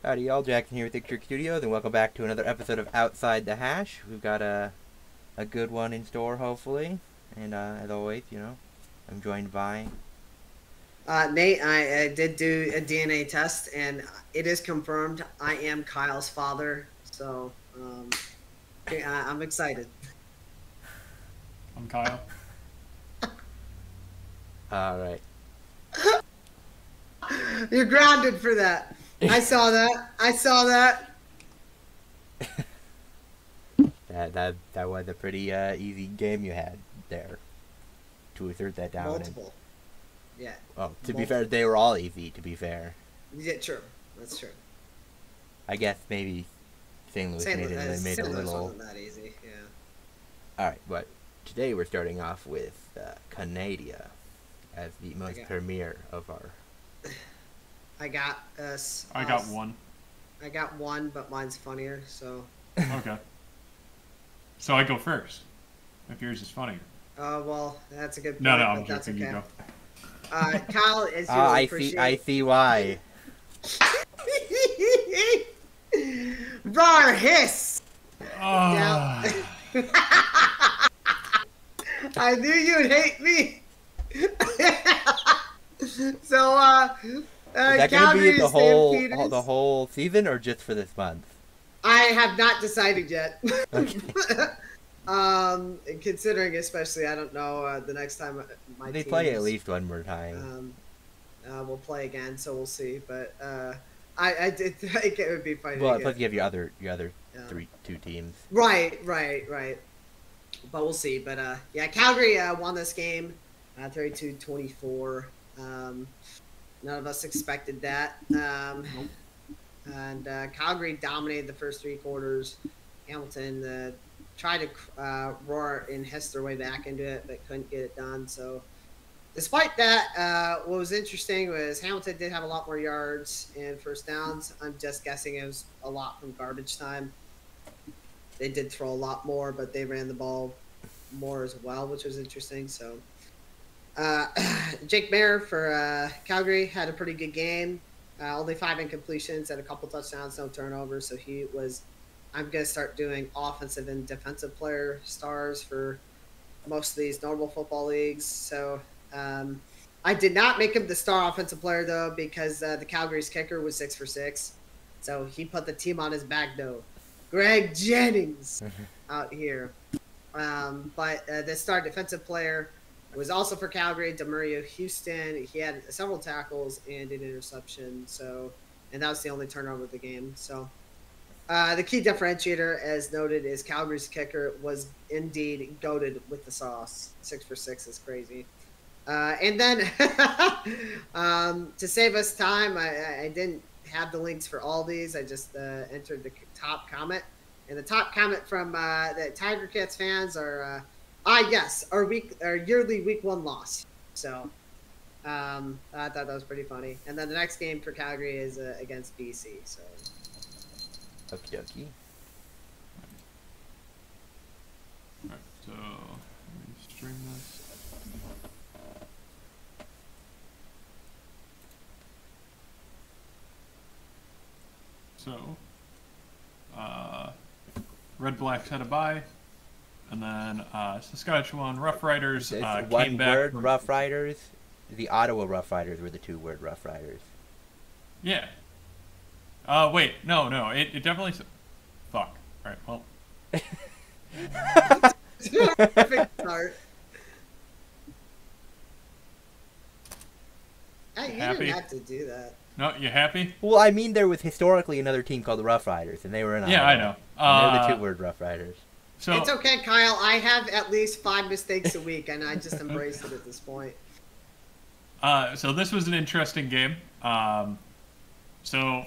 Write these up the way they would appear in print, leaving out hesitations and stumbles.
Howdy y'all, Jackson here with Trick Studios, and welcome back to another episode of Outside the Hash. We've got a good one in store, hopefully. And as always, I'm joined by... Nate, I did do a DNA test, and it is confirmed I am Kyle's father. So, I'm excited. I'm Kyle. Alright. You're grounded for that. I saw that. That was a pretty easy game you had there to assert that down. Multiple. Yeah. Oh, to be fair, they were all easy, to be fair. Yeah, true. That's true. I guess maybe St. Louis made it a little... wasn't that easy, yeah. Alright, but today we're starting off with Canada as the most premier of our... I got one. I got one, but mine's funnier, so... Okay. So I go first, if yours is funnier. Well, that's a good point. No, I'm that's joking, okay. you go. Kyle, as you appreciate... I see why. Rar hiss! Oh. I knew you'd hate me! So, is that going to be the whole season, or just for this month? I have not decided yet. Okay. Considering, especially, I don't know the next time they play at least one more time. We'll play again, so we'll see. But I did think it would be funny. Well, plus you have your other two teams. Right. But we'll see. But yeah, Calgary won this game, 32-24. None of us expected that. Nope. And Calgary dominated the first three quarters. Hamilton tried to roar and hiss their way back into it, but couldn't get it done. So, despite that, what was interesting was Hamilton did have a lot more yards and first downs. I'm just guessing it was a lot from garbage time. They did throw a lot more, but they ran the ball more as well, which was interesting. So, Jake Mayer for Calgary had a pretty good game. Only 5 incompletions and a couple touchdowns, no turnovers. So he was. I'm going to start doing offensive and defensive player stars for most of these normal football leagues. So I did not make him the star offensive player, though, because the Calgary's kicker was 6 for 6. So he put the team on his back, though. Greg Jennings out here. But the star defensive player was also for Calgary, Demario Houston. He had several tackles and an interception. And that was the only turnover of the game. So the key differentiator, as noted, is Calgary's kicker was indeed goated with the sauce. 6 for 6 is crazy. And then to save us time, I didn't have the links for all these. I just entered the top comment. And the top comment from the Tiger Cats fans are... yes, our yearly week 1 loss. So I thought that was pretty funny. And then the next game for Calgary is against BC. So Okie dokie. Alright, so let me stream this. So Red Blacks had a bye. And then Saskatchewan Roughriders came back. Word Rough Riders. The Ottawa Rough Riders were the 2-word Rough Riders. Yeah. Wait, no. It definitely. Fuck. All right. Well. perfect start. Hey, you happy? didn't have to do that. No, you happy? Well, I mean, there was historically another team called the Rough Riders, and they were in Ottawa. Yeah, I know. And they're the 2-word Rough Riders. So it's okay, Kyle. I have at least 5 mistakes a week, and I just embrace it at this point. So this was an interesting game. So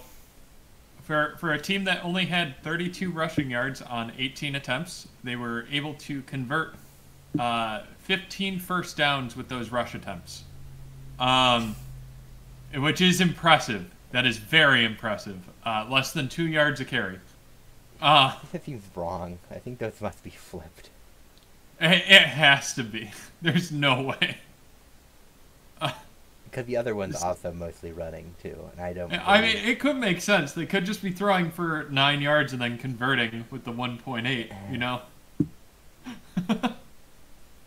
for a team that only had 32 rushing yards on 18 attempts, they were able to convert 15 first downs with those rush attempts, which is impressive. That is very impressive. Less than 2 yards a carry. That seems wrong. I think those must be flipped. It has to be. There's no way. Because the other one's also mostly running, too, and I don't... I mean, it could make sense. They could just be throwing for 9 yards and then converting with the 1.8, you know?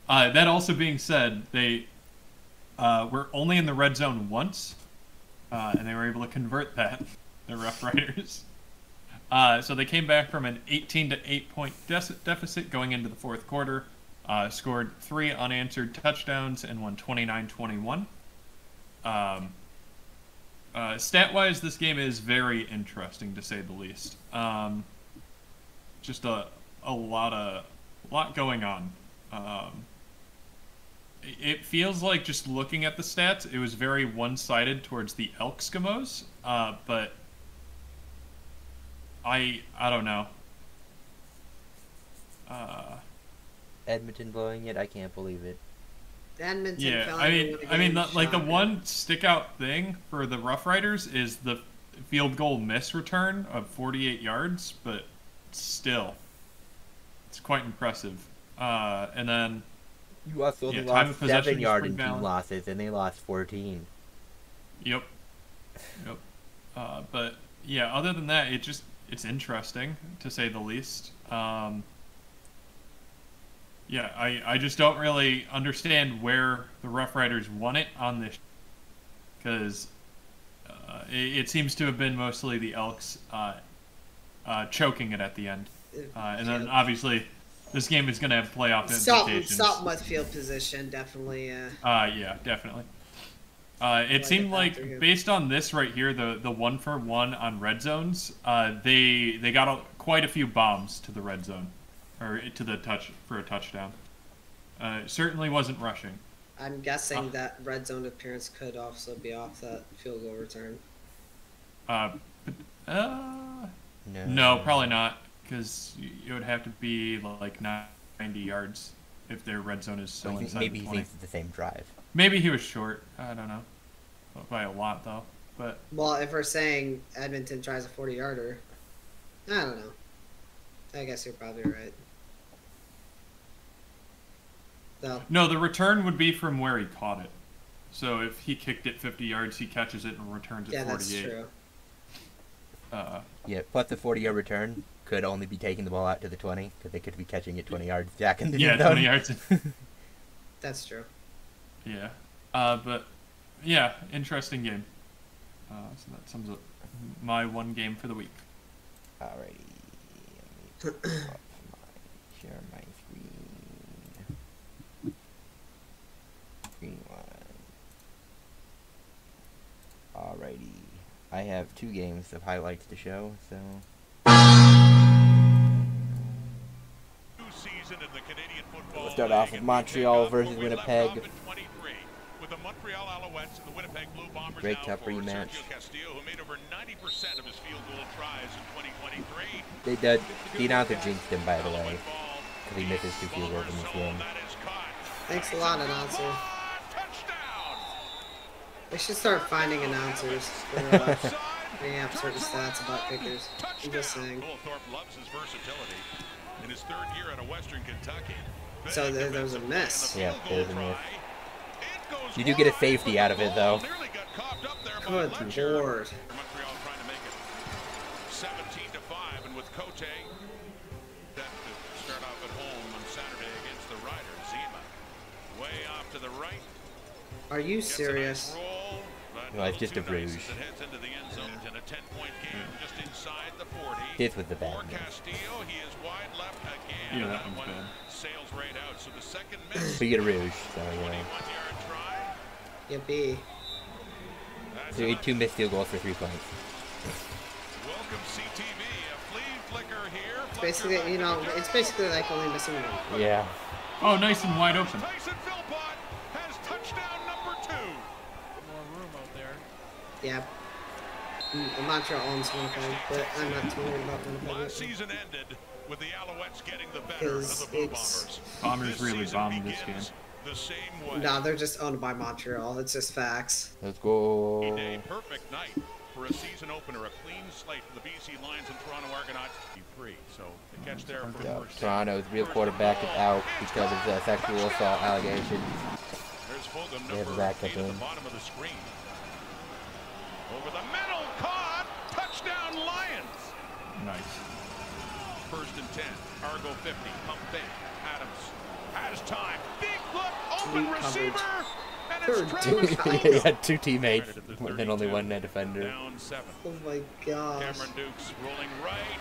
That also being said, they were only in the red zone once, and they were able to convert that, the Rough Riders. So they came back from an 18 to 8 point deficit going into the fourth quarter, scored 3 unanswered touchdowns, and won 29-21. Stat-wise, this game is very interesting, to say the least. Just a lot going on. It feels like, just looking at the stats, it was very one-sided towards the Elk-Eskimos, but I don't know. Edmonton blowing it? I can't believe it. Edmonton. Yeah, I mean, the one stick-out thing for the Rough Riders is the field goal miss return of 48 yards, but still, it's quite impressive. And then You also only lost 7 yards in 2 losses, and they lost 14. Yep. But yeah, other than that, it's interesting, to say the least. Yeah, I just don't really understand where the Rough Riders won it on this, because it seems to have been mostly the Elks choking it at the end. And then, obviously, this game is going to have playoff implications. Something with field position, definitely. Yeah, definitely. It seemed like, based on this right here, the 1-for-1 on red zones, they got quite a few bombs to the red zone, or to the for a touchdown. Certainly wasn't rushing. I'm guessing that red zone appearance could also be off that field goal return. No, probably not, because it would have to be like 90 yards if their red zone is so inside maybe the 20. he thinks it's the same drive. Maybe he was short. I don't know. By a lot, though. But well, if we're saying Edmonton tries a 40-yarder, I don't know. I guess you're probably right. No, the return would be from where he caught it. So if he kicked it 50 yards, he catches it and returns it 48. Yeah, that's true. Yeah, plus the 40-yard return could only be taking the ball out to the 20, because they could be catching it 20 yards back in the Yeah, 20 yards. That's true. Yeah. But, yeah, interesting game. So that sums up my one game for the week. Alrighty. Let me share my screen. Green one. Alrighty. I have 2 games of highlights to show, so... We'll start off with Montreal versus Winnipeg. Great tough rematch. The announcer jinxed him, by the way, because he misses 2 field goals in this game. Thanks a lot, announcer. They should start finding announcers for bringing up certain stats about kickers. I'm just saying. So there was a miss. Yeah, there's a miss. You do get a safety out of it, though. Good lord. 17-5, and with Cote set to start off at home on Saturday against the Riders. Zima way off to the right. Are you serious? No, it's just a rouge. This was the bad one. Yeah, that one's bad. But you get a rouge, so yeah. Yippee. So you had 2 missed field goals for 3 points. It's basically, you know, it's basically like only missing one. Yeah. Oh, nice and wide open. Yeah. Montreal owns Winnipeg, but I'm not too worried about Winnipeg. Last season ended with the Alouettes getting the better of the Blue Bombers. Bombers really bombed this game. The same way. No, they're just owned by Montreal. It's just facts. Let's go. A perfect night for a season opener, a clean slate for the BC Lions and Toronto Argonauts. Free, so the catch there for Toronto's real quarterback is out because of the sexual assault allegations. There's Hogan, They have number a backup 8 at the in. bottom of the screen. Over the middle, caught. Touchdown, Lions. Nice. First and 10. Argo 50. Pump fake. Adams has time. Big look. Open Sweet receiver. coverage. And They're it's doing Travis He nice. had 2 teammates, Right at the and then only 32. one net defender. Down 7. Oh my gosh. Cameron Dukes rolling right.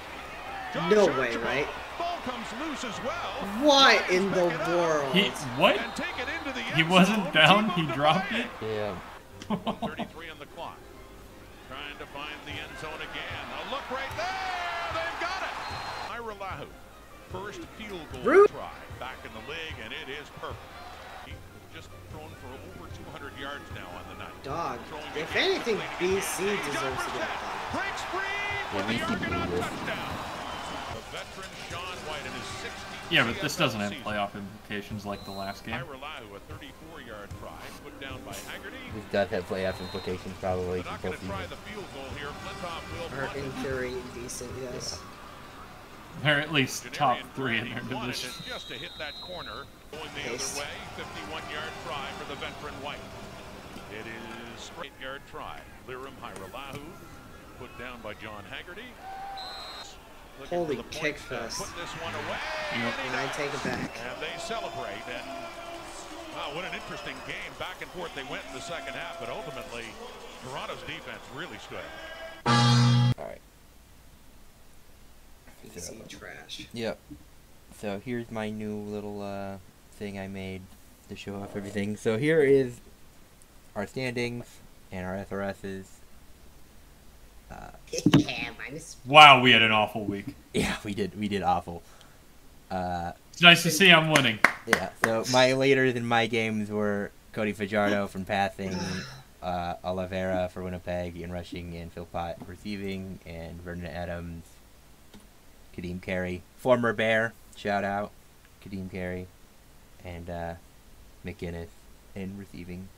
No Josh way, Archibald. right? Ball comes loose as well. What Lions in the pick it up world? What? and take it into the He end wasn't zone. down. Tebow He to dropped play it. Yeah. 1:33 on the clock. Trying to find the end zone again. A look right there. They've got it. Ira Lahu. First field goal Root. try back in the league, and it is perfect. He's just thrown for over 200 yards now on the night. Dog. Throwing If again, anything, completing BC again. deserves to get Protect. Breaks free for Yeah, the BC Argonaut blew this. touchdown. The veteran Sean White in his 60th Yeah, but this CFL doesn't have season. playoff implications like the last game. Ira Lahu, a 34-yard try, put down by Haggerty. This does have playoff implications, probably. They're not going to try the field goal here. Flintoff will Or punt in it. theory, decent, yes. They're at least top Janarian 3 in Brady their wanted division. it just to hit that corner. Going the Yes. other way, 51-yard try for the veteran White. It is 8-yard try. Liram Hiralahu, put down by John Haggerty. Looking Holy for the kick point to fest. put this one away. Yep. And I take it back. And they celebrate. And wow, what an interesting game. Back and forth they went in the second half, but ultimately, Toronto's defense really stood up. Alright. BC trash. Yep. So here's my new little thing I made to show off everything. So here is our standings and our SRSs. Yeah, minus. Wow, we had an awful week. Yeah, we did awful. It's nice to see I'm winning. Yeah, so my leaders in my games were Cody Fajardo from passing, Oliveira for Winnipeg in rushing, and Philpott receiving, and Vernon Adams, Kadeem Carey, former Bear, shout out, Kadeem Carey, and McGinnis in receiving.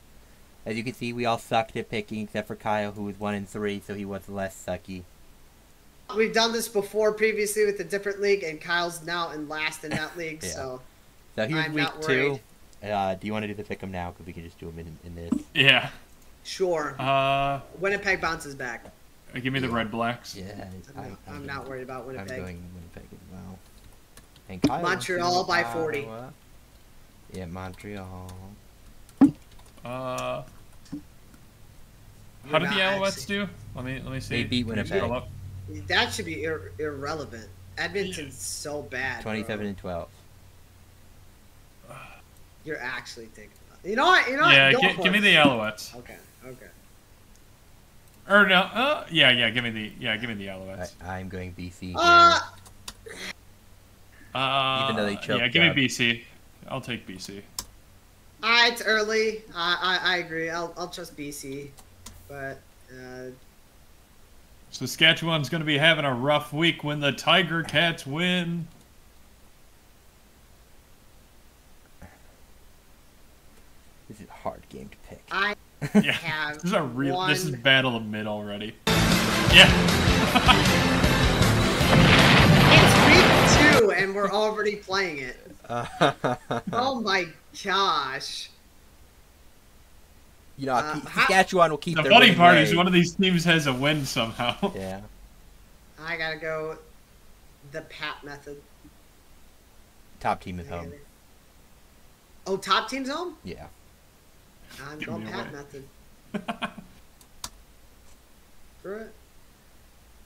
As you can see, we all sucked at picking except for Kyle, who was 1-3, so he was less sucky. We've done this before previously with a different league, and Kyle's now in last in that league, Yeah. so So here's I'm week not 2. worried. Do you want to do the pick 'em now? Because we can just do them in this. Yeah. sure. Winnipeg bounces back. Give me the Red Blacks. Yeah, I'm not worried about I'm Winnipeg. going Winnipeg as well. And Kyle Montreal by 40. Iowa. Yeah, Montreal. How You're did the not Alouettes actually- do? Let me see. They beat Can you Winnipeg. scroll up? That should be irrelevant. Edmonton's so bad. 27-12. You're actually thinking about it. You know what? Yeah, Go give for me it. the Alouettes. Okay. Or no, yeah, give me the Alouettes. I'm going BC here. Even though they choked yeah, give me up. BC. I'll take BC. It's early. I agree. I'll trust BC, but Saskatchewan's going to be having a rough week when the Tiger Cats win. This is a hard game to pick. I Yeah, have this is a real. one. This is battle of mid already. Yeah. It's week 2 and we're already playing it. Oh my gosh. You know, how- Saskatchewan will keep The their funny winning part is ways. one of these teams has a win somehow. Yeah. I gotta go the Pat method. Top team is home. Oh, top team's home? Yeah. I'm Give going me Pat away. method. Screw it.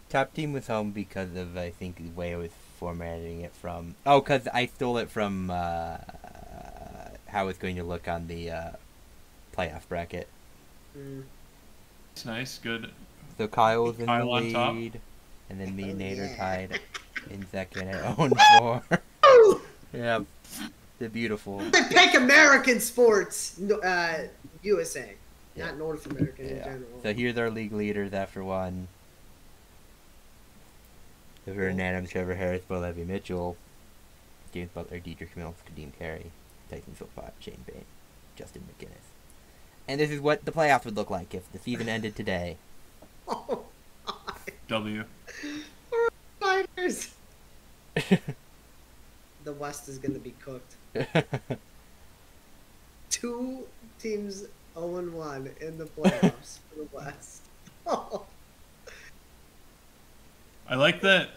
Top team was home because of, I think, the way I was formatting it from... Oh, because I stole it from how it's going to look on the playoff bracket. It's nice, good. So Kyle's in Kyle the on top. lead, and then me and Nate are yeah. tied in second at 0-4. Yeah, they're beautiful. They pick American sports, USA, Yeah. not North American in Yeah. general. So here's our league leaders after one. So Vernon Adams, Trevor Harris, Bo Levy Mitchell, James Butler, Diedrich Mills, Kadeem Carey, Tyson Philpott, Shane Bain, Justin McGinnis. And this is what the playoffs would look like if the season ended today. Oh, W. Niners. The West is gonna be cooked. 2 teams 0-1 in the playoffs for the West. I like that.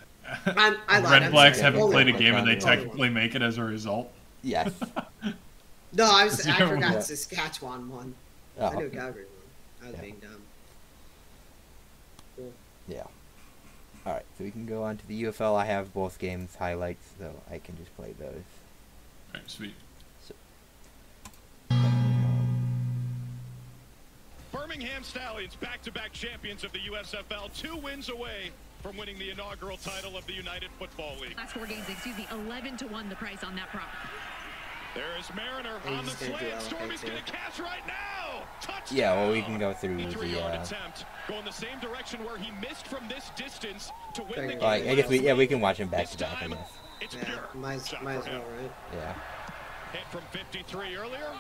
I lied, Red I'm Blacks sorry. haven't Only played a one. game and they Only technically make it as a result. Yes. No, I Zero. forgot Saskatchewan won. Oh, I knew okay. Calgary won. I was Yeah. being dumb. Cool. Yeah. All right, so we can go on to the UFL. I have both games highlights, so I can just play those. Alright, sweet. Birmingham Stallions, back-to-back champions of the USFL, 2 wins away from winning the inaugural title of the United Football League. Last 4 games, 11-1 the price on that prop. There is Mariner Hey, on the he's gonna do slant. Stormy's LFA going to catch right now. Touchdown. Yeah, well, we can go through the. 3-yard attempt, going the same direction where he missed from this distance to win the Very game. good. I guess we can watch them back This to back. I time, guess. it's Yeah, pure. might as Shot well, for him. right? Yeah. Hit from 53 earlier.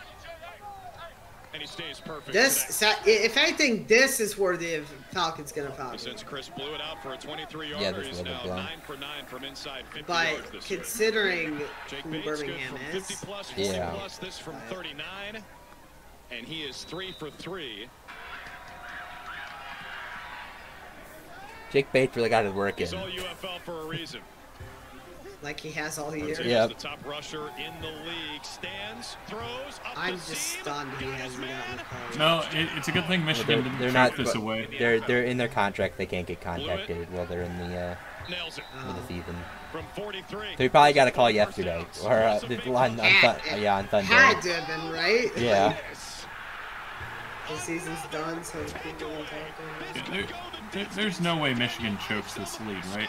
And he stays perfect. This, today. if anything, this is where the Falcons gonna foul. Since Chris blew it out for a 23-yarder, Yeah, this he's would now have been. 9 for 9 from inside 50 But yards this year. considering Jake who Bates good Birmingham from 50 is, plus, 40 Yeah. plus, this from 39, and he is 3 for 3. Jake Bates really got his work in. He's all UFL for a reason. like he has all year. Martinez, Yep. the top rusher in the league, stands, throws, up I'm the just seam, stunned he got his hasn't gotten man. a call. No, it's a good thing Michigan They're didn't not. take this but away. They're in their contract. They can't get contacted while they're in the Nails it season. from 43. So he probably got a call yesterday or on Sunday. Had to have been, right? Yeah. The season's done, so people will talk to him. There's no way Michigan chokes this lead, right?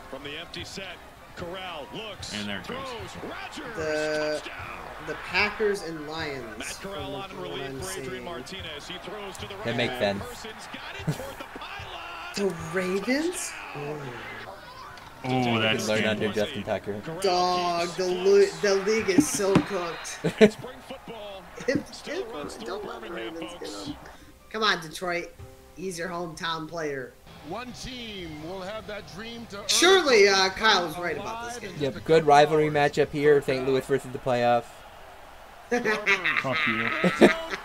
From the empty set, Corral looks, And there it goes. throws, Rodgers, The touchdown. Packers and Lions. Matt from Corral on what relief I'm for Adrian seeing. Martinez. He throws to the right. That makes sense. Persons got it toward the pylon. The Ravens? Oh, You that's can learn under scandalous. Justin Tucker. Corral Dog, keeps the league is so cooked. Spring football. Still runs through Don't let the Birmingham, Ravens get folks. them. Come on, Detroit. He's your hometown player. One team will have that dream to earn Surely, it. Kyle was right about this game. Yep, good rivalry matchup here. St. Louis versus the playoffs. Fuck you.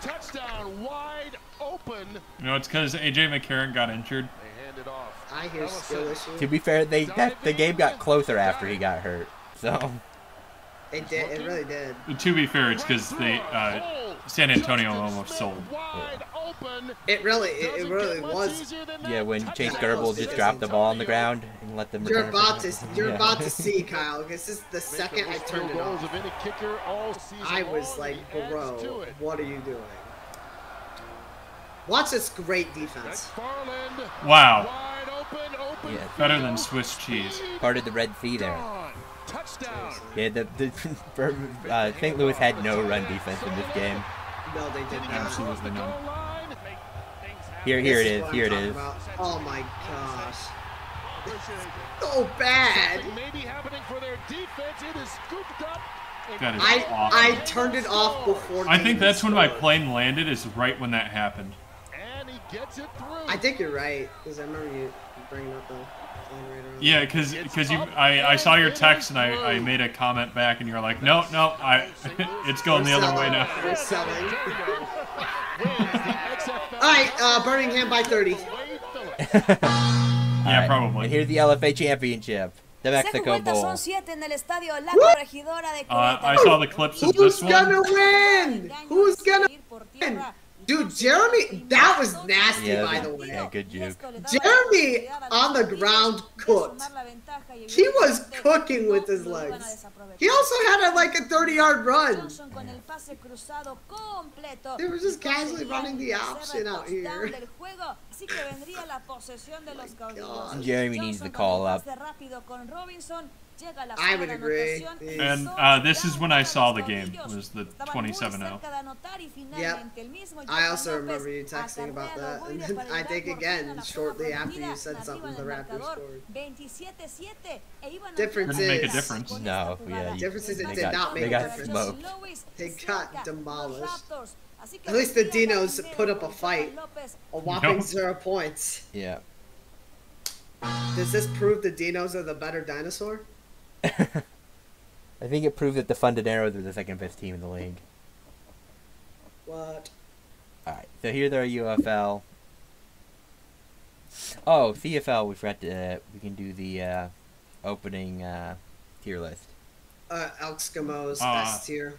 Touchdown wide open. You know, it's because AJ McCarron got injured. They hand it off. I hear skill issue. To be fair, the game got closer after he got hurt. So It did. It really did. To be fair, it's because they San Antonio almost sold. Wide open. It really Doesn't get much was. easier than yeah, that. when Chase Touchdown. Gerbil just dropped the ball on the ground and let them. You're return about it. to. You're Yeah. about to see, Kyle. This is the Make second the I most turned it field goals off. of any kicker all season I was long, like, and he adds to bro, it. what are you doing? Watch this great That's defense. Farland. Wow. Wide open. Yeah. Better than Swiss cheese. Part of the Red Sea there. Gone. Touchdown. Yeah, St. Louis had no run defense in this game. No, they did not. Absolutely Goal none. line. Here This it is. what I'm Here it talking is. about. Oh my gosh. So bad. Something may be happening for their defense. It is scooped up. and That is awful. I turned it off before. I they think even that's when my scored. plane landed, is right when that happened. And he gets it through. I think you're right because I remember you bringing up the plane right around. Yeah, because I saw your text and I made a comment back and you're like, no, it's going the other way now. We're selling. Wins the XFL. All right, Birmingham by 30. Wade Phillips. Yeah, Alright, probably. And here's the LFA championship, the Mexico Bowl. Son 7 en el estadio La Woo! Corregidora de I saw the clips of Who's this gonna one. win? Who's gonna win? Dude, Jeremy, that was nasty, Yeah, by the way. yeah, good juke. Jeremy on the ground cooked. He was cooking with his legs. He also had like a 30-yard run. They were just casually running the option out here. Jeremy needs to call up. I would agree. And this is when I saw the game, was the 27-0. Yep. I also remember you texting about that. And then I think again, shortly after you said something, the Raptors scored. Difference Didn't make a is, difference. No, yeah, difference is it they did got- not they make a got difference. smoked. They got demolished. At least the Dinos put up a fight. A whopping Nope. 0 points. Yeah. Does this prove the Dinos are the better dinosaur? I think it proved that the Funded Arrows are the second best team in the league. What? Alright, so here's our UFL. Oh, CFL, we forgot to, we can do the opening tier list. Eskimos, S tier.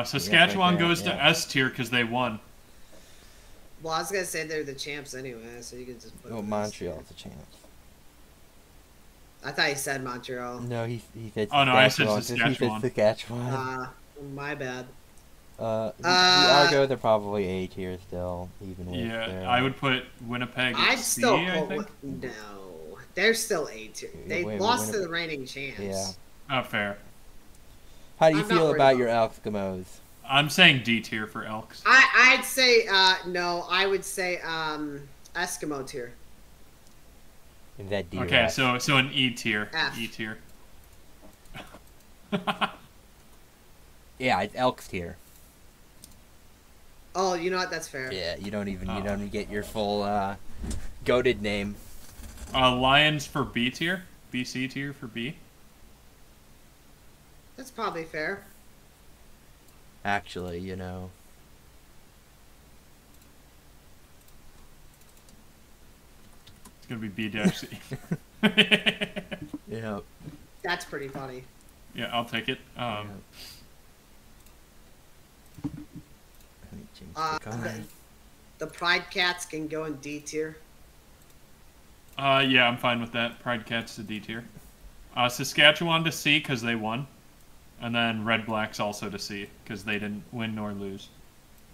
Saskatchewan right there, goes to yeah. S tier because they won. Well, I was going to say they're the champs anyway, so you can just put Oh, them Montreal's a chance. I thought he said Montreal. No, he said Saskatchewan. Oh, no, I said He Saskatchewan. said Saskatchewan. My bad. The Argos are probably A tier still, even with Yeah, their, I would put Winnipeg I'd at C, still I put think. no. They're still A tier. They Wait, lost to Winnipeg- the reigning champs. Yeah. Oh, fair. How do you I'm not feel worried about about your Eskimos? I'm saying D tier for Elks. I'd say no. I would say Eskimo tier. Is that D or Okay, F? so an E tier. F. E tier. Yeah, it's Elks tier. Oh, you know what? That's fair. Yeah, you don't even get your full goated name. Lions for B tier. BC tier for B. That's probably fair. Actually, you know. It's gonna be B-C. Yeah. That's pretty funny. Yeah, I'll take it. Let me change the color. The Pride Cats can go in D tier. Yeah, I'm fine with that. Pride Cats to D tier. Saskatchewan to C because they won. And then Red Blacks also to C because they didn't win nor lose.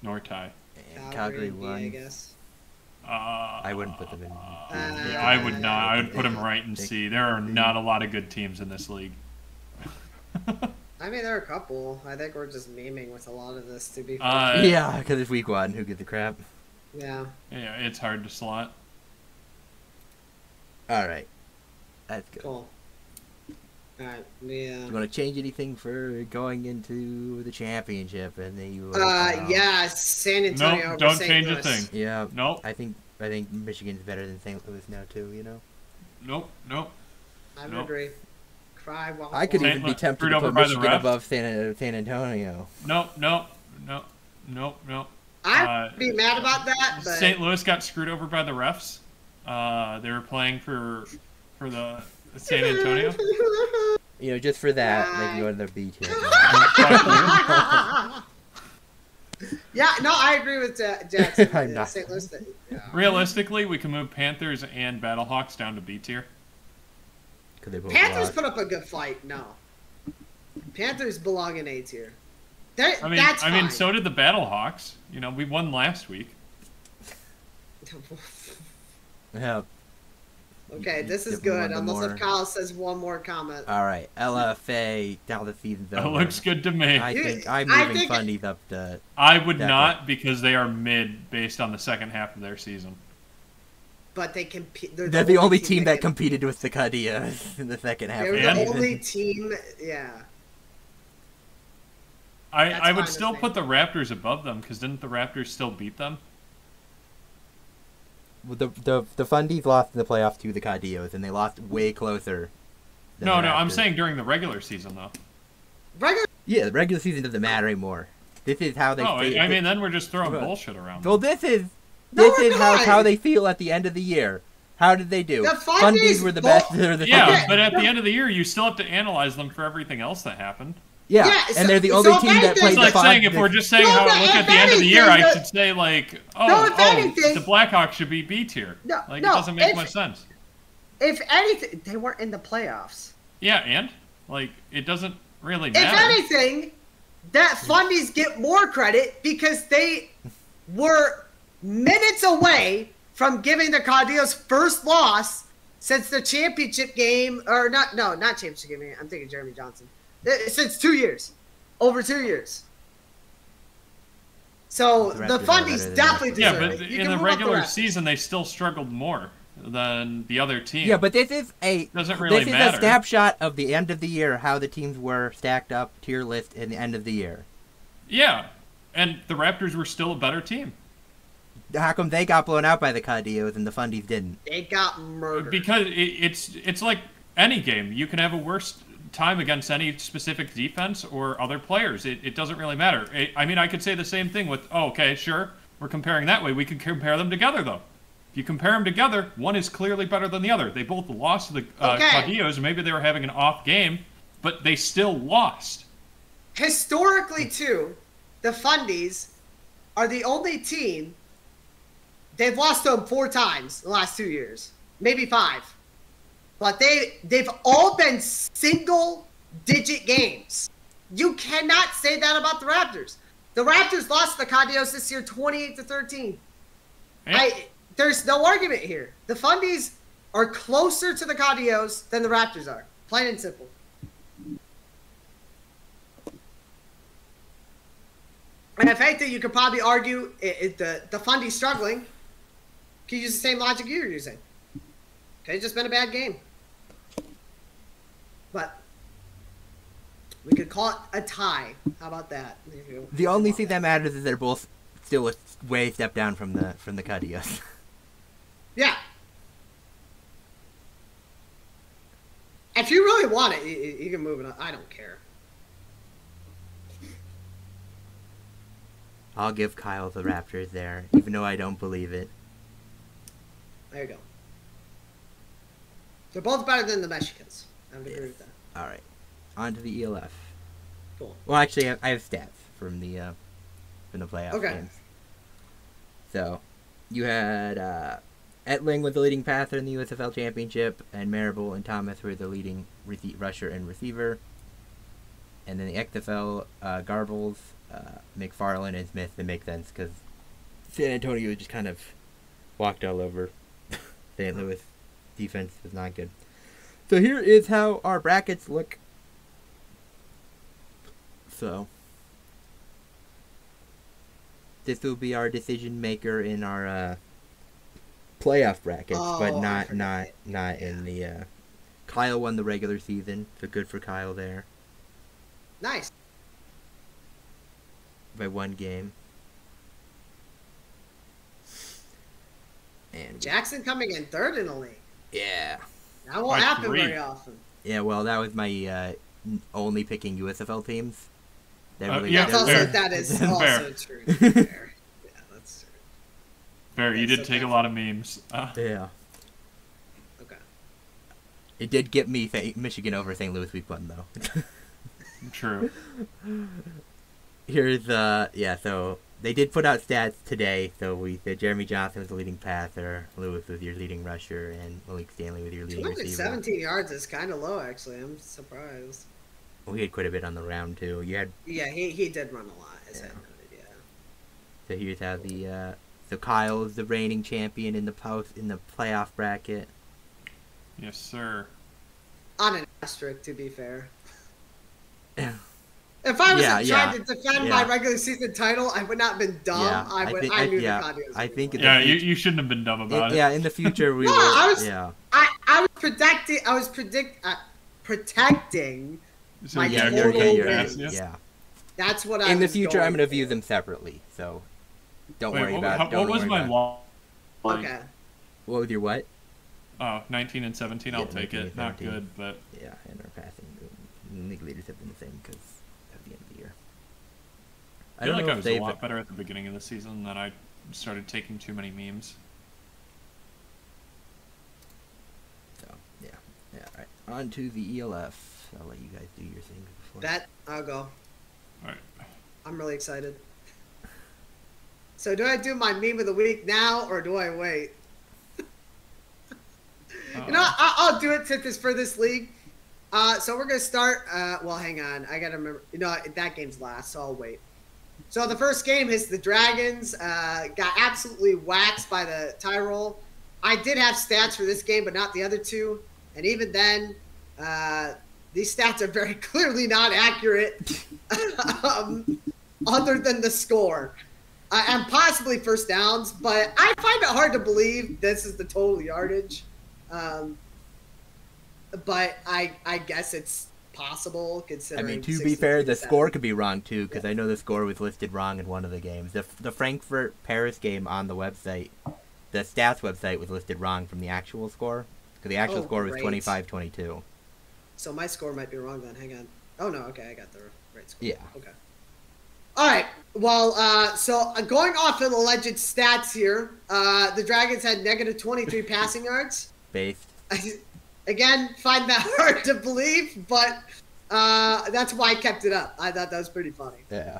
Nor tie. And Calgary in D, I won. guess. I wouldn't put them in. Yeah, I would not. I would put them right in C. There are not a lot of good teams in this league. I mean, there are a couple. I think we're just memeing with a lot of this, to be fair. Yeah, because it's week 1. Who gives a crap? Yeah. Yeah, it's hard to slot. All right, that's good. Cool. Alright, yeah. Do you want to change anything for going into the championship and the Yeah, San Antonio. Nope, over don't St. change a Louis. thing. Yeah. Nope. I think Michigan's better than St. Louis now too. You know. Nope. I would Nope. agree. Cry while I could St. even be Louis tempted screwed to over put by the Michigan ref? above San Antonio. Nope. I'd be mad about that, but St. Louis got screwed over by the refs. They were playing for the San Antonio. You know, just for that, they can go to their B tier. yeah, no, I agree with Jackson. I'm not. St. Louis. Yeah. Realistically, we can move Panthers and Battlehawks down to B tier. They both Panthers lost. put up a good fight. No, Panthers belong in A tier. I mean, That's fine. so did the Battlehawks. You know, we won last week. Yeah. Okay, this is Definitely good. one Unless more. if Kyle says one more comment. All right, LFA. Now the season's over. That looks good to me. I think I'm I moving think- fundies up to. I would Definitely. not because they are mid based on the second half of their season. But they compete. They're the only team that competed with the Cadillas in the second half. They were of And- the season. only team. Yeah. That's I fine would with still me. put the Raptors above them because didn't the Raptors still beat them? Well, the Fundies lost in the playoffs to the Cadillos, and they lost way closer. than No, the I'm Raptors. saying during the regular season though. Regular. Yeah, the regular season doesn't matter anymore. This is how they. No, feel. I mean then we're just throwing Well, bullshit around. Well, this is No, we're not. how they feel at the end of the year. How did they do? The Fundies were the both- best. They're the Yeah, Okay. but at the end of the year, you still have to analyze them for everything else that happened. Yeah, Yeah, and so- they're the so only if team that anything- played It's the like saying if Fond- we're just saying No, how but it looked if at the end of the year, I anything, should say like, No, if anything- the Blackhawks should be B tier. No, Like no, it doesn't make if- much sense. If anything, they weren't in the playoffs. Yeah, and like it doesn't really If matter. anything, that Fundies get more credit because they were minutes away from giving the Cadillos first loss since the championship game, or not championship game. I'm thinking Jeremy Johnson. Since 2 years, over 2 years. So The the Raptors are better Fundies than definitely the Yeah, deserve but it. You in can the move up regular rest. season, they still struggled more than the other team. Yeah, but this is a Doesn't really this is matter. a snapshot of the end of the year, how the teams were stacked up, tier list in the end of the year. Yeah, and the Raptors were still a better team How come they got blown out by the Cadillos and the Fundies didn't? They got murdered. because it's like any game. You can have a worse time against any specific defense or other players. It doesn't really matter. I mean, I could say the same thing with, oh, okay, sure, we're comparing that way. We can compare them together, though. If you compare them together, one is clearly better than the other. They both lost to the Caudillos. Maybe they were having an off game, but they still lost. Historically, too, the Fundies are the only team, they've lost to them 4 times in the last 2 years. Maybe 5. But they've all been single-digit games. You cannot say that about the Raptors. The Raptors lost to the Caudillos this year 28-13. Yeah. There's no argument here. The Fundies are closer to the Caudillos than the Raptors are. Plain and simple. And the fact that you could probably argue the Fundies struggling, you could use the same logic you're using. Okay, it's just been a bad game. But we could call it a tie. How about that? The only thing that matters is they're both still a way step down from the Caudillos. Yeah. If you really want it, you can move it on. I don't care. I'll give Kyle the Raptors there, even though I don't believe it. There you go. They're both better than the Mexicans. I would agree with that. All right, on to the ELF. Cool. Well, actually, I have stats from the playoff games. So, you had Etling was the leading passer in the USFL championship, and Marable and Thomas were the leading rusher and receiver. And then the XFL, Garbles, McFarland, and Smith. That makes sense because San Antonio just kind of walked all over St. Louis. Defense was not good. So here is how our brackets look. So this will be our decision maker in our playoff brackets, but not in the. Kyle won the regular season, so good for Kyle there. Nice. By 1 game. And Jackson coming in 3rd in the league. yeah. That won't By happen 3. very often. Yeah, well, that was my only picking USFL teams. That yeah, That is Fair. also true. Fair. Yeah, that's true. Fair, you Okay, did so take a lot of memes. Yeah. Okay. It did get me Michigan over St. Louis week 1, though. True. Here's, so they did put out stats today. So we said Jeremy Johnson was the leading passer, Lewis was your leading rusher, and Malik Stanley was your leading receiver. 217 yards is kind of low, actually. I'm surprised. We had quite a bit on the round, too. You had... Yeah, he did run a lot, as I noted, yeah. So here's how the, so Kyle is the reigning champion in the playoff bracket. Yes, sir. On an asterisk, to be fair. Yeah. If I was trying to defend my regular season title, I would not have been dumb. Yeah, I knew the Caudillos. I think. You shouldn't have been dumb about it. Yeah, in the future we will. I was protecting So my yeah, total wins. wins. Yeah. That's what I. In the was future, going I'm going to for. view them separately. So don't Wait, worry about. What was my law? Okay. What was your what? Oh, 19 and 17. I'll take it. Not 17. good, but Yeah, and our passing league leaders have been the same because of the end of the year. I feel like I was a lot better at the beginning of the season than I started taking too many memes. So yeah. All right. On to the ELF. I'll let you guys do your thing before. That I'll go. All right. I'm really excited. So do I do my meme of the week now or do I wait? You know, I'll do it since it's for this league. So we're gonna start. Well, hang on. I gotta remember. You know, that game's last, so I'll wait. So the first game is the Dragons. Got absolutely waxed by the Tyrol. I did have stats for this game, but not the other two. And even then, these stats are very clearly not accurate, other than the score. And possibly first downs, but I find it hard to believe this is the total yardage. But I guess it's possible considering. I mean, to be fair, the score could be wrong too, because I know the score was listed wrong in one of the games. The Frankfurt Paris game on the website, the stats website was listed wrong from the actual score, because the actual score was 25-22. So my score might be wrong then. Hang on. Oh, no. Okay, I got the right score. Yeah. Okay. All right. Well, so going off of the alleged stats here, the Dragons had negative 23 passing yards. Based. Again, find that hard to believe, but that's why I kept it up. I thought that was pretty funny. Yeah.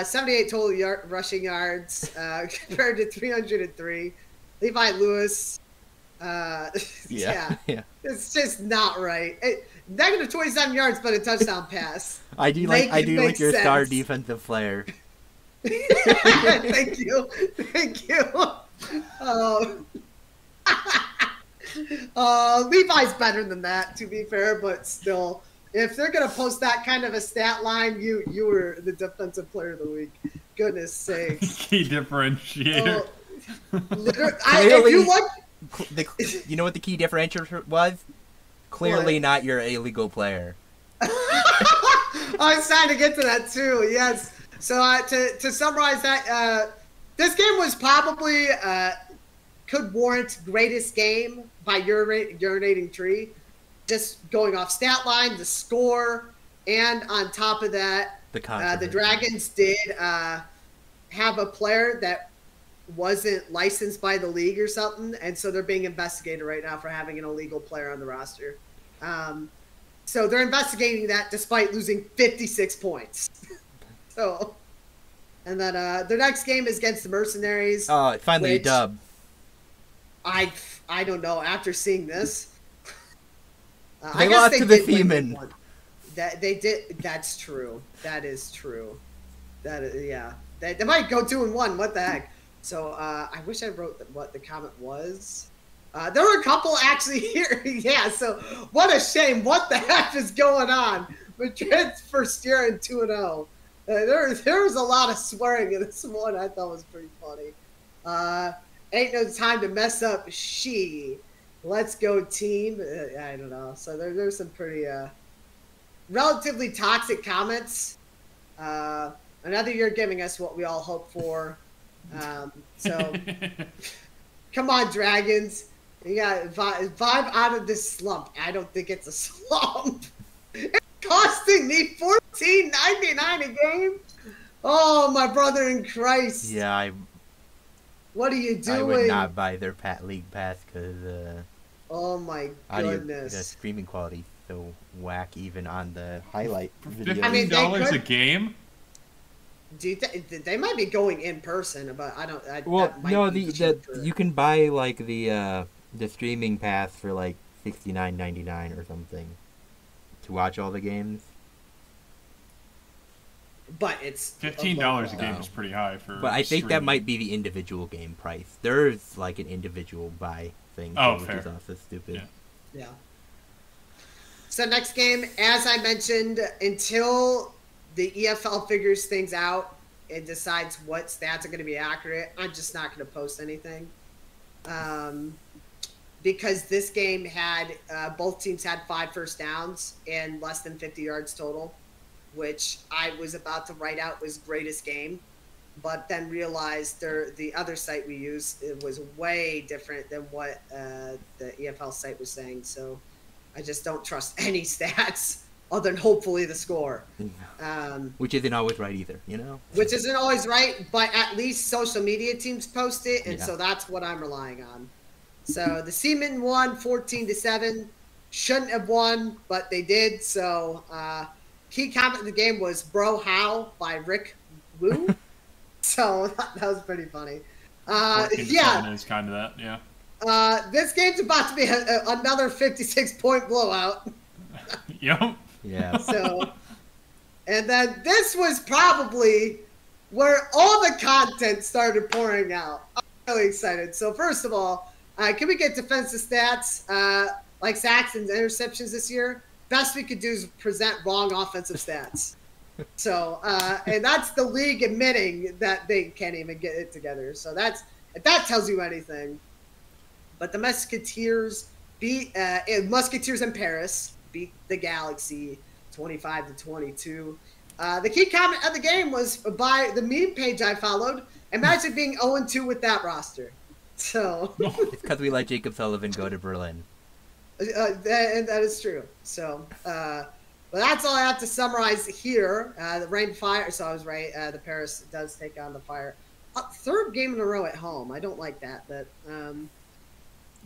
78 total rushing yards compared to 303. Levi Lewis. Yeah. It's just not right. Negative 27 yards, but a touchdown pass. I do like your sense. star defensive player. Thank you. Levi's better than that, to be fair, but still, if they're gonna post that kind of a stat line, you were the defensive player of the week. Goodness sakes. Key differentiator. If you look, you know what the key differentiator was? Clearly not your illegal player. I was trying to get to that too. Yes. So to summarize that, this game was probably could warrant greatest game by urinating tree. Just going off stat line, the score, and on top of that, the Dragons did have a player that wasn't licensed by the league or something, and so they're being investigated right now for having an illegal player on the roster. So they're investigating that despite losing 56 points. So, and then their next game is against the Mercenaries. Oh, finally a dub. I don't know. After seeing this, they lost to the VII. That they did. That's true. That is true. That is, yeah. They might go 2-1. What the heck? So I wish I wrote what the comment was. There were a couple actually here. Yeah. So what a shame. What the heck is going on? Madrid's first year in 2-0. There was a lot of swearing in this one. I thought was pretty funny. Ain't no time to mess up. Let's go team. I don't know. So there's some pretty relatively toxic comments. Another year giving us what we all hope for. So come on, Dragons. You got vibe out of this slump. I don't think it's a slump. It's costing me $14.99 a game. Oh, my brother in Christ. Yeah, what are you doing? I would not buy their league pass because oh my goodness, the streaming quality so whack even on the highlight video. $15 a game. Do you they might be going in person, but I don't. Well, no, you can buy like the streaming pass for like $69.99 or something to watch all the games. But it's $15 a game is pretty high for. But I think that might be the individual game price. There's like an individual buy thing, which is also stupid. Yeah. So next game, as I mentioned, until the EFL figures things out and decides what stats are going to be accurate, I'm just not going to post anything. Because this game had, both teams had 5 first downs and less than 50 yards total, which I was about to write out was greatest game, but then realized the other site we use, it was way different than what the EFL site was saying. So I just don't trust any stats other than hopefully the score. Which isn't always right either, you know? Which isn't always right, but at least social media teams post it, and so that's what I'm relying on. So the Seamen won 14-7. Shouldn't have won, but they did. So key comment of the game was "Bro How" by Rick Woo. So that was pretty funny. Yeah, is kind of that. Yeah. This game's about to be another 56-point blowout. Yep. Yeah. So, and then this was probably where all the content started pouring out. I'm really excited. So first of all, can we get defensive stats like sacks and interceptions this year? Best we could do is present wrong offensive stats. So, and that's the league admitting that they can't even get it together. So if that tells you anything. But the Musketeers Musketeers in Paris beat the Galaxy 25-22. The key comment of the game was by the meme page I followed. Imagine being 0-2 with that roster. So it's because we let Jacob Sullivan go to Berlin. That is true. So, but that's all I have to summarize here. The Rain Fire. So I was right. The Paris does take on the Fire. Third game in a row at home. I don't like that,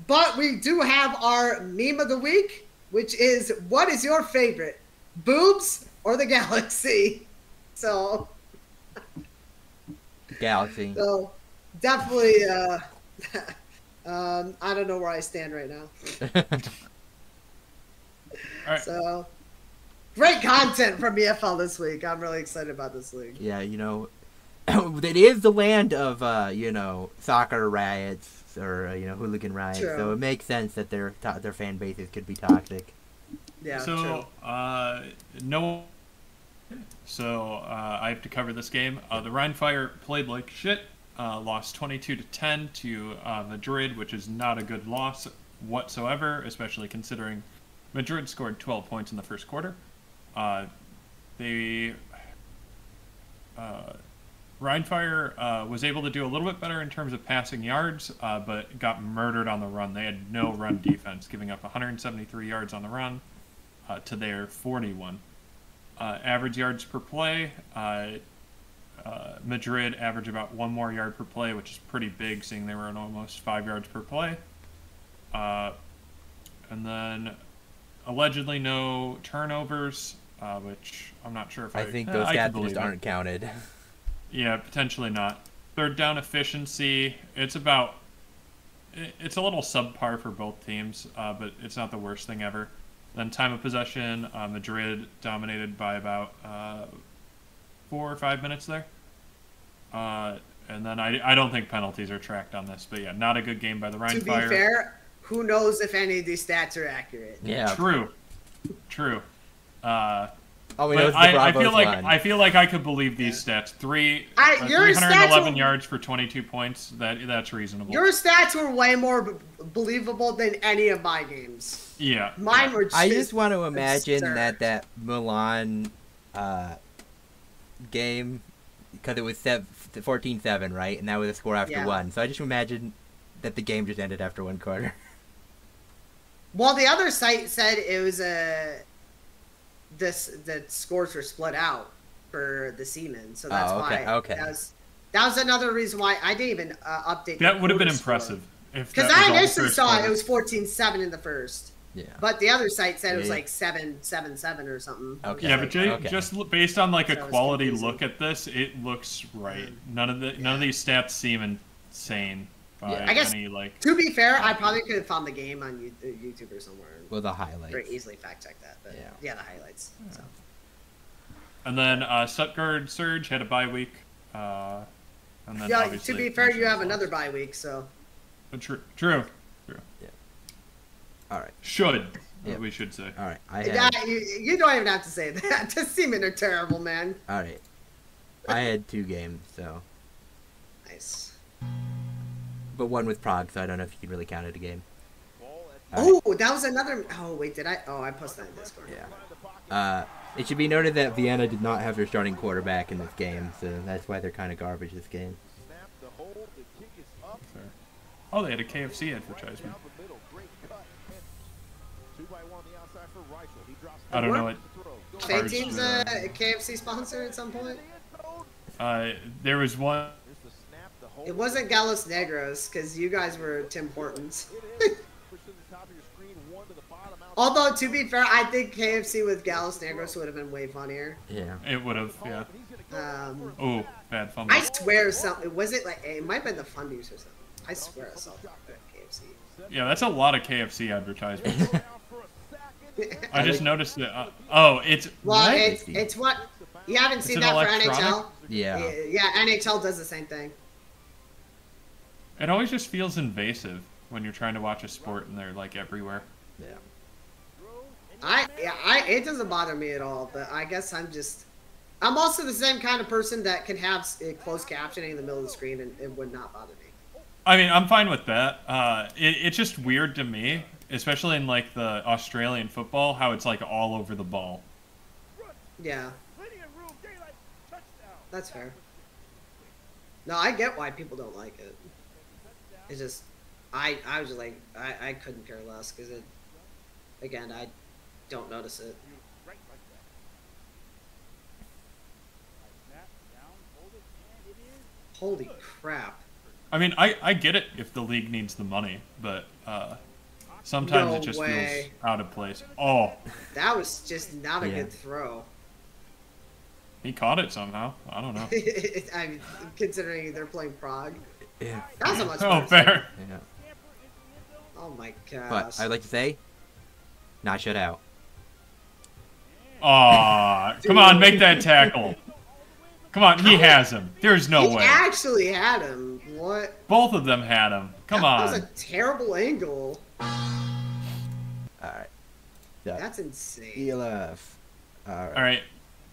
but we do have our meme of the week, which is, what is your favorite, boobs or the galaxy? So, Galaxy. so definitely. I don't know where I stand right now. All right. So, great content from EFL this week. I'm really excited about this league. Yeah, it is the land of soccer riots or hooligan riots, True. so it makes sense that their fan bases could be toxic. Yeah. So, true. no. So I have to cover this game. The Rhine Fire played like shit. Lost 22-10 to Madrid, which is not a good loss whatsoever, especially considering Madrid scored 12 points in the first quarter. Rhine Fire was able to do a little bit better in terms of passing yards, but got murdered on the run. They had no run defense, giving up 173 yards on the run to their 41. Average yards per play, Madrid averaged about 1 more yard per play, which is pretty big, seeing they were at almost 5 yards per play. And then allegedly no turnovers, which I'm not sure if I think those stats just aren't counted. Yeah, potentially not. Third down efficiency, it's a little subpar for both teams, but it's not the worst thing ever. Then time of possession, Madrid dominated by about 4 or 5 minutes there. And then I don't think penalties are tracked on this, but yeah, not a good game by the Rhine Fire. To be fair, who knows if any of these stats are accurate? Yeah. True. I feel like I could believe these stats. 311 yards for 22 points. That's reasonable. Your stats were way more believable than any of my games. Yeah. Mine were. I just want to imagine absurd. that Milan game, because it was 14-7, right? And that was a score after one. So I just imagine that the game just ended after one quarter. Well, the other site said it was the scores were split out for the Seamen, so that's why. Okay. That was another reason why I didn't even update. That would have been impressive. Because I initially saw it was 14-7 in the first. Yeah. But the other site said it was like 7-7 or something. Okay. Yeah, but just based on like a So quality look at this, it looks right. None of these stats seem insane. I guess, to be fair, I probably could have found the game on YouTube or somewhere. Well, the highlights. Very easily fact check that. But yeah, the highlights. Yeah. So. And then Stuttgart Surge had a bye week. And then to be fair, you have another bye week, so. True. Yeah. All right. We should say. All right. You don't even have to say that. The Seamen are terrible, man. All right. I had 2 games, so. Nice. But one with Prague, so I don't know if you can really count it a game. Oh, that was another. Oh, wait, did I? Oh, I posted that in Discord. Yeah. It should be noted that Vienna did not have their starting quarterback in this game, so that's why they're kind of garbage this game. Oh, they had a KFC advertisement. I don't know what. Fake team's a KFC sponsor at some point? There was one. It wasn't Gallos Negros, because you guys were Tim Hortons. Although, to be fair, I think KFC with Gallos Negros would have been way funnier. Yeah. It would have, yeah. Oh, bad fumble. I swear something. Was it like, it might have been the Fundies or something. I swear I saw that at KFC. Yeah, that's a lot of KFC advertisements. I just noticed that. It's. Well, it's what. You haven't seen that for NHL? Yeah. Yeah, NHL does the same thing. It always just feels invasive when you're trying to watch a sport and they're like everywhere. Yeah. It doesn't bother me at all, but I guess I'm also the same kind of person that can have closed captioning in the middle of the screen and it would not bother me. I mean, I'm fine with that. It's just weird to me, especially in like the Australian football, how it's like all over the ball. Yeah. That's fair. No, I get why people don't like it. It's just, I was just like, I couldn't care less because again, I don't notice it. Holy crap. I mean, I get it if the league needs the money, but sometimes No it just way. feels out of place. Oh, That was just not a Yeah. good throw. he caught it somehow. I don't know. I mean, considering they're playing Prague. Yeah. That was a much Oh, better fair. Yeah. Oh my gosh. But I'd like to say, not shut out. Aw, come on, make that tackle. Come on, he has him. There's no he way. actually had him. What? Both of them had him. Come That was on. a terrible angle. Alright. So, That's insane. ELF. Alright. All right,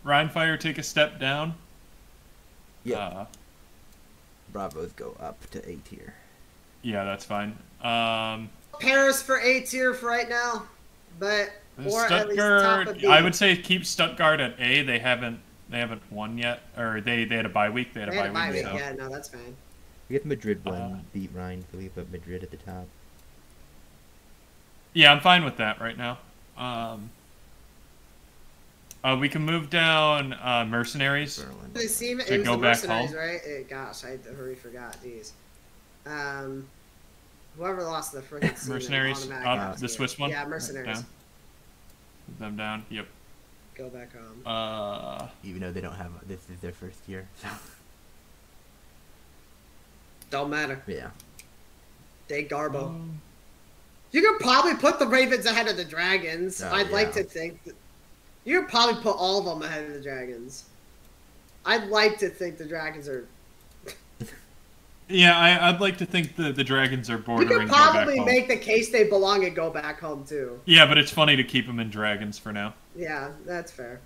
Ryan Fire, take a step down. Yeah. Bravos go up to A tier. Yeah, that's fine. Paris for A tier for right now, but or at least top Stuttgart. of B. I would say keep Stuttgart at A. They haven't won yet, or they had a bye week. They had They had a a bye bye week. week. So. Yeah, no, that's fine. I guess Madrid won, beat Ryan, so we put Madrid at the top. Yeah, I'm fine with that right now. We can move down Mercenaries. Berlin. It seemed To it was go the back Mercenaries, home? right? Gosh, I already forgot. Jeez. Whoever lost the freaking season Mercenaries, automatically the Swiss one? Yeah, Mercenaries. Down. Move them down. Yep. Go back home. Even though they don't have, this is their first year. So. Don't matter. Yeah. They Garbo. You could probably put the Ravens ahead of the Dragons. Oh, I'd like yeah. to think that you could probably put all of them ahead of the Dragons. I'd like to think the Dragons are. Yeah, I'd like to think the Dragons are You bordering could go back probably home. make the case they belong and go back home too. Yeah, but it's funny to keep them in Dragons for now. Yeah, that's fair.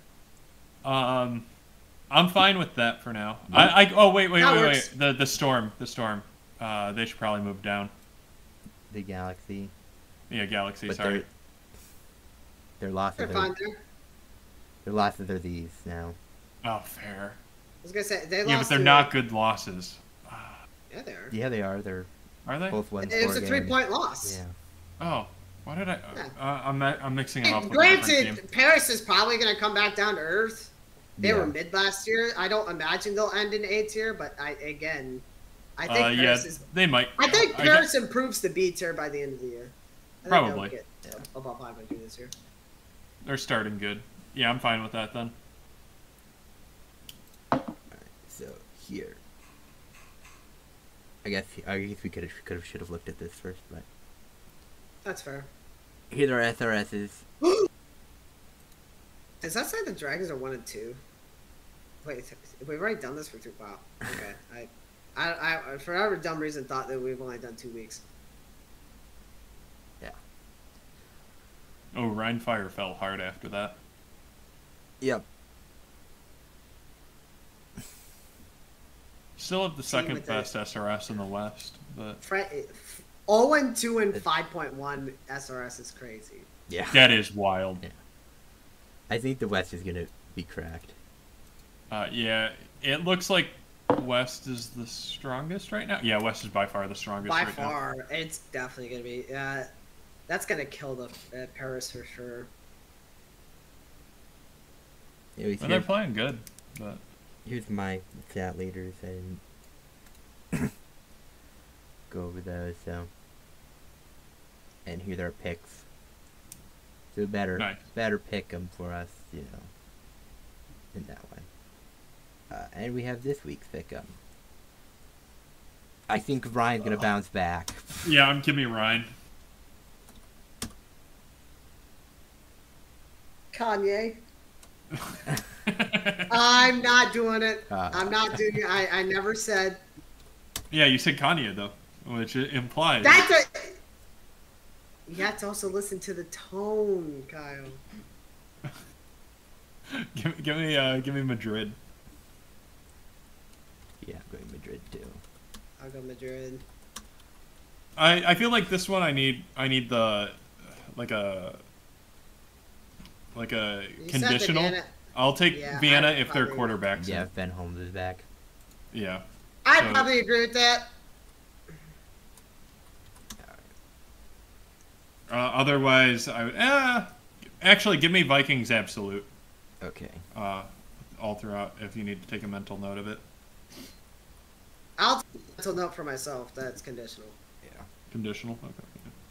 I'm fine with that for now. Wait. That works. The Storm. They should probably move down. The Galaxy. Yeah, Galaxy. But Sorry. their losses They're are fine there. their losses are these now. Oh, fair. I was gonna say they lost. Yeah, but they're to- not good losses. Yeah, they are. Yeah, they are. They're Are they? both won. It was a 4 3-point games. loss. Yeah. Oh, why did I? Yeah. I'm mixing them up with a different team. Granted, Paris is probably going to come back down to earth. They Yeah. were mid last year. I don't imagine they'll end in A tier, but I think Yeah, Paris is. they might. I think I Paris improves to B tier by the end of the year. I think they'll Probably. get above 500 this year. They're starting good. Yeah, I'm fine with that then. So here, I guess we should have looked at this first, but That's fair. here are SRSs. Does that say the Dragons are 1 and 2? Wait, we've already done this for 2. Wow. Okay. I for whatever dumb reason thought that we've only done 2 weeks. Yeah. Oh, Rhine Fire fell hard after that. Yep. Still have the second with the- best SRS in the West, but 0 and 2 and 5.1 SRS is crazy. Yeah. that is wild. Yeah. I think the West is gonna be cracked. Yeah, it looks like West is the strongest right now. Yeah, West is by far the strongest By right now. far, it's definitely going to be. That's going to kill the Paris for sure. Anyways, Well, they're playing good, but here's my stat leaders. I didn't go over those, so. And here are our picks. So Nice. better pick them for us, you know, in that way. And we have this week's pick 'em. I think Ryan's gonna bounce back. yeah, give me Ryan. Kanye. I'm not doing it. I'm not doing it. I never said. Yeah, you said Kanye though, which implies. That's a. You have to also listen to the tone, Kyle. give me Madrid. Yeah, I'm going Madrid too. I'll go Madrid. I feel like this one I need the like a You said conditional. Vienna. I'll take Yeah, Vienna I'd if their probably- quarterback's Yeah, in. if Ben Holmes is back. Yeah. I'd So- probably agree with that. Otherwise, I would. Actually, give me Vikings absolute. Okay. All throughout, if you need to take a mental note of it. I'll take a mental note for myself. That's conditional. Yeah. Conditional. Okay.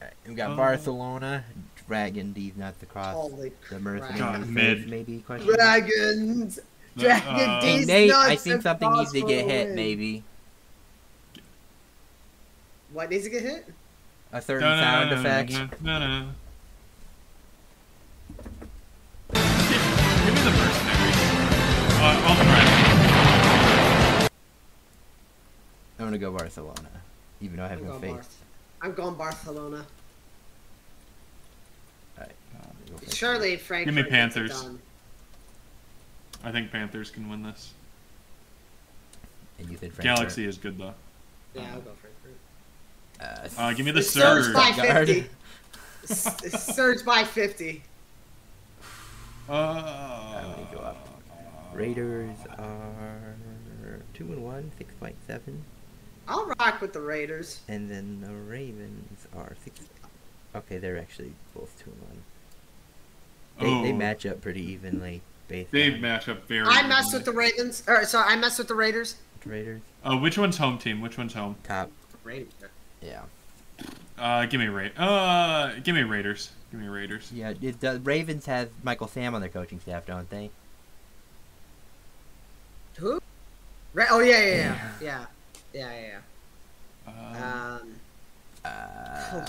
Alright, we got Barcelona, Dragon, D's not the cross. Holy The crap. mercenaries, Mid. maybe question. Dragons. Dragon Hey D's Nate, nuts I think and something needs to cross get for a hit. win. Maybe What needs to get hit? a certain sound effect. No. Give me the mercenaries. I'll try. I'm gonna go Barcelona, even though I have I'm no going faith. I'm going Barcelona. Alright, go for it. Surely Frankfurt. Give me gets it Panthers. done. I think Panthers can win this. And you said Frankfurt. Galaxy is good though. Yeah, I'll go Frankfurt. Give me the It surged surge. by Guard. 50. It surged by 50. I'm gonna go up. Raiders are 2-1, 6.7, I'll rock with the Raiders. and then the Ravens are 6. Okay, they're actually both 2-1. They match up pretty evenly based They on match up very. I messed evenly. with the Ravens. I messed with the Raiders. Raiders. Which one's home team? Which one's home? Top. Raiders. Yeah. Give me Raiders. Give me Raiders. Yeah, the Ravens have Michael Sam on their coaching staff, don't they? Who? Oh yeah.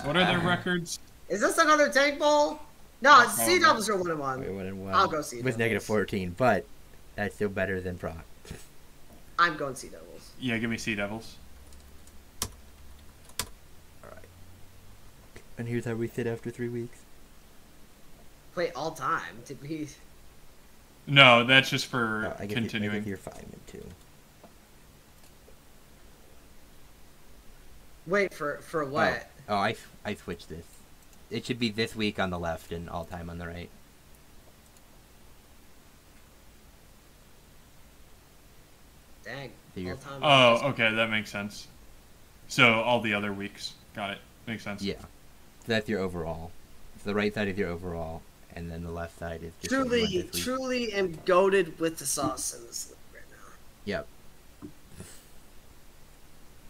What are their records? Is this another tank bowl? No, Oh, Sea no. Devils are 1-1. Wait, 1-1. I'll go Sea It was Devils. -14, but that's still better than Proc. I'm going Sea Devils. Yeah, give me Sea Devils. Alright. And here's how we sit after 3 weeks. Wait, all time? Did we? No, that's just for I guess continuing. you're 5-2. Wait for what? Oh, I switched this. It should be this week on the left and all time on the right. Dang. So you're- All time. Oh, okay, that makes sense. So all the other weeks, got it. Makes sense. Yeah. So that's your overall. So the right side is your overall, and then the left side is just what you won this week. Truly am goated with the sauce in this league right now. Yep.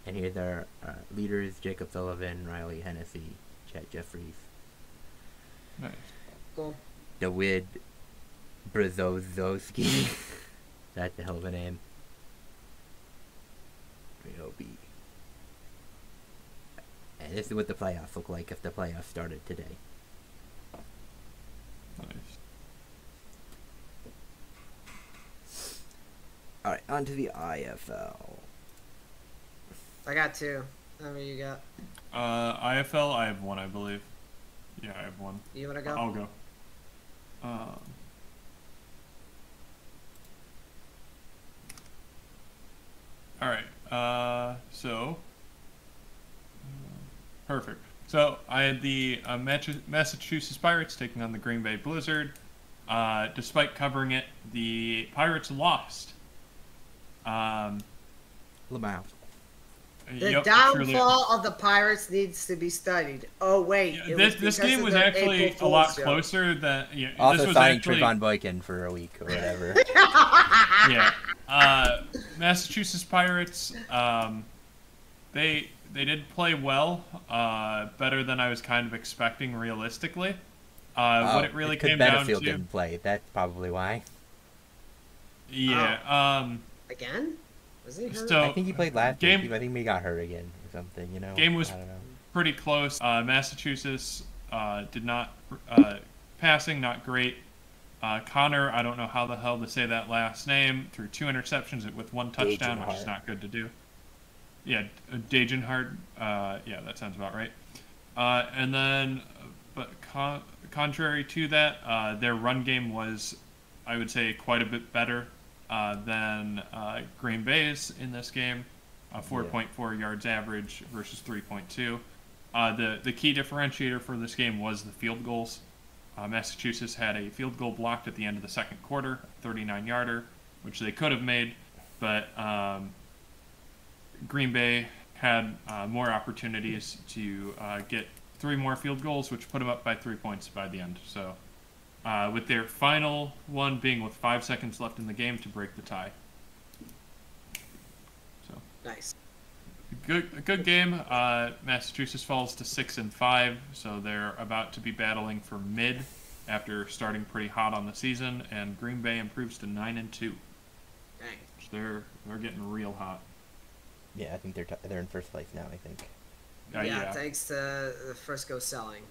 And here's our leaders: Jacob Sullivan, Riley Hennessy, Chet Jeffries, Nice. Cool. David Brzozowski. That's a hell of a name. B. And this is what the playoffs look like if the playoffs started today. Nice. Alright, on to the IFL. I got 2. How many you got? IFL, I have 1, I believe. Yeah, I have 1. You wanna go? I'll go. Alright, perfect. So, I had the Massachusetts Pirates taking on the Green Bay Blizzard. Despite covering it, the Pirates lost. Lamau. The downfall of the Pirates needs to be studied. Oh wait, Yeah, it this because game of was their actually April a lot Fool's joke. closer than. Yeah, Also this was signing actually, Trevon Boykin for a week or whatever. Yeah. Massachusetts Pirates, they did play well, better than I was kind of expecting realistically. What it really came down Benefield to, didn't play. That's probably why. yeah. Again? Was he hurt? So I think he played last game- week. I think he got hurt again or something. You know. Game was I don't know. pretty close. Massachusetts did not passing, not great. Connor, I don't know how the hell to say that last name, threw 2 interceptions with 1 touchdown, which is not good to do. Yeah, Dagenhart. Yeah, that sounds about right. And then, but contrary to that, their run game was, I would say, quite a bit better than Green Bay's in this game. 4.4 yards average versus 3.2. The key differentiator for this game was the field goals. Massachusetts had a field goal blocked at the end of the second quarter, 39-yarder, which they could have made, but Green Bay had more opportunities to get 3 more field goals, which put them up by 3 points by the end. So, with their final one being with 5 seconds left in the game to break the tie. So Nice. a good game. Massachusetts falls to 6-5, so they're about to be battling for mid after starting pretty hot on the season, and Green Bay improves to 9-2. Dang. So they're getting real hot. Yeah, I think they're in first place now, I think. Yeah, thanks to the Frisco selling.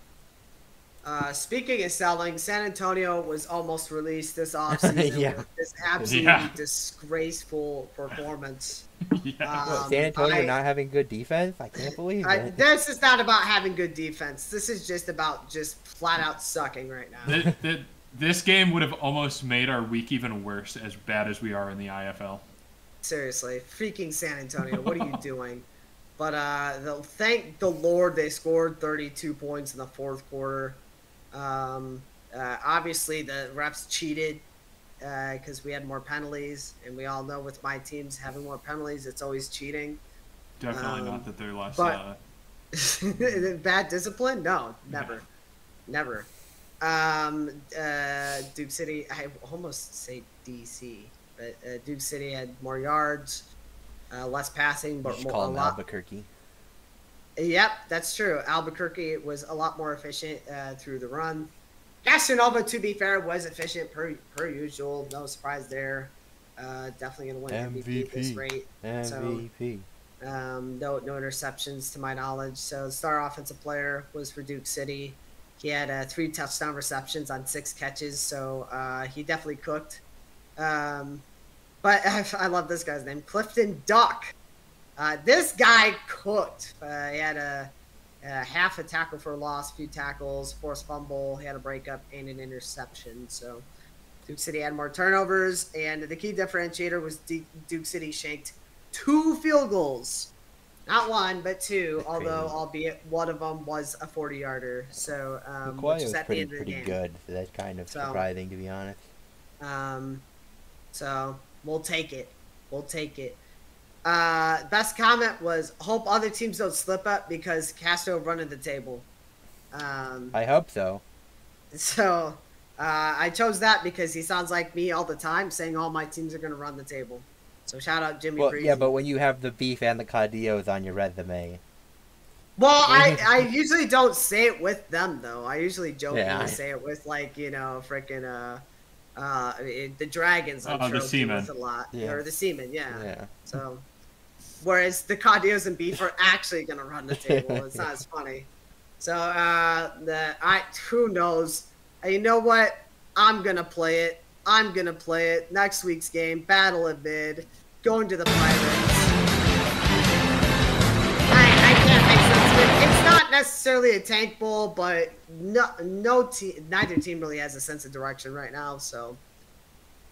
Speaking of selling, San Antonio was almost released this offseason Yeah. with this absolutely disgraceful performance. Yeah. San Antonio not having good defense? I can't believe it. This is not about having good defense. This is just about just flat out sucking right now. This game would have almost made our week even worse, as bad as we are in the IFL. Seriously, freaking San Antonio, what are you doing? But thank the Lord they scored 32 points in the fourth quarter. Obviously, the refs cheated because we had more penalties, and we all know with my teams having more penalties, it's always cheating. Definitely not that they're less. But bad discipline? No, never, never. Duke City, I almost say DC, but Duke City had more yards, less passing, but Just more, call a them lot. Albuquerque. Yep, that's true. Albuquerque was a lot more efficient through the run. Casanova, to be fair, was efficient per usual. No surprise there. Definitely going to win MVP at this rate. MVP. So, no interceptions to my knowledge. So the star offensive player was for Duke City. He had 3 touchdown receptions on 6 catches, so he definitely cooked. But I love this guy's name, Clifton Duck. This guy cooked. He had a half a tackle for a loss, a few tackles, forced fumble, he had a breakup, and an interception. So Duke City had more turnovers, and the key differentiator was Duke City shanked 2 field goals. Not 1, but 2, although albeit one of them was a 40-yarder. So, which is at the end of the game. Pretty good. So that's kind of surprising, to be honest. So we'll take it. We'll take it. Best comment was, hope other teams don't slip up because Castro running the table. I hope so. So I chose that because he sounds like me all the time, saying all my teams are going to run the table. So shout out Jimmy Breezy. Yeah, but when you have the beef and the Caudillos on your resume. Well, I usually don't say it with them, though. I usually jokingly say it with, like, you know, freaking the Dragons. I'm the Seamen. With a lot. Yeah. Or the Seamen, yeah. So, whereas the Caudillos and beef are actually going to run the table. It's not as funny. So, who knows? You know what? I'm going to play it. Next week's game, Battle of Mid, going to the Pirates. I can't make sense of it. It's not necessarily a tank bowl, but neither team really has a sense of direction right now. So,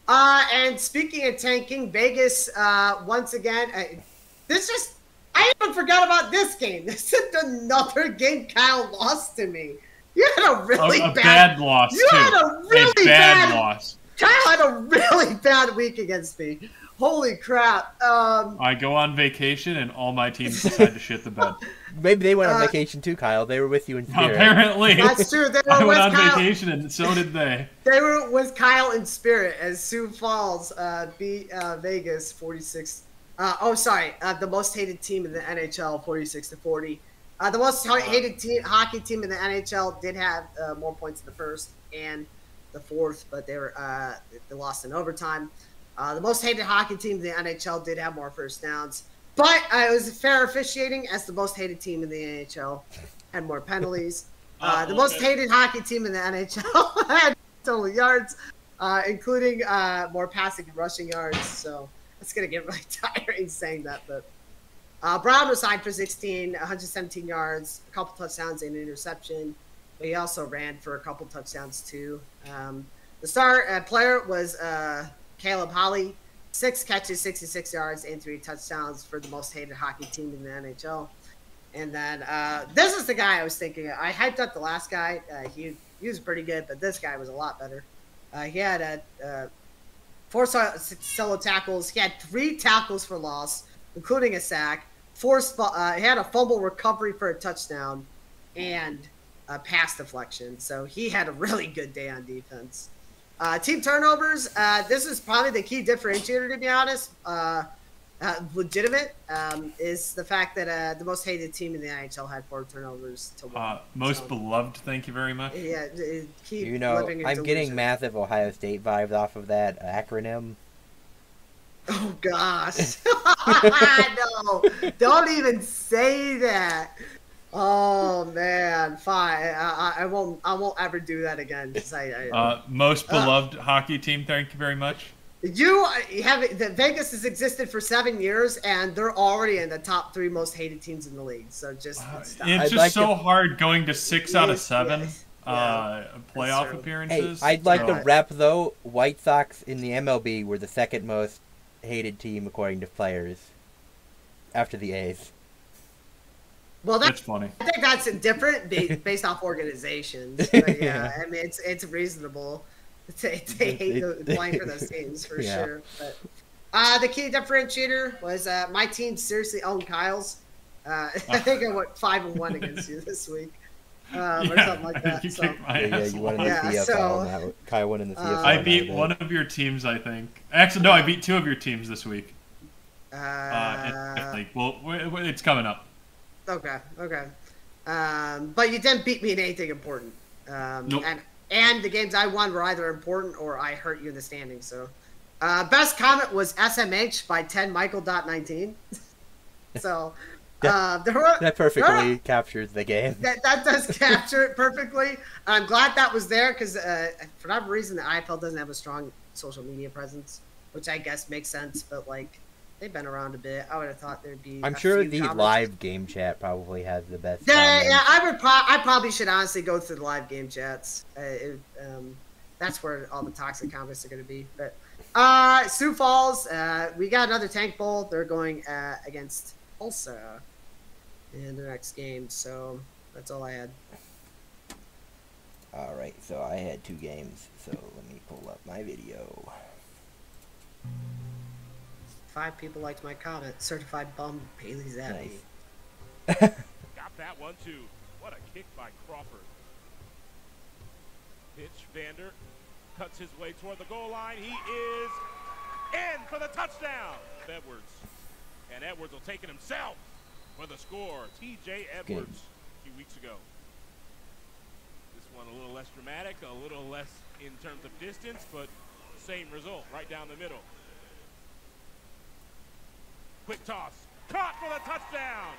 and speaking of tanking, Vegas once again. I even forgot about this game. This is another game Kyle lost to me. You had a really bad loss. You had a really bad loss. Kyle had a really bad week against me. Holy crap. I go on vacation and all my teams decide to shit the bed. Maybe they went on vacation too, Kyle. They were with you in spirit. Apparently. That's true. They were I went on Kyle. Vacation and so did they. They were with Kyle in spirit as Sioux Falls beat Vegas 46. The most hated team in the NHL 46-40. The most hated hockey team in the NHL did have more points in the first and the fourth, but they lost in overtime. The most hated hockey team in the NHL did have more first downs, but it was fair officiating as the most hated team in the NHL had more penalties. The most hated hockey team in the NHL had total yards, including more passing and rushing yards. So it's going to get really tiring saying that, but Brown was signed for 117 yards, a couple touchdowns and an interception. But he also ran for a couple touchdowns too. The star player was Caleb Holly, 6 catches, 66 yards, and 3 touchdowns for the most hated hockey team in the NHL. And then this is the guy I was thinking of. I hyped up the last guy. He was pretty good, but this guy was a lot better. He had 4 solo tackles. He had 3 tackles for loss, including a sack. He had a fumble recovery for a touchdown. and pass deflection. So he had a really good day on defense. Team turnovers. This is probably the key differentiator, to be honest. Legitimate is the fact that the most hated team in the NHL had 4 turnovers to 1. Most beloved, thank you very much. Yeah, keep You know, living I'm in getting delusion. massive Ohio State vibes off of that acronym. Oh gosh, no! Don't even say that. Oh man, fine. I won't ever do that again. 'Cause Most beloved hockey team, thank you very much. You have Vegas has existed for 7 years, and they're already in the top 3 most hated teams in the league. So just stop. It's I'd just like so hard going to 6 out of 7 Yes. Yeah, playoff true. Hey, appearances. I'd like so- to rep though. White Sox in the MLB were the second most hated team according to players, after the A's. Well, That's funny. I think that's different based off organizations. But yeah, I mean it's reasonable to hate playing for those teams for Yeah. sure. But the key differentiator was my team seriously owned Kyle's. I think I went 5-1 against you this week, or something like that. You So. kicked my Yeah, ass. you won in the Yeah, CFL. so- Now. Kyle won in the CFL. I now, beat but- one of your teams, I think. Actually, no, I beat 2 of your teams this week. In league. Well, it's coming up. Okay. But you didn't beat me in anything important. Nope. And the games I won were either important or I hurt you in the standings. So, best comment was SMH by 10Michael.19. So, That perfectly captures the game. that does capture it perfectly. I'm glad that was there because for that reason, the IFL doesn't have a strong social media presence, which I guess makes sense. But like, they've been around a bit. I would have thought there'd be. I'm a sure few the comments. live game chat probably has the best. Yeah, comments. I probably should honestly go through the live game chats. That's where all the toxic comments are going to be. But Sioux Falls, we got another Tank Bowl. They're going against Tulsa in their next game. So that's all I had. All right, so I had 2 games. So let me pull up my video. 5 people liked my comment. Certified bum Bailey Zappi. Nice. Got that one too. What a kick by Crawford. Pitch, Vander cuts his way toward the goal line. He is in for the touchdown. Edwards. And Edwards will take it himself for the score. TJ Edwards a few weeks ago. This one a little less dramatic, a little less in terms of distance, but same result, right down the middle. Quick toss, caught for the touchdown.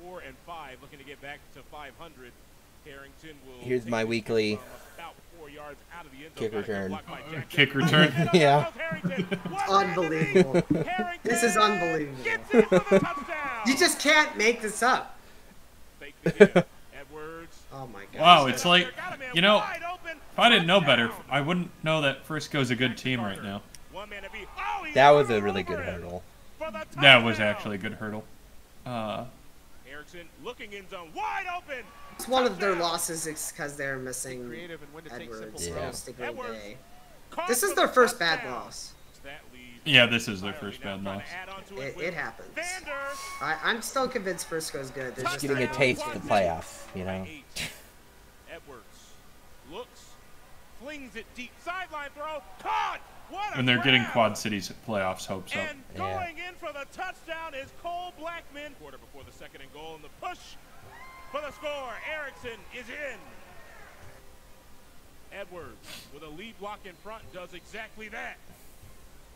4 and 5, looking to get back to 500. Harrington will. Here's take my this weekly from about 4 yards out of the end kick zone. Got a good return. block by Jackson. Kick return. Yeah. Unbelievable. Harrington This is unbelievable. gets it for the touchdown. You just can't make this up. Fake the give. Edwards. Oh my god. Wow, it's like, Got a man you know, wide open. if I didn't know better, Touchdown. I wouldn't know that Frisco's a good team right now. One man to beat. Oh, he That was threw a it really over good him hurdle. for the That was touchdown. actually a good hurdle. Erickson looking in zone, wide open. It's one of their Touchdown. losses because they're missing Creative and when to take Edwards. simple Yeah. Most of the Edwards. day. Caught This for is the their first bad touchdown. loss. That leaves Yeah, this is their Riley first now bad trying loss. to add on to It with happens. Vander. I'm still convinced Frisco's good. They're just Getting a not taste good. of the playoffs, you By know. 8. Edwards looks, flings it deep, sideline throw, caught. What a When they're getting grab. Quad Cities playoffs hopes up. And Yeah. going in for the touchdown is Cole Blackman. Quarter before the second and goal, and the push for the score. Erickson is in. Edwards with a lead block in front does exactly that.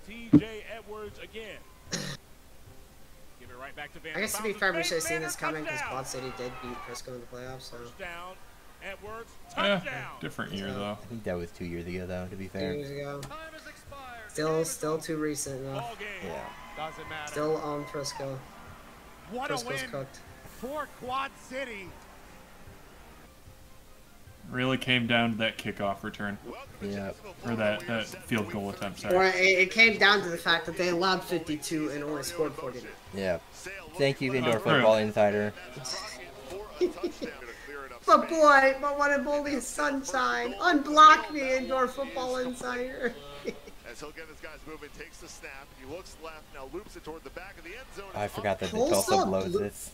TJ Edwards again. Give it right back to Vander. I guess to be Bounces fair, we face, should have seen Vander, this coming because touchdown. Quad City did beat Frisco in the playoffs. So First down. Edwards, Eh, touchdown. different year though. I think that was 2 years ago, though. To be 2 fair. years ago. Time has expired. Still too recent enough. Ball game. Yeah. Doesn't matter. Still on Frisco. what a Frisco's win cooked. for Quad City. Really came down to that kickoff return. Yeah. Or that field goal attempt, Or sorry. it came down to the fact that they allowed 52 and only scored 49. Yeah. Thank you, Indoor true. Football Insider. But boy, but what a bully sunshine. Unblock me, Indoor Football Insider. As he'll get his guys moving, takes the snap, he looks left, now loops it toward the back of the end zone. I forgot that the Tulsa Tulsa blows blew- this.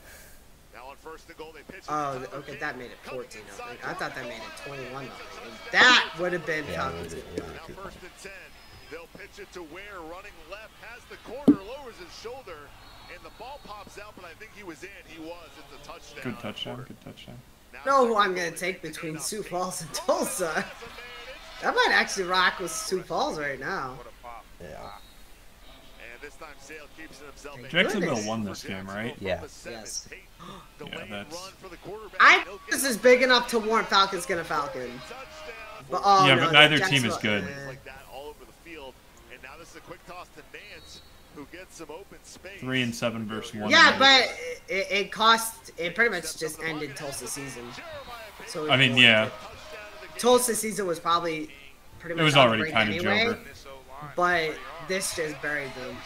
Now on first and goal, they pitch it. Oh, okay, that made it 14. I thought that made it 21. That would have been Falcons. Now first and 10. They'll pitch it to Ware, running left, has the corner, lowers his shoulder, and the ball pops out, but I think he was in. He was. It's a touchdown. Good touchdown. Good touchdown. Know who I'm going to take between Sioux Falls and Tulsa. That might actually rock with Sioux Falls right now. Yeah. And this time Sale keeps it himself. Jacksonville won this game, right? Yeah. Yes. Yeah, that's... I think this is big enough to warrant Falcons gonna Falcon. But, oh, yeah, no, but neither team is good. Like that all over the field. And now this is a quick toss to Nance, who gets some open space. 3-7 versus 1. Yeah, but it cost. It pretty much just ended Tulsa's season. So I mean, yeah. Tulsa's season was probably pretty much. It was on the already brink kind of anyway, over. but this just buried them.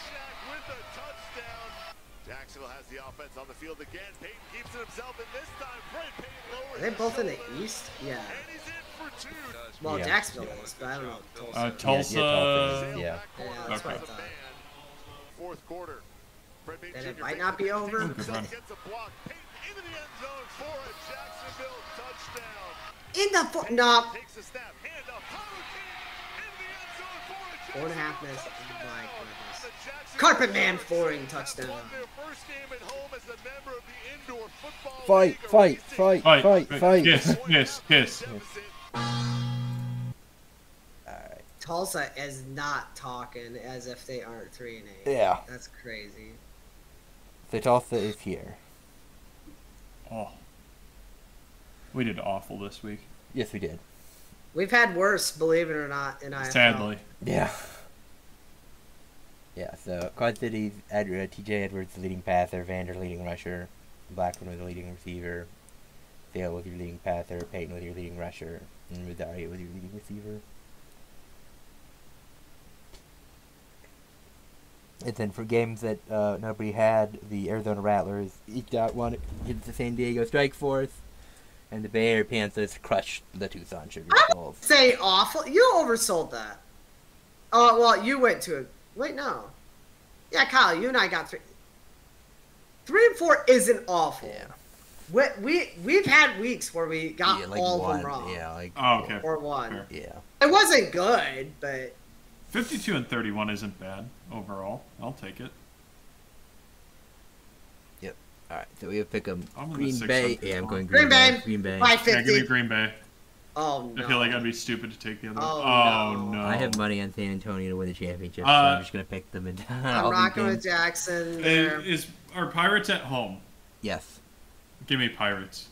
Jacksonville has the offense on the field again. Peyton keeps it himself, and this time Fred Payton lowers. Are they both in the East? Yeah. And he's in for 2. Well, Yeah. Jacksonville is, but I don't know. Tulsa. Tulsa... Yeah. Yeah, that's what I Okay. thought. Fourth quarter. Fred Payton Then it Jr. might not be over. Ooh, good run. Gets a block. Payton into the end zone for a Jacksonville touchdown. In the no. Takes a snap. Hand up. Into the end zone for a 4.5 minutes. Oh my goodness. Carpet Man 4-ing touchdown. Won their first game at home as a member of the indoor football Fight, league. fight. Kiss. Alright. Tulsa is not talking as if they aren't 3-8. Yeah. That's crazy. So Tulsa is here. Oh. We did awful this week. Yes, we did. We've had worse, believe it or not, in IFL. Sadly. Yeah. Yeah, so Quad Cities, TJ Edwards the leading passer, Vander leading rusher, Blackman was the leading receiver, Dale was your leading passer, Peyton was your leading rusher, and Rosario was your leading receiver. And then for games that nobody had, the Arizona Rattlers eked out one against the San Diego Strike Force, and the Bay Area Panthers crushed the Tucson Sugar Skulls. Say awful. You oversold that. Oh, well, you went to it. Wait, no. Yeah, Kyle, you and I got 3. 3 and 4 isn't awful. Yeah. We've had weeks where we got Yeah, like all one, of them wrong. Yeah, like Oh, okay. Or one. Fair. yeah. It wasn't good, but 52 and 31 isn't bad overall. I'll take it. Yep. All right, so we have pick 'em. I'm gonna Green 6 Bay. on Yeah, I'm Futbol. going Green Bay. Green Bay. Yeah, give me 550. Green Bay. Oh no. I feel like I'd be stupid to take the other Oh, one. no. No. I have money on San Antonio to win the championship, so I'm just gonna pick them. I'm rocking with Jackson there. Are Pirates at home? Yes. Give me Pirates.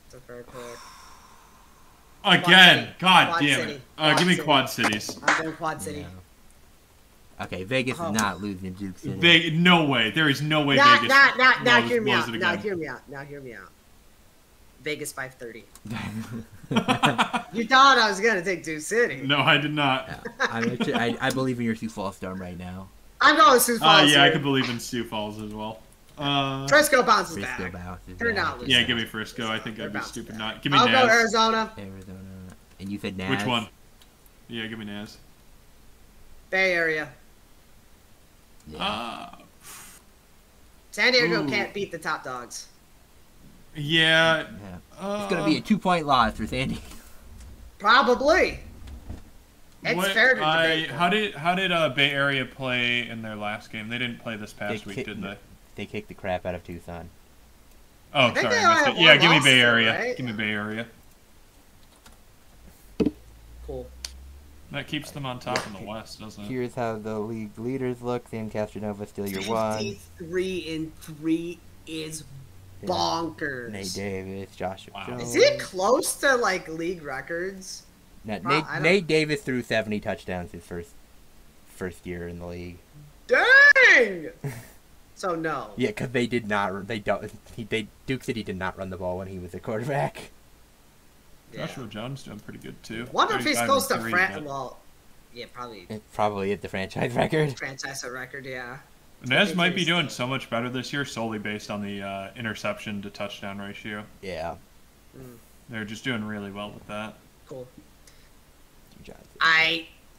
It's a fair pick. Again. City. God Quad damn City. it. Quad Give me City. Quad Cities. I'm going Quad City. Yeah. Okay, Vegas Oh. is not losing to Duke City. No way. There is no way Now, Vegas now, blows hear me out. it Now, again. hear me out. Now, hear me out. Vegas 530. You thought I was gonna take Duke City. No, I did not. Yeah. I believe in your Sioux Falls Storm right now. I'm going Sioux Falls. Yeah, I here. could believe in Sioux Falls as well. Frisco bounces Frisco back. bounces They're back. not losing. Yeah, give me Frisco. I think They're I'd be bouncing stupid back. not. Give me I'll Naz. go Arizona. Arizona. And you said Naz. Which one? Yeah, give me Naz. Bay Area. Yeah. San Diego Ooh. can't beat the top dogs. Yeah. Yeah. It's gonna be a 2-point loss for Sandy. Probably. It's fair to debate. How did Bay Area play in their last game? They didn't play this past week, did they? They kicked the crap out of Tucson. Oh, think sorry, they I only missed it. have Yeah, one give me loss Bay still, Area. right? Give me Bay Area. Cool. That keeps them on top in the West, doesn't it? Here's how the league leaders look. Sam Castronova still your one. 53-3 is bonkers. Nate Davis, Joshua Wow. Jones. Is he close to like league records? No, I don't- Nate Davis threw 70 touchdowns his first year in the league. Dang! So no. Yeah, because they did not. Duke City did not run the ball when he was a quarterback. Yeah. Joshua Jones doing pretty good too. Wonder if he's 35 close to and 3, but- well, yeah, probably It probably is the franchise record. franchise record. Yeah. Nez might be doing so much better this year solely based on the interception to touchdown ratio. Yeah. They're just doing really well with that. Cool.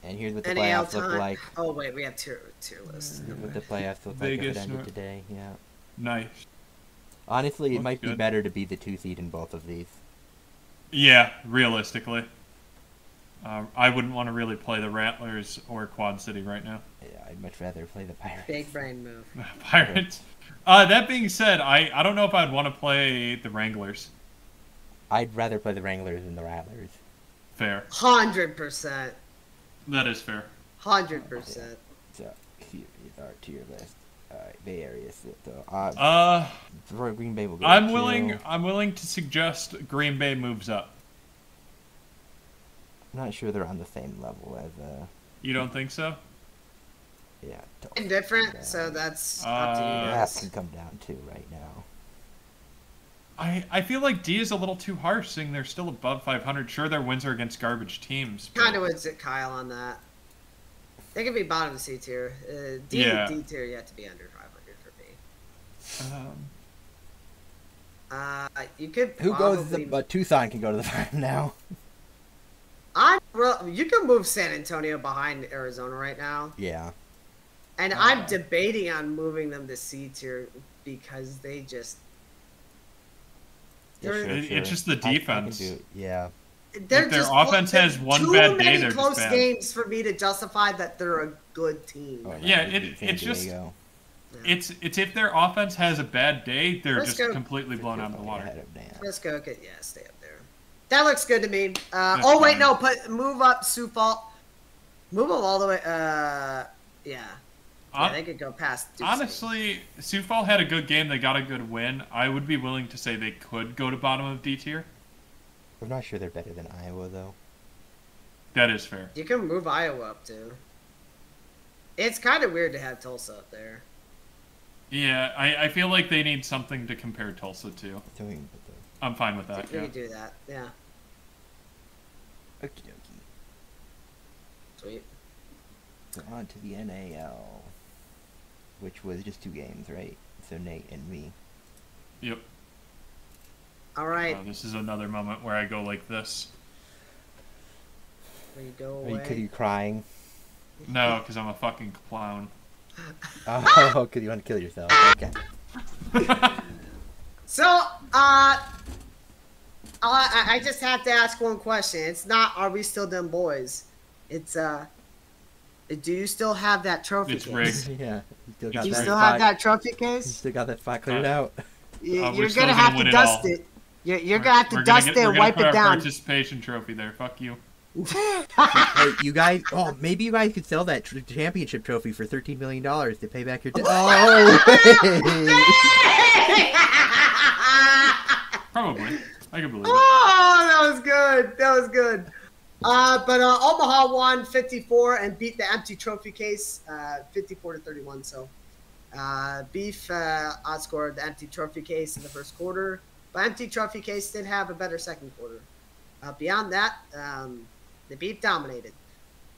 And here's what the NAL playoffs look time. like. Oh wait, we have tier lists. Here's what the playoffs look like if Vegas, it ended North- today. Yeah. Nice. Honestly, it Looks might be good. better to be the 2 seed in both of these. Yeah, realistically. I wouldn't want to really play the Rattlers or Quad City right now. Yeah, I'd much rather play the Pirates. Big brain move. Pirates. That being said, I don't know if I'd want to play the Wranglers. I'd rather play the Wranglers than the Rattlers. Fair. 100%. That is fair. 100%. So here is our tier list. Bay Area. So, Green Bay will go. I'm to willing. 2. I'm willing to suggest Green Bay moves up. I'm not sure they're on the same level as You don't think so? yeah. Indifferent, so that's up to you That guys. can come down to right now. I feel like D is a little too harsh, seeing they're still above 500. Sure, their wins are against garbage teams. But Kind of with Kyle on that. They could be bottom of C tier. D Yeah. D tier yet to be under 500 for me. You could Who goes? probably... But Tucson can go to the 5 now. You can move San Antonio behind Arizona right now. Yeah. And I'm debating on moving them to C tier because they just... Yeah, sure, It's just the I can defense. do it. Yeah. They're If their just offense there's has one too bad day, many they're just close bad. games for me to justify that they're a good team. Oh, Yeah, they beat San it's just- Diego. It's if their offense has a bad day, they're Let's just go. completely blown out of the water. Ahead of Dan. Let's go. Okay, yeah, stay up there. That looks good to me. That's Oh wait, fine. no, move up Sioux Falls. Move them all the way. Yeah. Yeah, they could go past. Duke City. Honestly, Sioux Falls had a good game. They got a good win. I would be willing to say they could go to bottom of D tier. I'm not sure they're better than Iowa though. That is fair. You can move Iowa up too. It's kind of weird to have Tulsa up there. Yeah, I feel like they need something to compare Tulsa to. So we can put the I'm fine with that. We Yeah. could do that. Yeah. okie dokie. Sweet. So on to the NAL, which was just 2 games, right? So Nate and me. Yep. All right. This is another moment where I go like this. Where you go Are away. you crying? No, because I'm a fucking clown. Oh, because you want to kill yourself. Okay. So, I just have to ask one question. It's not, are we still them boys? It's, do you still have that trophy It's case? rigged. Yeah. You still got Do you that still spot. have that trophy You case? still got that spot cleared out. You're we're still gonna gonna have win to it dust all. it. You're gonna have to We're dust gonna it we're and gonna wipe put it our down. participation trophy there. Fuck you. Hey, you guys. Oh, maybe you guys could sell that championship trophy for $13 million to pay back your debt. Oh, Probably. I can believe it. Oh, that was good. That was good. But Omaha won 54 and beat the empty trophy case 54-31. So Beef outscored the empty trophy case in the first quarter. But empty trophy case did have a better second quarter. Beyond that, the Beef dominated.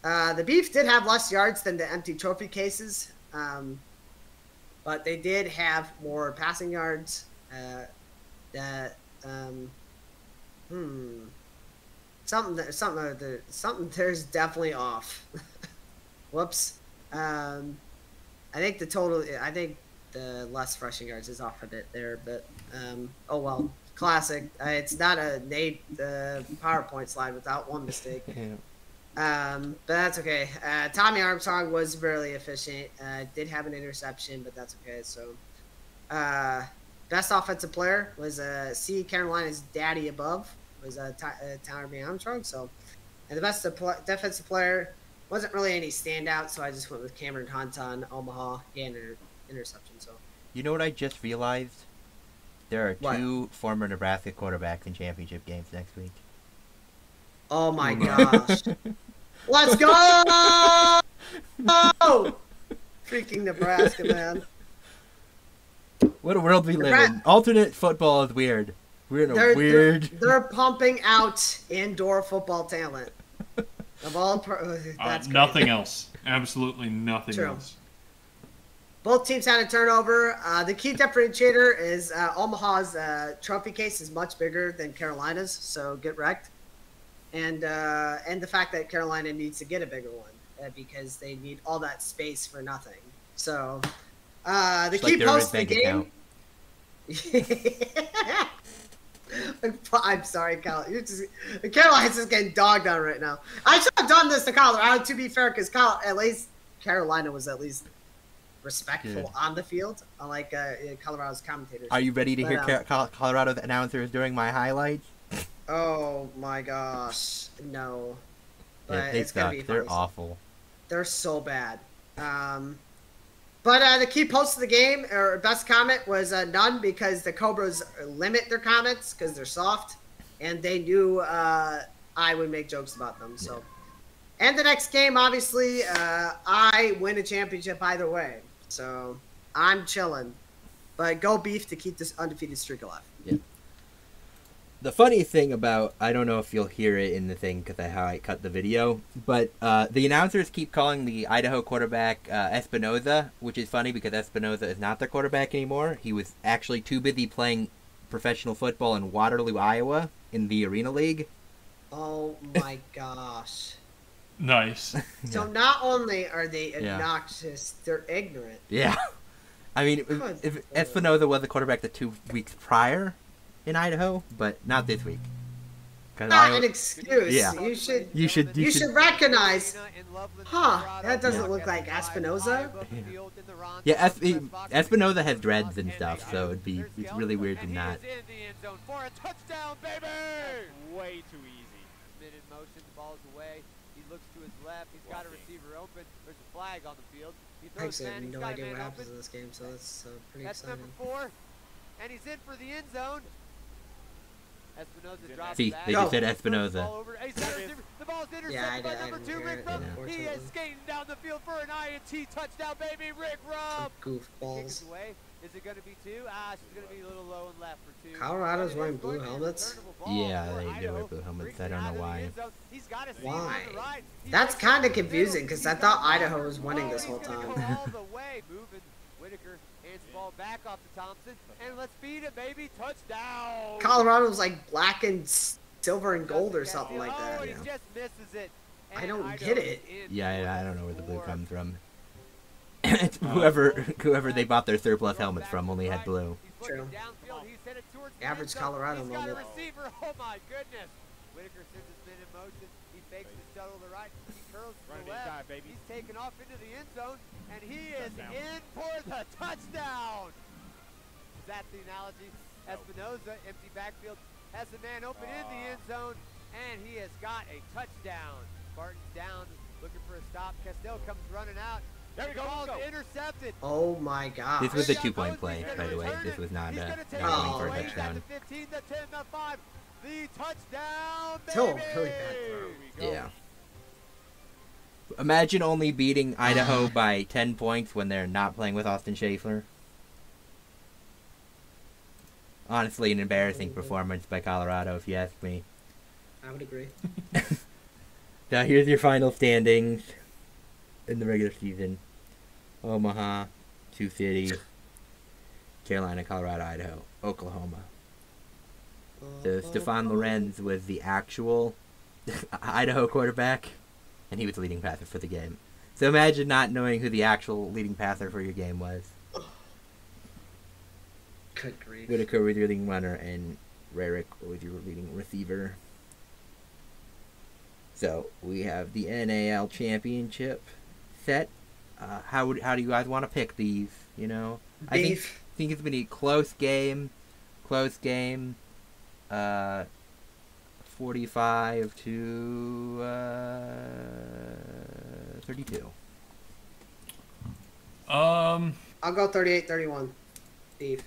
The Beef did have less yards than the empty trophy cases, but they did have more passing yards. Something there's definitely off. Whoops. I think the less rushing yards is off a bit there, but oh well. Classic. It's not a Nate PowerPoint slide without one mistake. But that's okay. Tommy Armstrong was really efficient. Did have an interception, but that's okay. So, best offensive player was C. Carolina's daddy above was Tyler B. Armstrong. So, and the best defensive player wasn't really any standout. So I just went with Cameron Hunt on Omaha and interception. So, you know what I just realized? There are What? 2 former Nebraska quarterbacks in championship games next week. oh my gosh, let's go! Freaking Nebraska, man. What a world we live in. Alternate football is weird. We're in a weird. They're pumping out indoor football talent. Of all, that's Nothing crazy. else. Absolutely nothing True. else. Both teams had a turnover. The key differentiator is Omaha's trophy case is much bigger than Carolina's, so get wrecked. And the fact that Carolina needs to get a bigger one because they need all that space for nothing. So the Just key like their post of the bank game. account. I'm sorry, Cal. Carolina's just getting dogged on right now. I should have done this to Colorado, to be fair, because at least Carolina was at least respectful Good. on the field, unlike Colorado's commentators. Are you ready to But, hear Colorado's announcers during my highlights? Oh my gosh, no. But They it's gonna suck. be They're funny. awful. They're so bad. But the key post of the game, or best comment, was none, because the Cobras limit their comments because they're soft, and they knew I would make jokes about them. So, and the next game, obviously, I win a championship either way. So I'm chilling. But go Beef to keep this undefeated streak alive. Yeah. The funny thing about, I don't know if you'll hear it in the thing because how I cut the video, but the announcers keep calling the Idaho quarterback Espinoza, which is funny because Espinoza is not their quarterback anymore. He was actually too busy playing professional football in Waterloo, Iowa, in the Arena League. Oh my gosh. Nice. So not only are they obnoxious, they're ignorant. Yeah. I mean, if Espinoza was the quarterback the 2 weeks prior in Idaho, but not this week. Not an excuse. Yeah. You should recognize. Huh? That doesn't look like Espinoza. Yeah, Espinoza has dreads and stuff, so it's really weird to not. Way too easy. Mid in motion, the ball is away. He looks to his left. He's got a receiver open. There's a flag on the field. He I throws actually man. have He's no got a idea man what happens open. in this game, so that's pretty That's exciting. number 4, and he's in for the end zone. Espinoza drops See, back. they just said Espinoza. The ball's intercepted Yeah, by I number didn't 2, hear Rick it, Rubb. yeah, He is unfortunately. skating down the field for an INT touchdown, baby. Rick Rubb. Goofballs. Away. Is it going to be 2? She's going to be a little low and left for 2. Colorado's wearing blue helmets? Yeah, they do wear blue helmets. I don't know why. Why? That's kind of confusing because I thought Idaho was winning this whole time. All the way, moving. Whitaker hands the ball back off to Thompson, and let's feed it, baby. Touchdown. Colorado's like black and silver and gold or something like Oh, that. and he just misses it. I don't get it. Yeah, I don't know where the blue comes from. It's whoever they bought their surplus helmets from only had blue. True. Average Colorado He's got a moment. receiver. Oh my goodness. Whitaker sends his man in motion. He fakes his shuttle to the right. He curls to the left. He's taken off into the end zone, and he is in for the touchdown. Is that the analogy? Espinoza, empty backfield, has the man open in the end zone, and he has got a touchdown. Barton's down, looking for a stop. Castell comes running out. There we go. Ball's intercepted. Oh my god. This was a 2-point play, by the way. This was not going for a touchdown. The 15, the 10, the 5. The touchdown, baby. Still a really bad throw. Yeah. Imagine only beating Idaho by 10 points when they're not playing with Austin Schaefer. Honestly, an embarrassing performance by Colorado, if you ask me. I would agree. Now here's your final standings in the regular season. Omaha, Sioux City, Carolina, Colorado, Idaho, Oklahoma. So Stefan Lorenz was the actual Idaho quarterback, and he was the leading passer for the game. So imagine not knowing who the actual leading passer for your game was. Good grief. Whitaker was your leading runner, and Rarick was your leading receiver. So we have the NAL championship set. How do you guys want to pick these? You know, I think it's been a close game. 45 to 32. I'll go 38-31. Beef.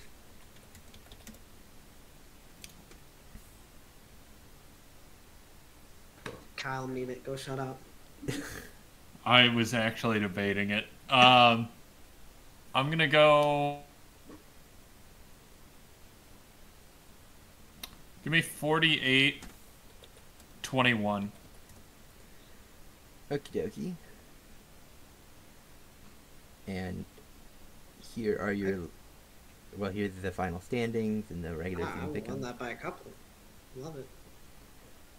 Kyle, meme it. Go shut up. I was actually debating it. I'm gonna go. Give me 48-21. Okie dokie. And here are your. Well, here's the final standings and the regular season I won pick. that by a couple. Love it.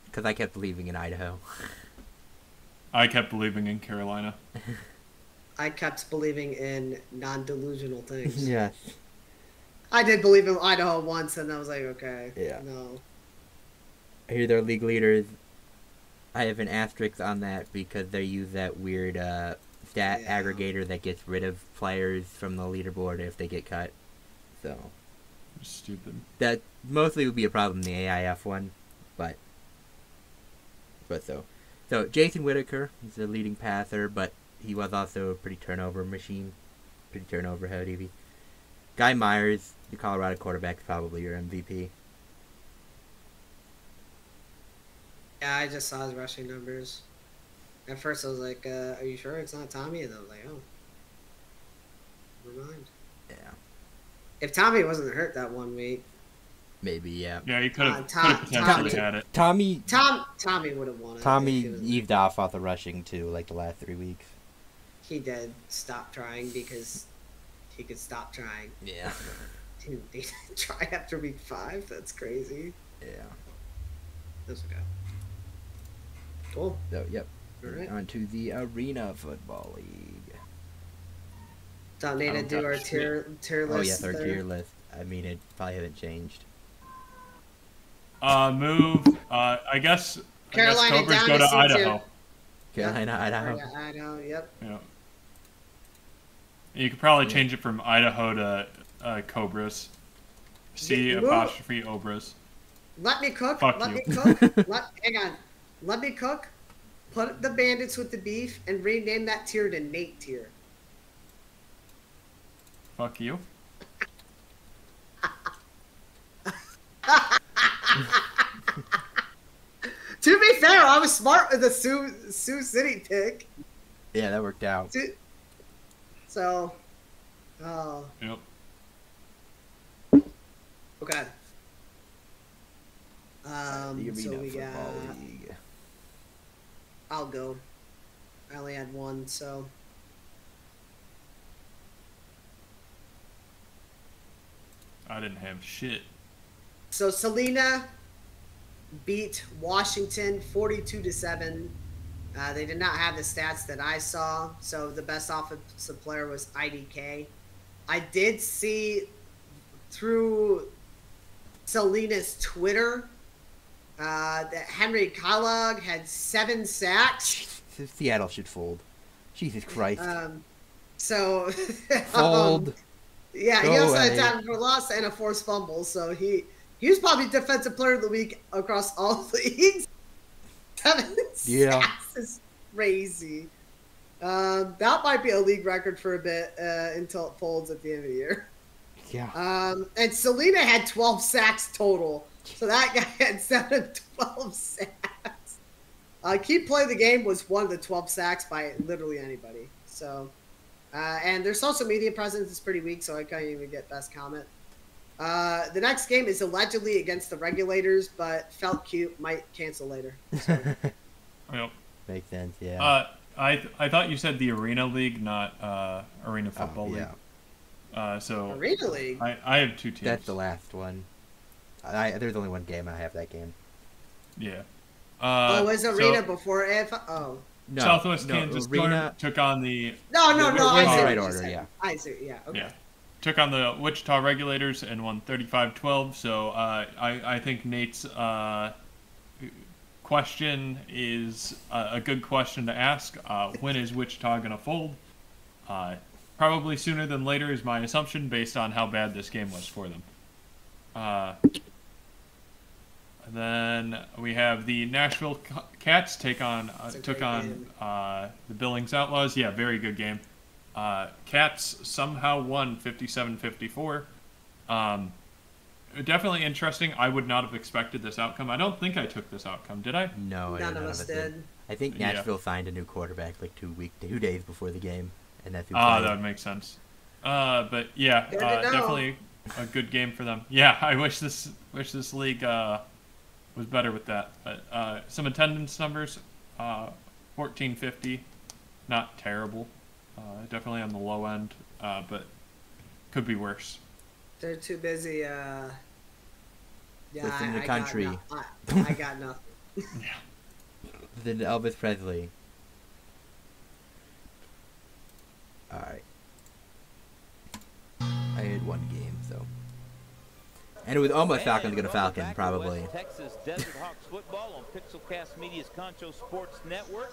Because I kept believing in Idaho. I kept believing in Carolina. I kept believing in non-delusional things. Yes. I did believe in Idaho once, and I was like, okay, Yeah. no. I hear they're league leaders. I have an asterisk on that because they use that weird stat aggregator that gets rid of players from the leaderboard if they get cut. So Stupid. that mostly would be a problem in the AIF one, but so Jason Whitaker is the leading passer, but he was also a pretty turnover machine, pretty turnover heavy. Guy Myers, the Colorado quarterback, is probably your MVP. Yeah, I just saw his rushing numbers. At first, I was like, "Are you sure it's not Tommy?" And I was like, "Oh, never mind." Yeah, If Tommy wasn't hurt that 1 week, maybe yeah. Yeah, he could have Tommy potentially had it. Tommy would have won it. Tommy if he was- eaved off the rushing too, like the last 3 weeks. He did stop trying because he could stop trying. Yeah. Dude, he didn't try after week 5. That's crazy. Yeah. That's okay. Cool. So yep. All right. On to the Arena Football League. Don't need to do our tier list. Oh yes, our there. tier list. I mean, it probably hasn't changed. I guess Carolina Cobras down go to to C2. Idaho. Carolina, Idaho. Yeah, Idaho. Yep. Yeah. You could probably change it from Idaho to Cobras. C apostrophe Obras. Let me cook. Fuck Let you. me cook. Hang on. Let me cook. Put the bandits with the beef and rename that tier to Nate tier. Fuck you. To be fair, I was smart with the Sioux City pick. Yeah, that worked out. So, oh. Yep. Okay. The Arena So we Football got. League. I'll go. I only had one, so. I didn't have shit. So Selena beat Washington 42-7. They did not have the stats that I saw, so the best offensive player was IDK. I did see through Selena's Twitter that Henry Kellogg had 7 sacks. Seattle should fold. Jesus Christ. So Fold. yeah, he Go also had away. time for loss and a forced fumble, so he was probably defensive player of the week across all leagues. 7 Yeah. sacks is crazy. That might be a league record for a bit until it folds at the end of the year. Yeah. And Selena had 12 sacks total, so that guy had 12 sacks. Key play of the game was one of the 12 sacks by literally anybody. So, and their social media presence is pretty weak, so I can't even get best comment. The next game is allegedly against the Regulators, but felt cute, might cancel later. So. Yep. Makes sense, yeah. I thought you said the Arena League, not Arena Football League. So Arena League? I have 2 teams. That's the last one. There's only one game. I have that game. Yeah. Was Arena so before AF? Oh. No, Southwest no, Kansas Arena. took on the No, We're in the I see right what you order, said. yeah. I see, yeah, okay. Yeah. Took on the Wichita Regulators and won 35-12. So I think Nate's question is a good question to ask. When is Wichita going to fold? Probably sooner than later is my assumption based on how bad this game was for them. Then we have the Nashville Cats took on the Billings Outlaws. Yeah, very good game. Cats somehow won 57-54. Definitely interesting. I would not have expected this outcome. I don't think I took this outcome, did I? No, None of us did. I think Nashville signed a new quarterback like 2 days before the game, and that's who Ah, played. that would make sense. But yeah, Good to know. definitely a good game for them. Yeah, I wish this league was better with that. But some attendance numbers, 1450, not terrible. Definitely on the low end, but could be worse. They're too busy. Listen to country. I got nothing. Then Elvis Presley. Alright. I had one game, so. And it was almost Falcon to go to Falcon, probably. West Texas Desert Hawks football on Pixelcast Media's Concho Sports Network.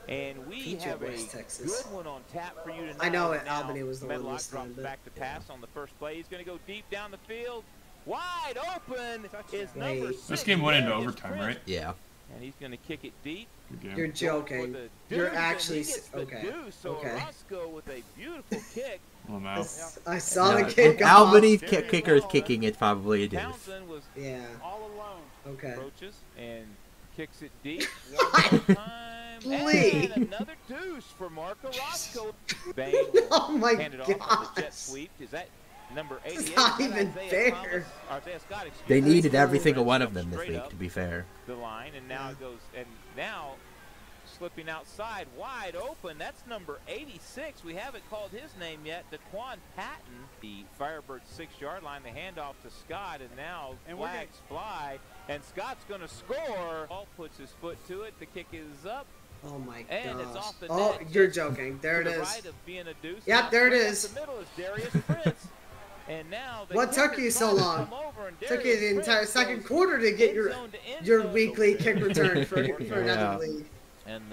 And we have a good one on tap for you tonight. I know now, Albany was the one this time. Drops back to pass on the first play. He's going to go deep down the field. Wide open is number 6. This game went into overtime, right? Yeah. And he's going to kick it deep. You're joking. You're actually okay. So Orozco with a beautiful kick. I saw the kick. Albany's kicker is kicking. It's probably a deuce. Townsend was all alone. Okay. Approaches and kicks it deep. One more time. And another deuce for Mark Orozco. Bang. Oh my hand it off on the jet sweep. Is that number 88? It's not even fair. They needed every single one of them this week, to be fair. The line, and now it goes, and now slipping outside, wide open. That's number 86. We haven't called his name yet. Daquan Patton, the Firebird 6-yard line. The handoff to Scott, and now flags fly, and Scott's going to score. Paul puts his foot to it. The kick is up. Oh my god! And it's off the oh, net. You're joking. There it is. Right of being a deuce. Yep, there it is. The middle is Darius Prince. And now what took you so long? Took you the entire second quarter to get your weekly kick return for another league. And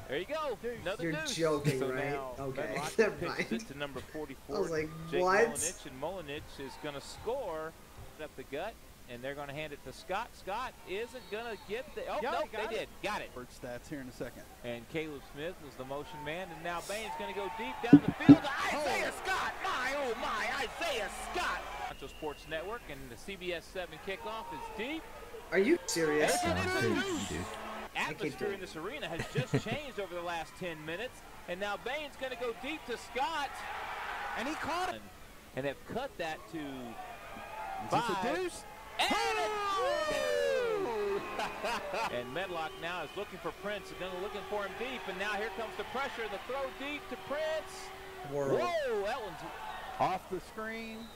there you go. Another You're deuce. joking, so right? Now, okay. Never mind. It to number 44. I was like, Jake what? Molinich, and Molinich is going to score up the gut, and they're going to hand it to Scott. Scott isn't going to get the. Oh no, they did. Got it. Bird stats here in a second. And Caleb Smith was the motion man, and now Bain's going to go deep down the field. Isaiah Scott! My, oh my, Isaiah Scott! Concho Sports Network, and the CBS 7 kickoff is deep. Are you serious? Atmosphere in this arena has just changed over the last 10 minutes, and now Bain's going to go deep to Scott, and he caught it. And have cut that to 5. And Medlock now is looking for Prince, looking for him deep, and now here comes the pressure, the throw deep to Prince. Whoa, that one's off the screen.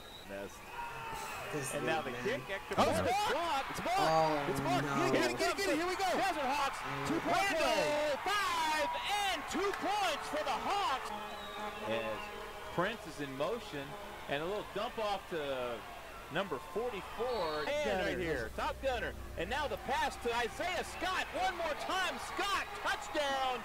And now the kick, extra point. It's blocked. It's blocked. It's blocked. No. Get it. Here we go. Desert Hawks, 2-point play. 5 and 2 points for the Hawks. As Prince is in motion, and a little dump off to number 44, right here, top gunner. And now the pass to Isaiah Scott. One more time, Scott, touchdown.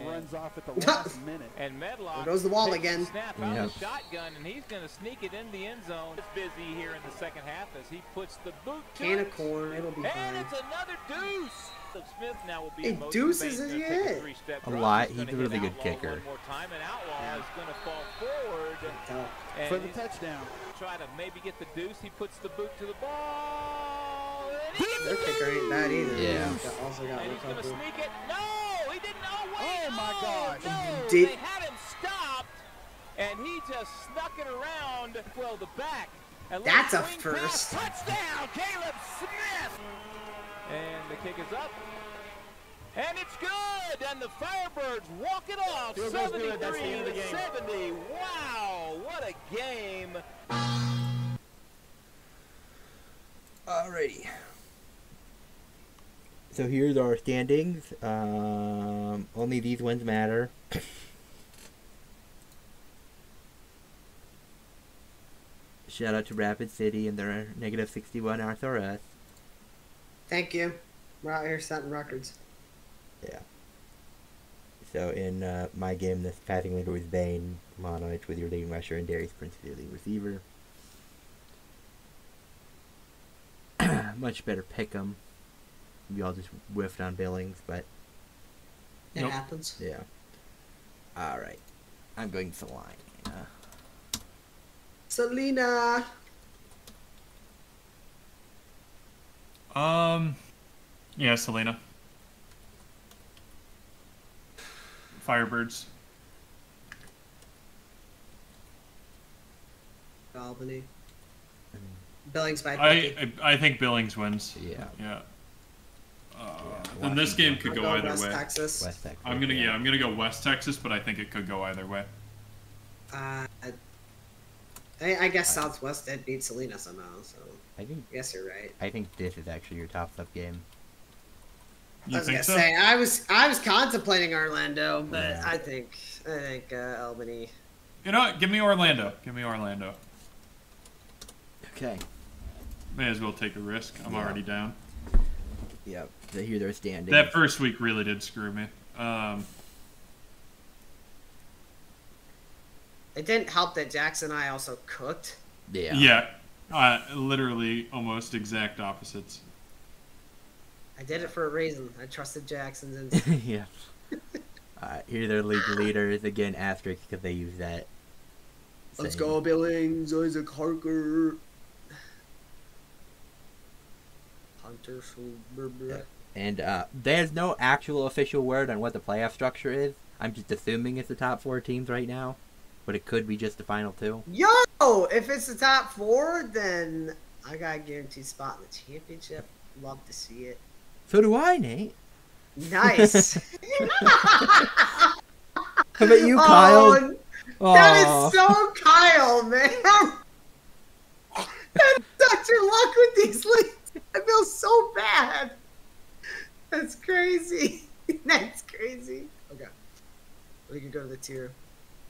Runs off at the last minute. And Medlock there goes the wall again. Snap out the shotgun, and he's going to sneak it in the end zone. It's busy here in the second half as he puts the boot to Can of corn, it'll be fine. And it's another deuce. So Smith now will be Hey, deuces is it? A lot. He's a really good kicker. One more time, and Outlaw is going to fall forward. For the touchdown. Try to maybe get the deuce. He puts the boot to the ball. Their kicker ain't bad either. Yeah. And he's going to sneak it. No, he didn't. Oh, wait. Oh, my gosh. No, they had him stopped, and he just snuck it around. Well, the back. That's a first. Touchdown, Caleb Smith. And the kick is up. And it's good. And the Firebirds walk it off. 73-70. Wow, what a game. Alrighty. So here's our standings. Only these ones matter. Shout out to Rapid City and their -61 RSRS. Thank you. We're out here setting records. Yeah. So in my game, this passing leader was Bain, Mononich with your leading rusher, and Darius Prince with your leading receiver. Much better pick 'em. We all just whiffed on Billings, but it happens. Yeah. All right. I'm going Selina. Selena. Yeah, Selena. Firebirds. Albany. Billings by I think Billings wins. Yeah. Yeah. Then this game could go either West way. Texas. West Texas. I'm gonna go West Texas, but I think it could go either way. I guess Southwest did beat Selena somehow, so I guess you're right. I think this is actually your top sub game. You I was think gonna so? say I was contemplating Orlando, but yeah. I think Albany. You know what? Give me Orlando. Give me Orlando. Okay. May as well take a risk. I'm already down. Yep. So here they're standing. That first week really did screw me. It didn't help that Jackson and I also cooked. Yeah. Literally almost exact opposites. I did it for a reason. I trusted Jackson's instinct. Yeah. Here they're league leaders. Again, asterisk because they use that. Let's saying. go, Billings. Isaac Harker. Hunter. Yeah. And there's no actual official word on what the playoff structure is. I'm just assuming it's the top 4 teams right now. But it could be just the final 2. Yo! If it's the top 4, then I got a guaranteed spot in the championship. Love to see it. So do I, Nate. Nice. How about you, Kyle? That is so Kyle, man. That's such your luck with these leagues. I feel so bad. That's crazy. That's crazy. Okay. We can go to the tier.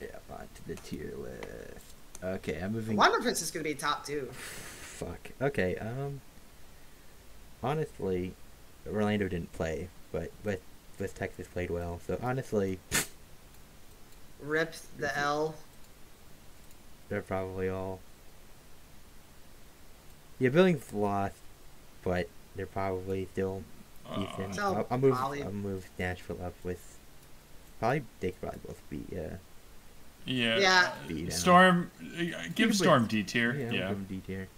Yeah, on to the tier list. Okay, I'm moving. I wonder if it's just going to be top 2. Fuck. Okay, honestly, Orlando didn't play, but West Texas played well. So honestly, Rip the L. They're probably all. Yeah, Billings lost, but they're probably still decent. So I'll move Nashville up with. Probably they could probably both be. Yeah. Storm. Give Storm D tier. Yeah. Yeah. Give them D tier.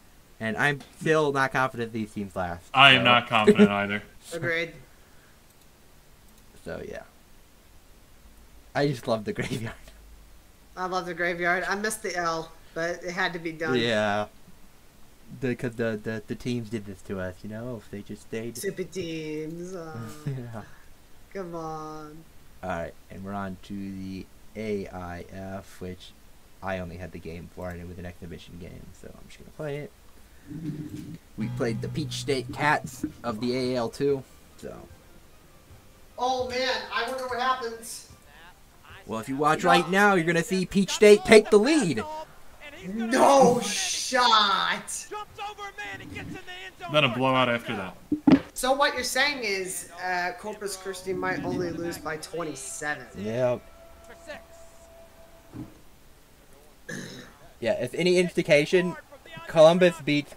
And I'm still not confident these teams last. I am not confident either. Agreed. So yeah. I just love the graveyard. I love the graveyard. I missed the L, but it had to be done. Yeah. Because the teams did this to us, you know, if they just stayed. Stupid teams. Yeah. Come on. Alright, and we're on to the AIF, which I only had the game for, and it was an exhibition game, so I'm just going to play it. We played the Peach State Cats of the AAL2, so. Oh man, I wonder what happens. Well, if you watch right now, you're going to see Peach State take the lead. No shot! Then a blowout after that. So what you're saying is Corpus Christi might only lose by 27. Yep. Yeah, if any indication, Columbus beats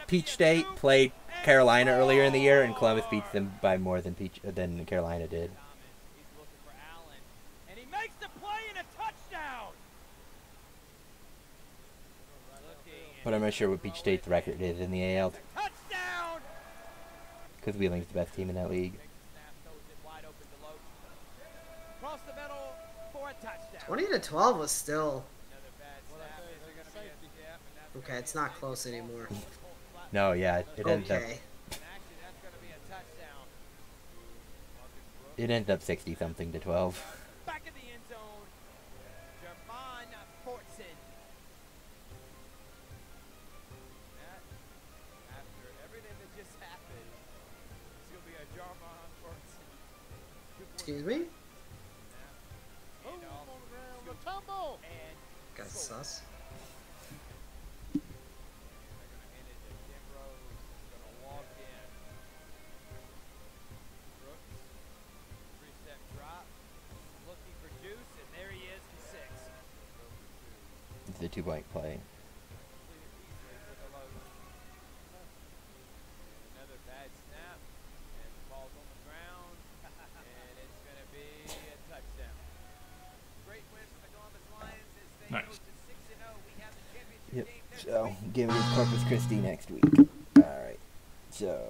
Peach State, played Carolina earlier in the year, and Columbus beats them by more than Carolina did. And he makes the play and a touchdown. But I'm not sure what Peach State's record is in the AL. Touchdown. Because Wheeling's the best team in that league. Across the middle for a touchdown. 20-12 was still. Okay, it's not close anymore. No, yeah, it ends up. It ends up 60-something to 12. Back in the end zone, Jermon Fortson. After everything that just happened, it's going to be a Jermon Fortson. Excuse me? Tumble. Got sus. It's a 2-point play. Another bad snap, and the ball's on the ground, and it's going to be a touchdown. Great win for the Columbus Lions as they go to 6-0. We have the championship game next So, week. give me Corpus Christi next week. Alright. So,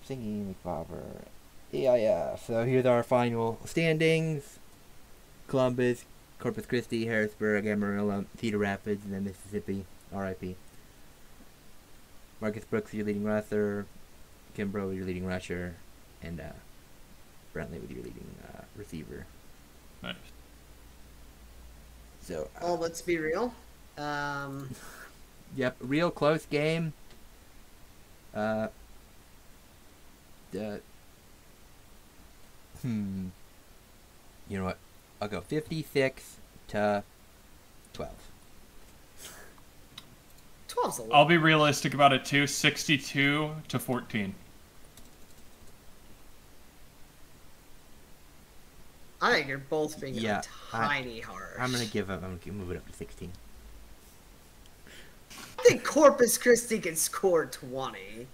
singing McBobber. AIF. So, here's our final standings. Columbus, Corpus Christi, Harrisburg, Amarillo, Cedar Rapids, and then Mississippi. R.I.P. Marcus Brooks, your leading rusher. Kimbrough, your leading rusher. And Brentley with your leading receiver. Nice. So. Oh, let's be real. Yep, real close game. You know what? I'll go 56-12. 12 12's a lot. I'll be realistic about it too. 62-14. I think you're both being Yeah, tiny harsh. I'm gonna move it up to 16. I think Corpus Christi can score 20.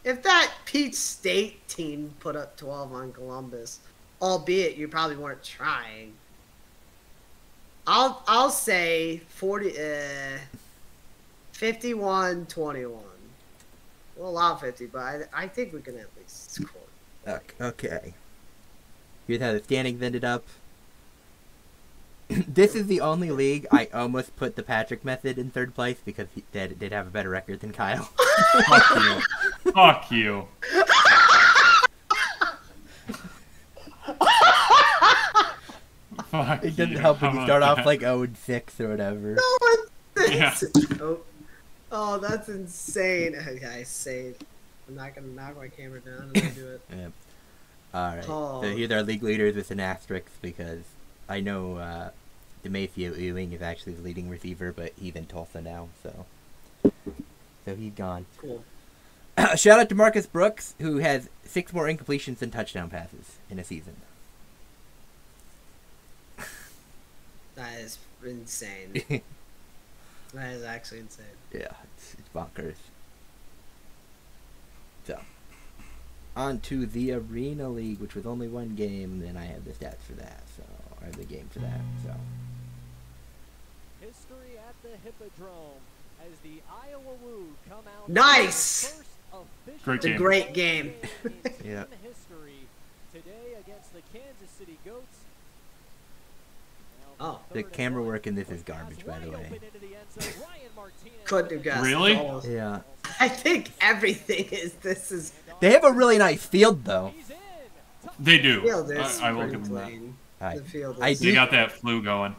If that Peach State team put up 12 on Columbus, albeit you probably weren't trying, I'll say 51-21. We'll allow 50, but I think we can at least score. Okay. Here's how the standings ended up. This is the only league I almost put the Patrick method in third place because he did have a better record than Kyle. Fuck you. Fuck you. Fuck It doesn't you. help when How you start about off that? like 0-6 or whatever. No one Yeah. thinks. Oh, that's insane. I say I'm not gonna knock my camera down and do it. Yep. Alright. Oh. So here's our league leaders with an asterisk because I know Demetrio Ewing is actually the leading receiver, but he's in Tulsa now, so he's gone. Cool. Shout out to Marcus Brooks, who has 6 more incompletions than touchdown passes in a season. That is insane. That is actually insane. Yeah, it's bonkers. So, on to the Arena League, which was only one game, and I have the stats for that, or the game for that, so. History at the Hippodrome as the Iowa Woo come out. Nice! Great It's a game. great game. Yeah. History today against the Kansas City Goats. Oh. The camera work in this is garbage, by the way. Couldn't have guessed. Really? Oh. Yeah. I think everything is. This is. They have a really nice field, though. They do. Field is I will pretty give them that. clean. I- The field I is. They got that flu going.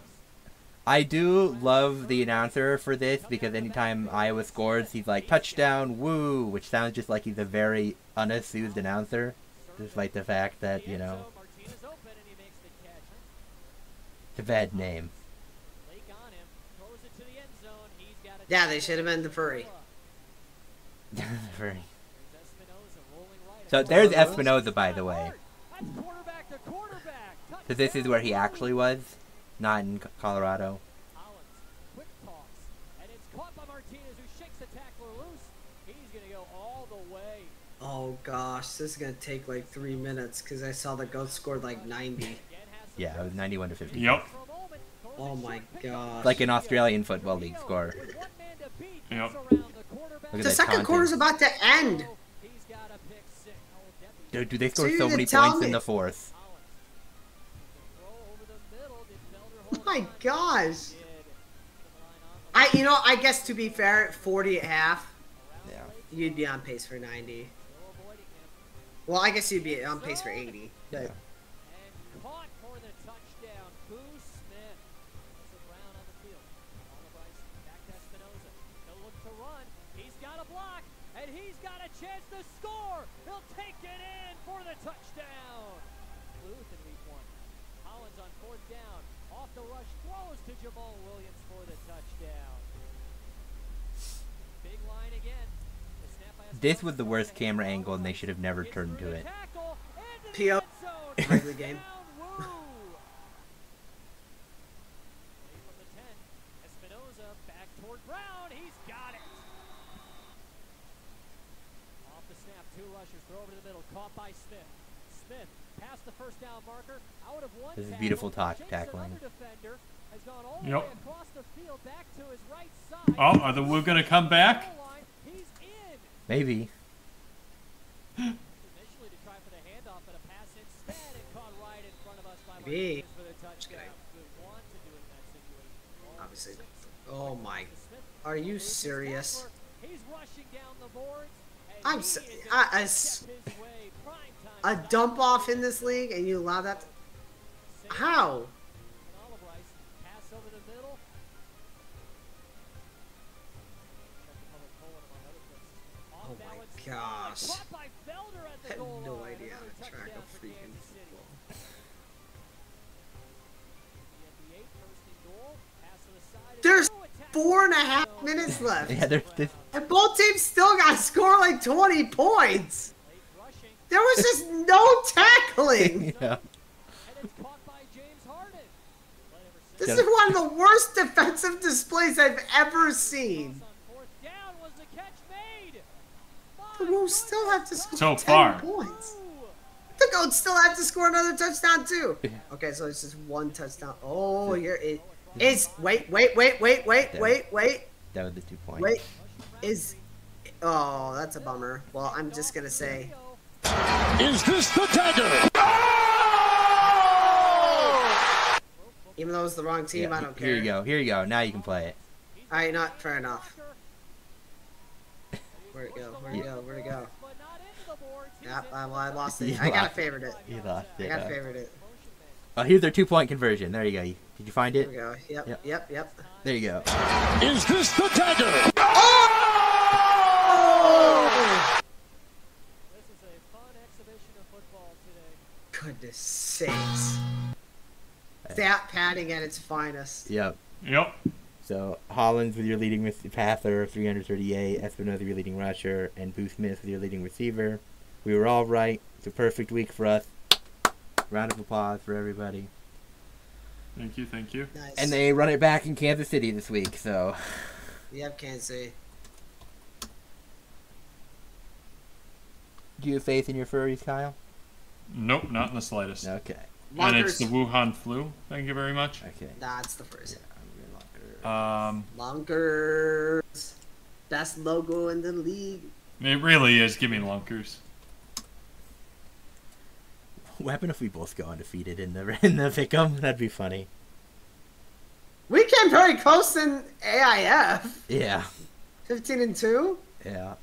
I do love the announcer for this because anytime Iowa scores, he's like, touchdown, woo, which sounds just like he's a very unassuming announcer, despite the fact that, you know, it's a bad name. Yeah, they should have been the furry. Very. So there's Espinoza, by the way. So this is where he actually was, not in Colorado. Oh gosh, this is gonna take like 3 minutes because I saw the Goats scored like 90. Yeah, it was 91-50. Yep. Oh my gosh. Like an Australian Football League score. Yep. Look at The that second content. quarter's about to end. Dude, they scored So so you many tell points me- in the fourth. Oh my gosh. I guess to be fair, 40 at half, Yeah. you'd be on pace for 90. Well, I guess you'd be on pace for 80. But Yeah. Caught for the touchdown. Boo Smith. Brown on the field. Back to Espinoza. He'll look to run. He's got a block, and he's got a chance to score. He'll take it in for the touchdown. Bluth in week 1. Collins on 4th down. Off the rush, throws to Jamal Williams for the touchdown. Big line again. The snap by This was the worst camera angle, and they should have never turned to it. PO. Regular game. Espinoza back toward Brown. He's got it. Off the snap, 2 rushers throw over to the middle, caught by Smith. Smith past the first down marker, out of 1 This is tackle, beautiful chased tackling. another defender, has gone all the Yep. way across the field back to his right side. Oh, are the Woo gonna come back? He's in. Maybe. Initially to try for the handoff, but a pass instead and caught right in front of us by Maybe. Martinez for the touchdown. Good want to do it in that situation. Obviously. Oh my. Are you serious? He's rushing down the boards. I'm a dump off in this league, and you allow that? How? Pass over the middle. Oh my gosh. I have no idea how to track a freaking football. There's 4.5 minutes left. Yeah, there's And both teams still got to score like 20 points. There was just no tackling. yeah. This is one of the worst defensive displays I've ever seen. The Wolves still have to score So 10 far. points. The Goats still have to score another touchdown too. Okay, so it's just one touchdown. Oh, here it is. Wait. That was the 2 points. Wait, is. Oh, that's a bummer. Well, I'm just gonna say. Is this the dagger? Even though it's the wrong team, I don't care. Here you go. Now you can play it. All right, not fair enough. Where'd it go? Where'd it go? Yep, well, I lost it. I gotta favorite it. You lost it. I gotta favorite it. Oh, here's their 2-point conversion. There you go. Did you find it? There we go. Yep. There you go. Is this the dagger? Oh! This is a fun exhibition of football today. Goodness sakes. Stat padding at its finest. Yep. So Hollins with your leading passer, 338. Espinoza your leading rusher, and Boo Smith with your leading receiver. We were all right. It's a perfect week for us. Round of applause for everybody. Thank you. Nice. And they run it back in Kansas City this week, so. Yep, Kansas City. Do you have faith in your furries, Kyle? Nope, not in the slightest. Okay. And it's the Wuhan flu. Thank you very much. Okay. That's the first. Lunkers. Best logo in the league. It really is. Give me Lunkers. What happened if we both go undefeated in the VII? That'd be funny. We came very close in AIF. Yeah. 15-2. Yeah.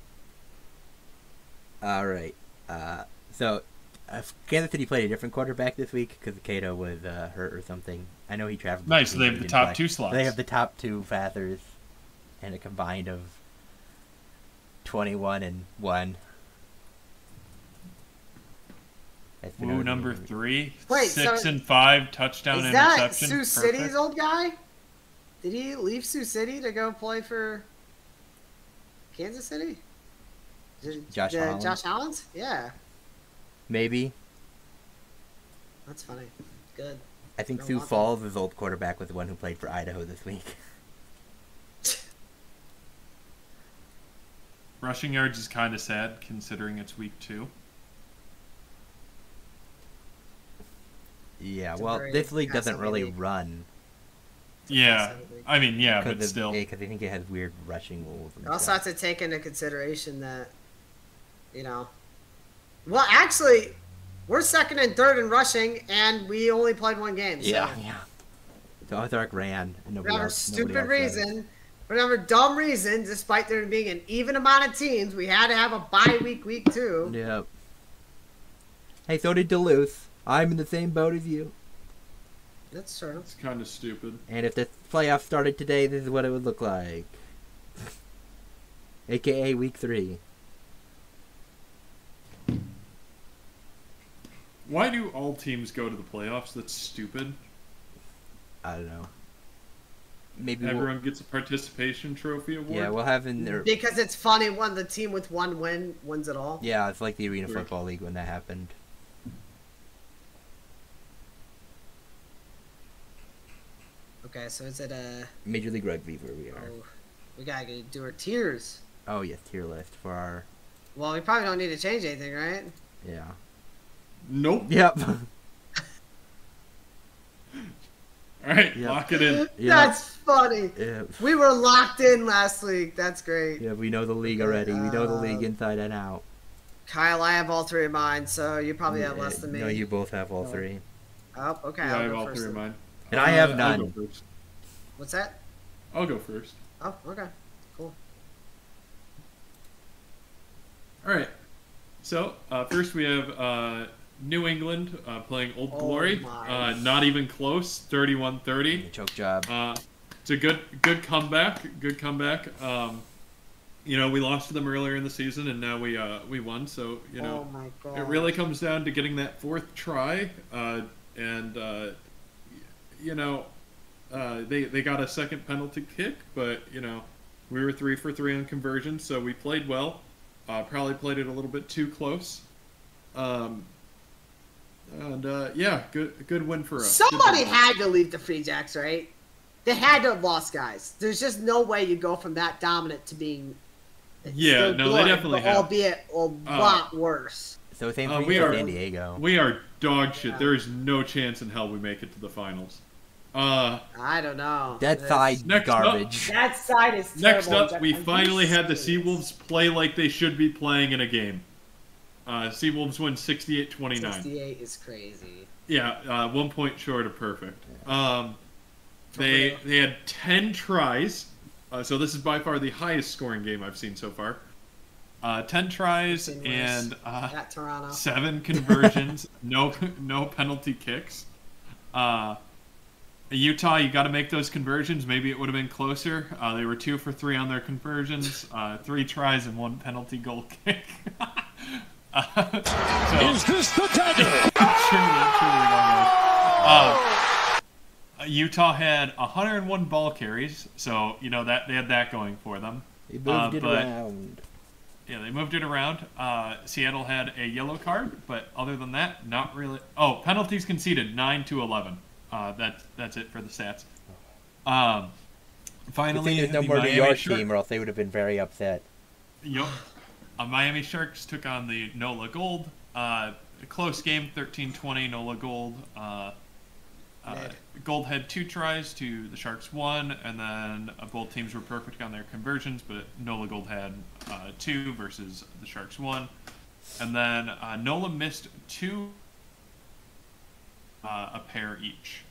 All right. So Kansas City played a different quarterback this week because Cato was hurt or something. I know he traveled. Nice. So they have the top two slots. They have the top two Fathers, and a combined of 21 and 1. Woo, number 3. Wait, 6 and 5 touchdown is that interception. Sioux City's old guy? Did he leave Sioux City to go play for Kansas City? Josh Hollins? Josh Hollins? Yeah. Maybe. That's funny. Good. I think Sioux Falls' old quarterback was the one who played for Idaho this week. Rushing yards is kind of sad considering it's week 2. Yeah, well, this league doesn't really run. Yeah, I mean, yeah, but still. Because I think it has weird rushing rules. You also have to take into consideration that, well, actually, we're second and third in rushing, and we only played one game. So. Yeah. So Ozark ran. And for whatever stupid reason, for whatever dumb reason, despite there being an even amount of teams, we had to have a bye week 2. Yep. Hey, so did Duluth. I'm in the same boat as you. That's true. It's kind of stupid. And if the playoffs started today, this is what it would look like. AKA week 3. Why do all teams go to the playoffs? That's stupid. I don't know. Maybe everyone gets a participation trophy award. Yeah, we'll have in there because it's funny when the team with one win wins it all. Yeah, it's like the Arena Football League when that happened. Okay, so is it a Major League Rugby where we are? Oh, we gotta do our tiers. Oh yes, tier list for our. Well, we probably don't need to change anything, right? Yeah. Nope. Yep. Alright, lock it in. That's funny. Yep. We were locked in last week. That's great. Yeah, we know the league already. We know the league inside and out. Kyle, I have all 3 of mine, so you probably have less than me. No, you both have all 3. Oh, okay. Yeah, I'll I have go all first 3 of then. mine. And I have I'll none. go first. What's that? I'll go first. Oh, okay. Cool. Alright. So, first we have New England playing Old Glory. Not even close. 31-30. Choke job. It's a good comeback. Good comeback. We lost to them earlier in the season, and now we won. So oh my God. it really comes down to getting that 4th try, they got a second penalty kick, but We were 3 for 3 on conversions, so we played well. Probably played it a little bit too close. Yeah, good win for us. Somebody had to leave the Free Jacks, right? They had to have lost guys. There's just no way you go from that dominant to being Yeah, no, good, they definitely have. albeit a lot worse. So same for San Diego. We are dog shit. Yeah. There is no chance in hell we make it to the finals. I don't know. That side garbage. That side is terrible. Next up, we finally had the Seawolves play like they should be playing in a game. Seawolves win 68-29. 68 is crazy. Yeah, 1 point short of perfect. They had 10 tries, so this is by far the highest scoring game I've seen so far. 10 tries and 7 conversions, no penalty kicks. Utah, you got to make those conversions. Maybe it would have been closer. They were 2 for 3 on their conversions, 3 tries and 1 penalty goal kick. Is this the dagger? Utah had 101 ball carries, so that they had that going for them. They moved it around. Yeah, they moved it around. Seattle had a yellow card, but other than that, not really. Oh, penalties conceded 9-11. That's it for the stats. Finally, there's no more New York team, or else they would have been very upset. Yup. Miami Sharks took on the NOLA Gold. A close game, 13-20, NOLA Gold. Gold had 2 tries to the Sharks 1, and then both teams were perfect on their conversions, but NOLA Gold had 2 versus the Sharks 1. And then NOLA missed 2, a pair each.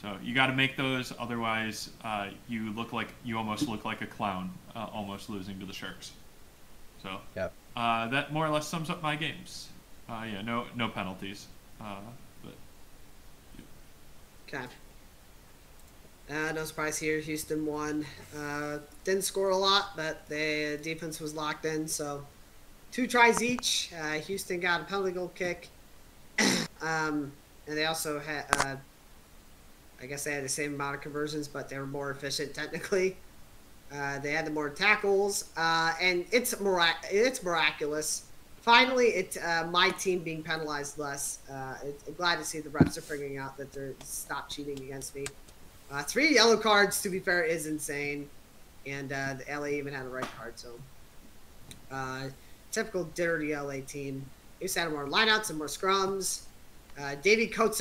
So you got to make those, otherwise you almost look like a clown, almost losing to the Sharks. So that more or less sums up my games. Yeah, no penalties. Okay. No surprise here. Houston won. Didn't score a lot, but the defense was locked in. So 2 tries each. Houston got a penalty goal kick. And they also had, I guess they had the same amount of conversions, but they were more efficient technically. They had the more tackles, and it's miraculous. Finally, my team being penalized less. I'm glad to see the refs are figuring out that they're stop cheating against me. 3 yellow cards, to be fair, is insane, and the LA even had a red card. So, typical dirty LA team. They just had more lineouts and more scrums. Davey Coates,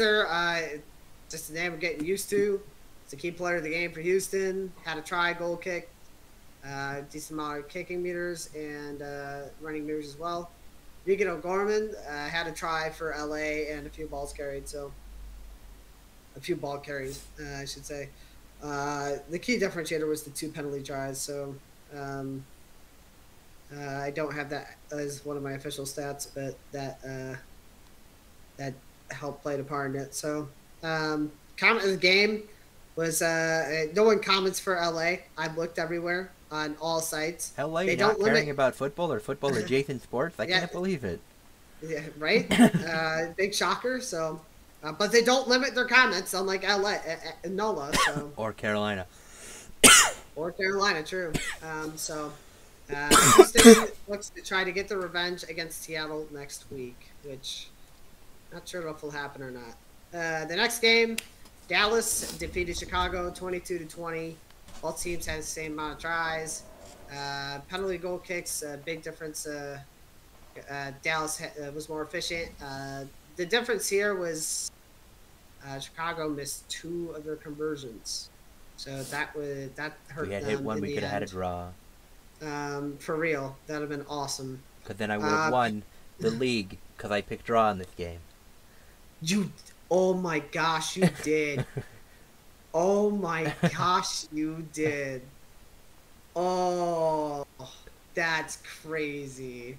just a name we're getting used to. It's a key player of the game for Houston. Had a try, goal kick, decent amount of kicking meters and running meters as well. Regan O'Gorman had a try for LA and a few balls carried, so a few ball carries, I should say. The key differentiator was the 2 penalty tries, so I don't have that as one of my official stats, but that helped play a part in it. So comment of the game was no one comments for LA. I've looked everywhere on all sites. LA they not caring about football or football adjacent sports? I can't believe it. Yeah, right? Big shocker. So, but they don't limit their comments, unlike LA, NOLA. So. Or Carolina. Or Carolina, true. Houston looks to try to get the revenge against Seattle next week, which not sure if will happen or not. The next game, Dallas defeated Chicago 22-20. Both teams had the same amount of tries. Penalty goal kicks, big difference. Dallas was more efficient. The difference here was Chicago missed 2 of their conversions, so that hurt them. If we had hit one, we could have had a draw. For real, that would have been awesome. Because then I would have won the league because I picked draw in this game. Oh my gosh, you did. Oh my gosh, you did. Oh, that's crazy.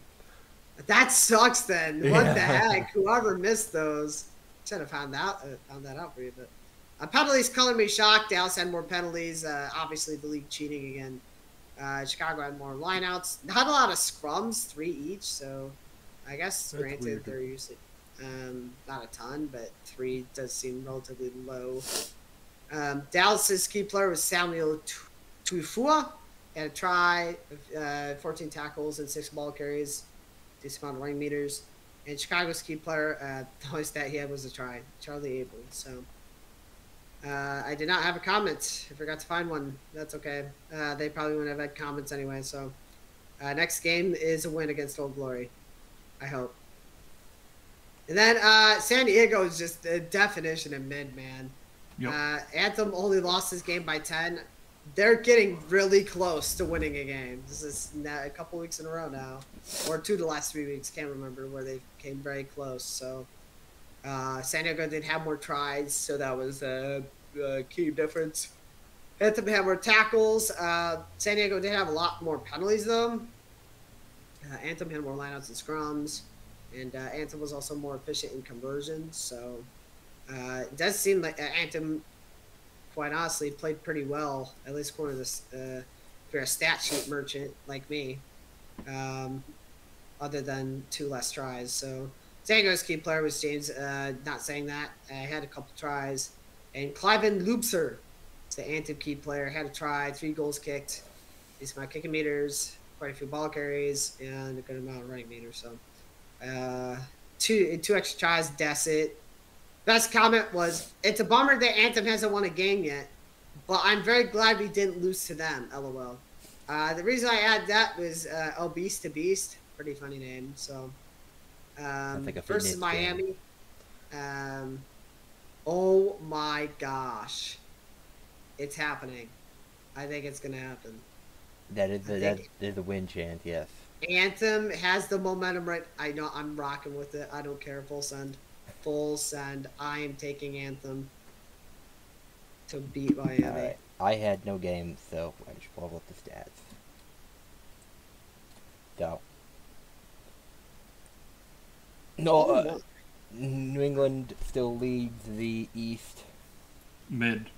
That sucks then. What the heck? Whoever missed those should have found that out for you. But penalties color me shocked. Dallas had more penalties. Obviously, the league cheating again. Chicago had more lineouts. Not a lot of scrums, 3 each. So I guess That's granted weird. they're usually not a ton, but 3 does seem relatively low. Dallas's key player was Samuel Tuifua. had a try, 14 tackles and 6 ball carries, decent amount of running meters. And Chicago's key player, the only stat he had was a try, Charlie Abel. So I did not have a comment. I forgot to find one. That's okay. They probably wouldn't have had comments anyway. So next game is a win against Old Glory, I hope. And then San Diego is just the definition of mid, man. Yep. Anthem only lost this game by 10. They're getting really close to winning a game. This is a couple weeks in a row now, or 2 the last 3 weeks. Can't remember where they came very close. So San Diego did have more tries, so that was a key difference. Anthem had more tackles. San Diego did have a lot more penalties, though. Anthem had more lineouts and scrums, and Anthem was also more efficient in conversions. So it does seem like Anthem, quite honestly, played pretty well, at least according to this, if you're a stat sheet merchant like me, other than 2 less tries. So San Diego's key player was James, not saying that. I had a couple tries. And Cliven Loopser, the Anthem key player, had a try, 3 goals kicked, decent amount of kicking meters, quite a few ball carries, and a good amount of running meters. So 2 extra tries, that's it. Best comment was, it's a bummer that Anthem hasn't won a game yet, but I'm very glad we didn't lose to them, LOL. The reason I add that was Beast to Beast, pretty funny name. So like versus Miami. Oh my gosh, it's happening. I think it's gonna happen. That is the win chance, yes. Anthem has the momentum right. I know, I'm rocking with it. I don't care. Full send. Full send. I am taking Anthem to beat Miami. Right. I had no games, so I just pulled up the stats. So. No, New England still leads the East. Mid.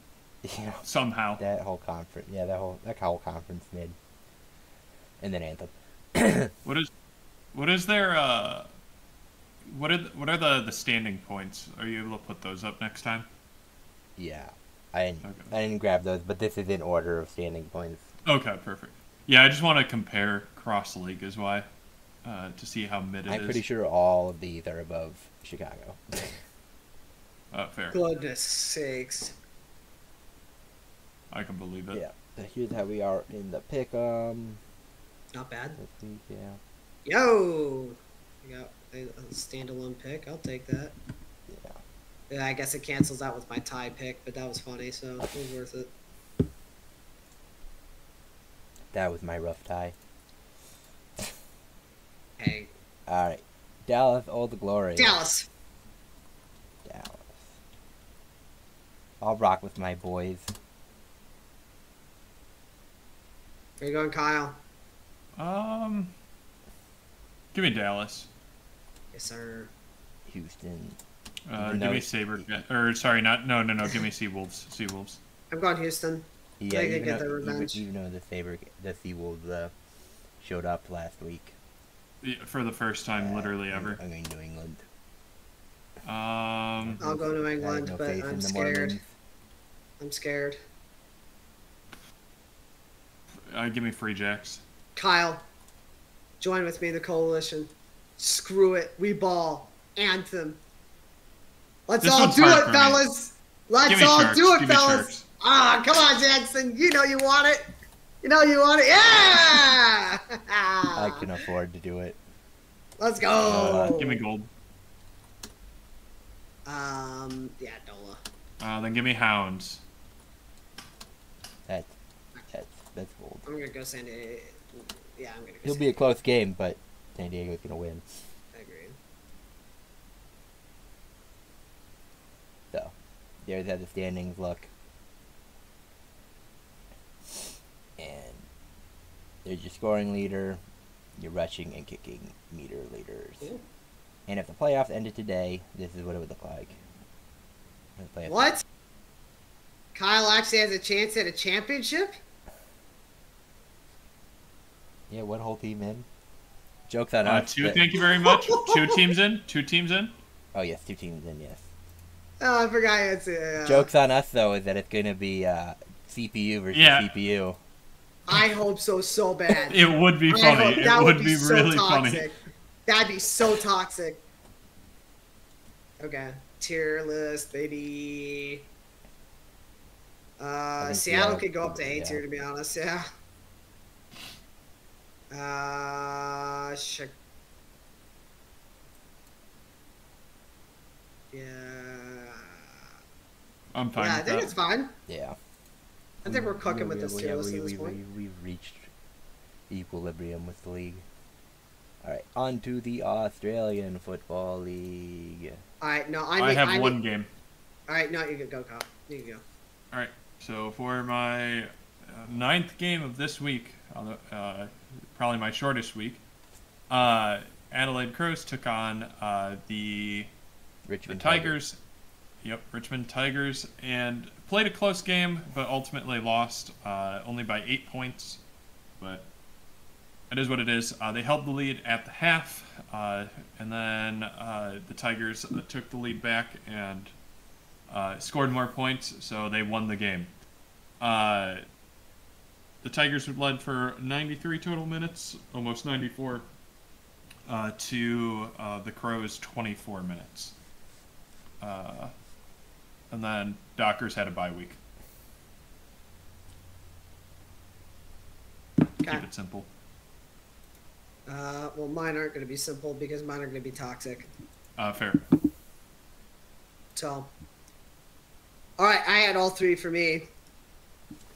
Yeah. Somehow. That whole conference. Yeah, that whole conference mid. And then Anthem. What is their what are the standing points? Are you able to put those up next time? Yeah. I didn't grab those, but this is in order of standing points. Okay, perfect. Yeah, I just want to compare cross league is why. To see how mid it is. I'm pretty sure all of these are above Chicago. Fair. Goodness sakes. I can believe it. Yeah. So here's how we are in the pick'em. Not bad. Yeah. Yo! I got a standalone pick. I'll take that. Yeah, I guess it cancels out with my tie pick, but that was funny, so it was worth it. That was my rough tie. Hey. Alright. Dallas, all the glory. Dallas. I'll rock with my boys. Where you going, Kyle? Give me Dallas. Yes, sir. Houston. Give me Saber. Or sorry, no. Give me Seawolves. Seawolves. I'm going Houston. Yeah, they get their revenge. Even though the Seawolves showed up last week. Yeah, for the first time, literally ever. I'm going New England. I'll go New England, but I'm scared. I'm scared. Give me Free Jacks. Kyle, join with me in the coalition. Screw it. We ball. Anthem. Let's all do it, fellas. Let's all do it, fellas. Ah, come on, Jackson. You know you want it. You know you want it. Yeah! I can afford to do it. Let's go. Give me gold. Yeah, Dola. Then give me Hounds. That's gold. I'm gonna go San Diego. Yeah, I'm gonna go. It'll be a close game, but San Diego's gonna win. I agree. So, there's how the standings look. And there's your scoring leader, your rushing and kicking meter leaders. Ooh. And if the playoffs ended today, this is what it would look like. What? Kyle actually has a chance at a championship? Yeah, one whole team in. Joke's on us. Thank you very much. 2 teams in. 2 teams in. Oh, yes, 2 teams in, yes. Oh, I forgot it's Joke's on us, though, is that it's going to be CPU versus CPU. I hope so bad. It would be funny. It would be so really toxic. funny. That'd be so toxic. Okay, tier list, baby. Seattle could go up to A tier, to be honest. Yeah. Shit. Yeah. I'm fine. Yeah, I with think that. it's fine. Yeah. I think we're cooking with this tier list at this we've point. reached equilibrium with the league. All right, on to the Australian Football League. All right, no, I have one game. All right, no, you can go, Kyle. You can go. All right, so for my 9th game of this week, probably my shortest week, Adelaide Crows took on the Richmond Tigers. Yep, Richmond Tigers, and played a close game, but ultimately lost only by 8 points. But it is what it is. They held the lead at the half, and then the Tigers took the lead back and scored more points, so they won the game. The Tigers led for 93 total minutes, almost 94, to the Crows 24 minutes. And then Dockers had a bye week. Okay. Keep it simple. Well, mine aren't going to be simple because mine are going to be toxic. Fair. So, all right, I had all three for me.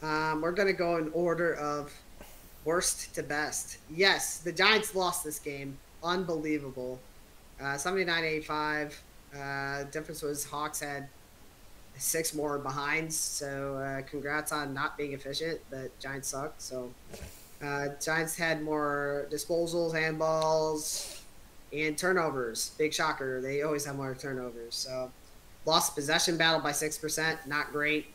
We're going to go in order of worst to best. Yes, the Giants lost this game. Unbelievable. 79-85. Difference was Hawks had 6 more behinds, so congrats on not being efficient, but Giants suck. So Giants had more disposals, handballs, and turnovers. Big shocker. They always have more turnovers. So lost possession battle by 6%. Not great.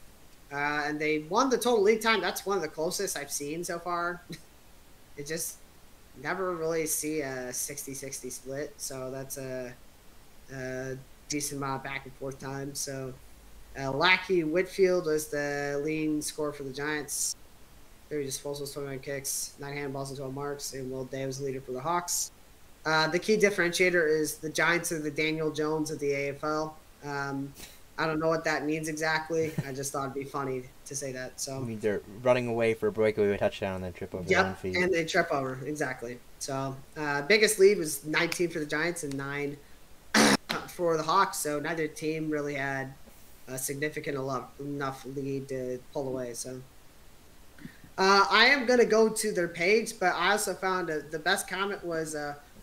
And they won the total league time. That's one of the closest I've seen so far. It just never really see a 60-60 split. So that's a decent amount of back and forth time. So Lackey Whitfield was the leading scorer for the Giants. 30 disposals, 21 kicks, 9 handballs, and 12 marks. And Will Day was the leader for the Hawks. The key differentiator is the Giants are the Daniel Jones of the AFL. I don't know what that means exactly. I just thought it'd be funny to say that. So it means they're running away for a breakaway touchdown and then trip over their own feet. And they trip over. Exactly. So biggest lead was 19 for the Giants and 9 for the Hawks. So neither team really had a significant enough lead to pull away. So I am going to go to their page, but I also found the best comment was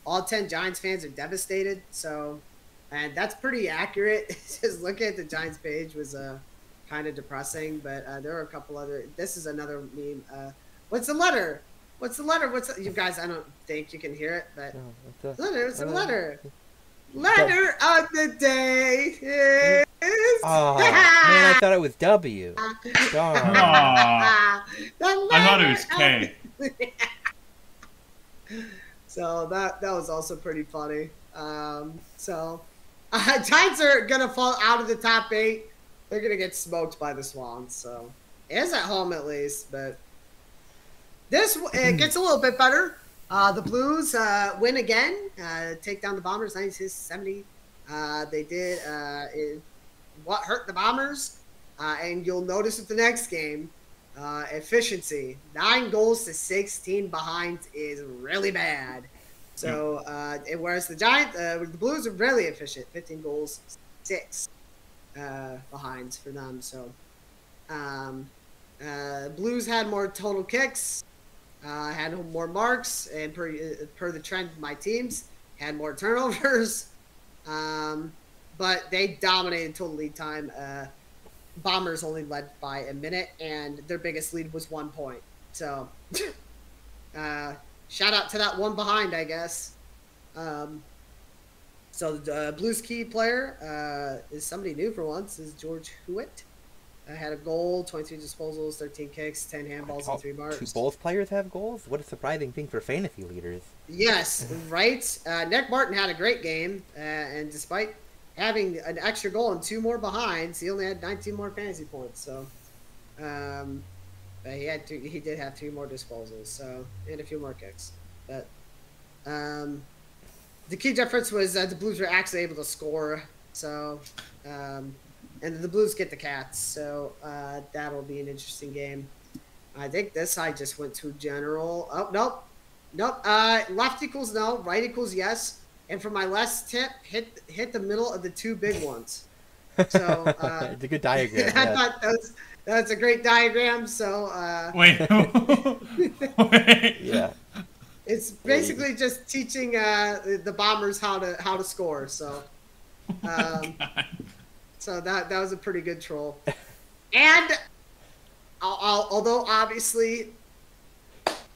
all 10 Giants fans are devastated. So, and that's pretty accurate. Just looking at the Giants page was kind of depressing, but there were a couple other. This is another meme. What's the letter? What's the letter? You guys? I don't think you can hear it, but letter. It's a letter. Letter of the day is. Oh man, I thought it was W. Darn. I thought it was K. So that was also pretty funny. Giants are gonna fall out of the top 8. They're gonna get smoked by the Swans. So it is at home at least, but it gets a little bit better. The Blues win again, take down the Bombers 96-70. They did what hurt the Bombers, and you'll notice at the next game, efficiency. 9 goals to 16 behind is really bad. So whereas the the Blues are really efficient, 15 goals, 6 behinds for them. So Blues had more total kicks. Had more marks, and per the trend of my teams, had more turnovers. But they dominated total lead time. Bombers only led by a minute, and their biggest lead was 1 point. So, shout out to that one behind, I guess. So the Blues key player is somebody new for once. Is George Hewitt. Had a goal, 23 disposals, 13 kicks, 10 handballs, and 3 marks. Do both players have goals? What a surprising thing for fantasy leaders. Yes, right. Nick Martin had a great game, and despite having an extra goal and 2 more behinds, he only had 19 more fantasy points. So, But he did have 2 more disposals, so, and a few more kicks. But the key difference was the Blues were actually able to score. So, and the Blues get the Cats. So that'll be an interesting game. I think this side just went to general. Oh, nope. Nope. Left equals no. Right equals yes. And for my last tip, hit the middle of the 2 big ones. So it's a good diagram. I thought that's a great diagram. So wait. Yeah. It's basically just teaching the Bombers how to score. So, so that was a pretty good troll. And although obviously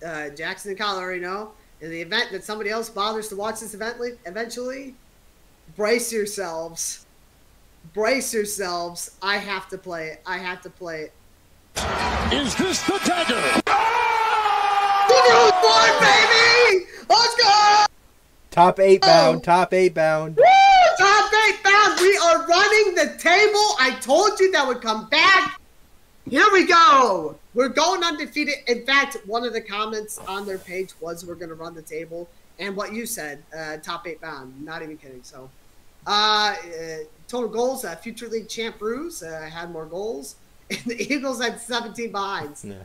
Jackson and Kyle already know, in the event that somebody else bothers to watch this event eventually, brace yourselves. Brace yourselves. I have to play it. I have to play it. Is this the dagger? One, baby! Let's go! Top 8 bound. Top 8 bound. Woo! Top 8 bound. We are running the table. I told you that would come back. Here we go. We're going undefeated. In fact, one of the comments on their page was we're going to run the table. And what you said, top 8 bound. Not even kidding. So, total goals, future league champ Bruce had more goals. And the Eagles had 17 behinds. Yeah.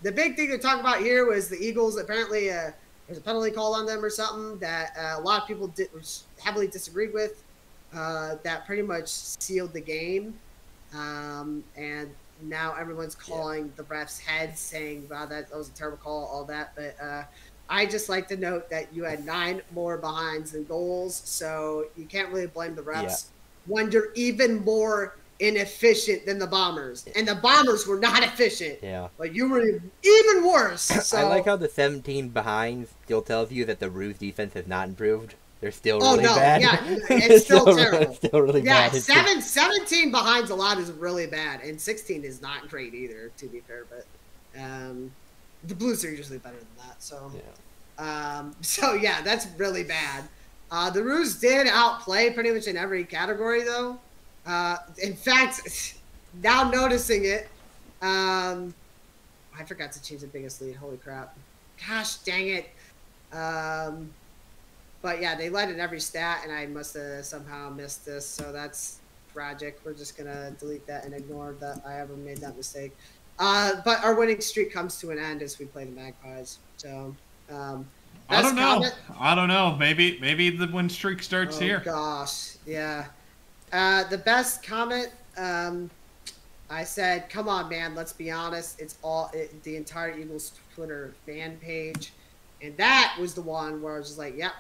The big thing to talk about here was the Eagles. Apparently, there's a penalty call on them or something that a lot of people heavily disagreed with. That pretty much sealed the game. And now everyone's calling the ref's head, saying, wow, that was a terrible call, all that. But I just like to note that you had 9 more behinds than goals, so you can't really blame the refs when you're even more inefficient than the Bombers. And the Bombers were not efficient. Yeah. But you were even worse. So I like how the 17 behind still tells you that the Ruse defense has not improved. They're still really bad. Yeah, it's still terrible. It's still really bad. 17 behinds a lot is really bad, and 16 is not great either, to be fair. But the Blues are usually better than that. So, so yeah, that's really bad. The Ruse did outplay pretty much in every category, though. In fact, now noticing it, I forgot to change the biggest lead. Holy crap. Gosh dang it. But yeah, they led in every stat, and I must have somehow missed this, so that's tragic. We're just going to delete that and ignore that I ever made that mistake. But our winning streak comes to an end as we play the Magpies. So, I don't know. I don't know. Maybe the win streak starts here. Oh, gosh. Yeah. The best comment, I said, come on, man, let's be honest. It's the entire Eagles Twitter fan page. And that was the one where I was just like, yep.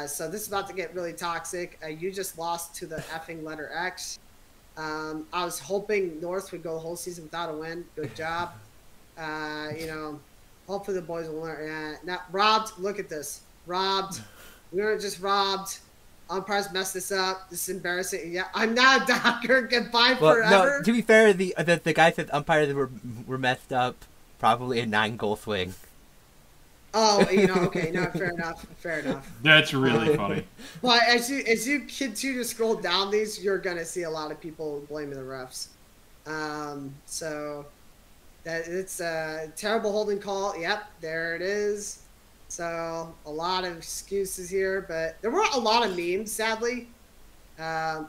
So this is about to get really toxic. You just lost to the effing letter X. I was hoping North would go the whole season without a win. Good job. Hopefully the boys will learn. Now, robbed, look at this. Robbed. We weren't just robbed. Umpires messed this up. This is embarrassing. Yeah, I'm not a doctor. Goodbye forever. No, to be fair, the guy said umpires were messed up. Probably a 9-goal swing. Oh, okay, no, fair enough. That's really funny. But as you continue to scroll down these, you're gonna see a lot of people blaming the refs. So that it's a terrible holding call. Yep, there it is. So a lot of excuses here, but there weren't a lot of memes, sadly. Yeah,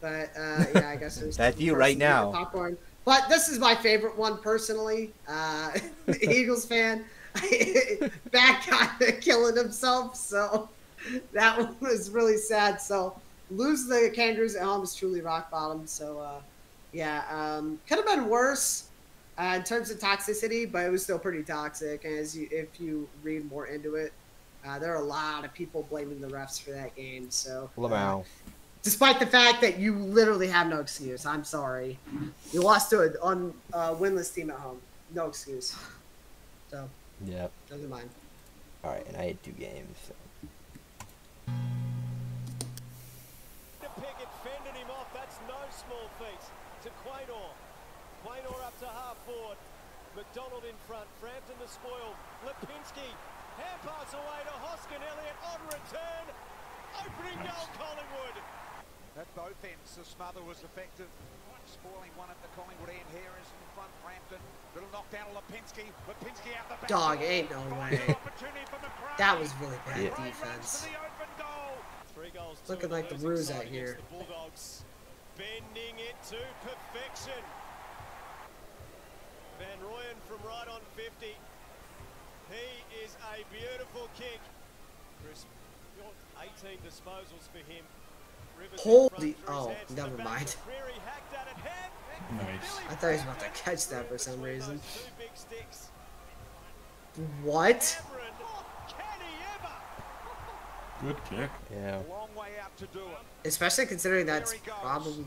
I guess there's that's you right now. Popcorn. But this is my favorite one personally. The Eagles fan. Back guy killing himself, so that one was really sad. So lose the Kangaroos at home is truly rock bottom. So yeah, could have been worse in terms of toxicity, but it was still pretty toxic. And if you read more into it, there are a lot of people blaming the refs for that game. So despite the fact that you literally have no excuse, I'm sorry, you lost to an winless team at home. No excuse. So. Yep. Those are mine. All right, and I had 2 games. So. Pickett fended him off. That's no small feat. To Quaynor. Quaynor up to half forward. McDonald in front. Frampton to spoil. Lipinski. Hand pass away to Hoskin. Elliott on return. Opening goal, Collingwood. At both ends, the smother was effective. spoiling one at the Collingwood end here is in front Frampton. Little knockdown on Lipinski. Lipinski out the back. Dog, ain't no way. That was really bad Yeah. defense. Three goals, Looking like the Roos out here. The Bulldogs bending it to perfection. Van Rooyen from right on 50. He is a beautiful kick. Chris, 18 disposals for him. Rivers Holy, oh, never mind. Nice. I thought he was about to catch that for some reason. What? Good kick. Yeah. Long way out to do it. Especially considering that's probably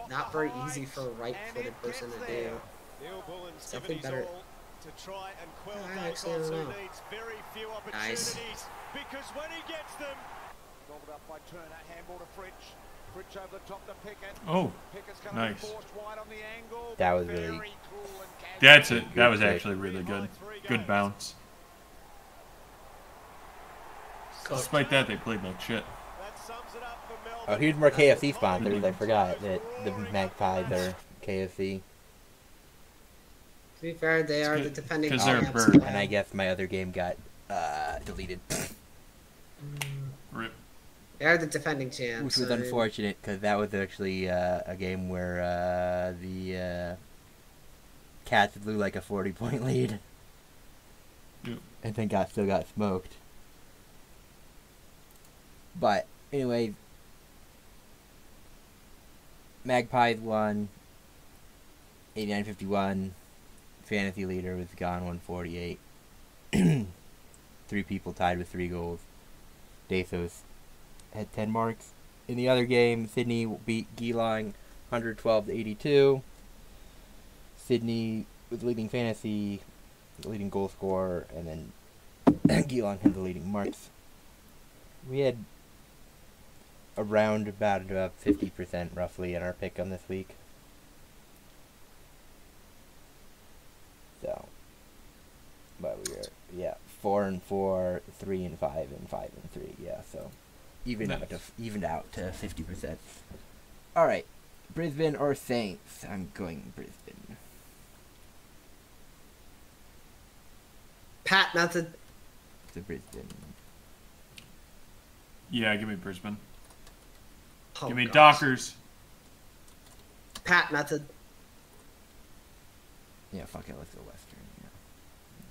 not very easy for a right-footed person to do. Neil Bullen's Something given his better. all to try and quell I Dave actually don't Boss, who know. needs very few Nice. opportunities, because when he gets them, Gobbled up by Turner. Handball to Fritsch. Fritsch over the top to Pickett. Oh, Picket's gonna nice. be forced wide on the angle. That was Very really. cool and casual. That's it. That was kick. actually really good. Good bounce. Despite that, they played like shit. that sums it up for Melbourne. Oh, here's more KFC sponsors. I forgot that the Magpies are KFC. To be fair, they are the defending 'cause they're a champs. bird. And I guess my other game got deleted. Rip. They are the defending champs. Which was so unfortunate because that was actually a game where the Cats blew like a 40-point lead. Yep. And then still got smoked. But anyway, Magpies won 89-51. Fantasy leader was gone 148. 3 people tied with 3 goals. Dasos had 10 marks. In the other game, Sydney beat Geelong 112-82. Sydney was leading fantasy, the leading goal scorer, and then Geelong had the leading marks. We had around about 50% roughly in our pick on this week. So, but we were 4-4, 3-5, and 5-3. Yeah, so evened out to 50%. All right, Brisbane or Saints? I'm going Brisbane. Pat method. To Brisbane. Yeah, give me Brisbane. Oh, Give me gosh. Dockers. Pat method. Yeah, fuck it. Let's go Western.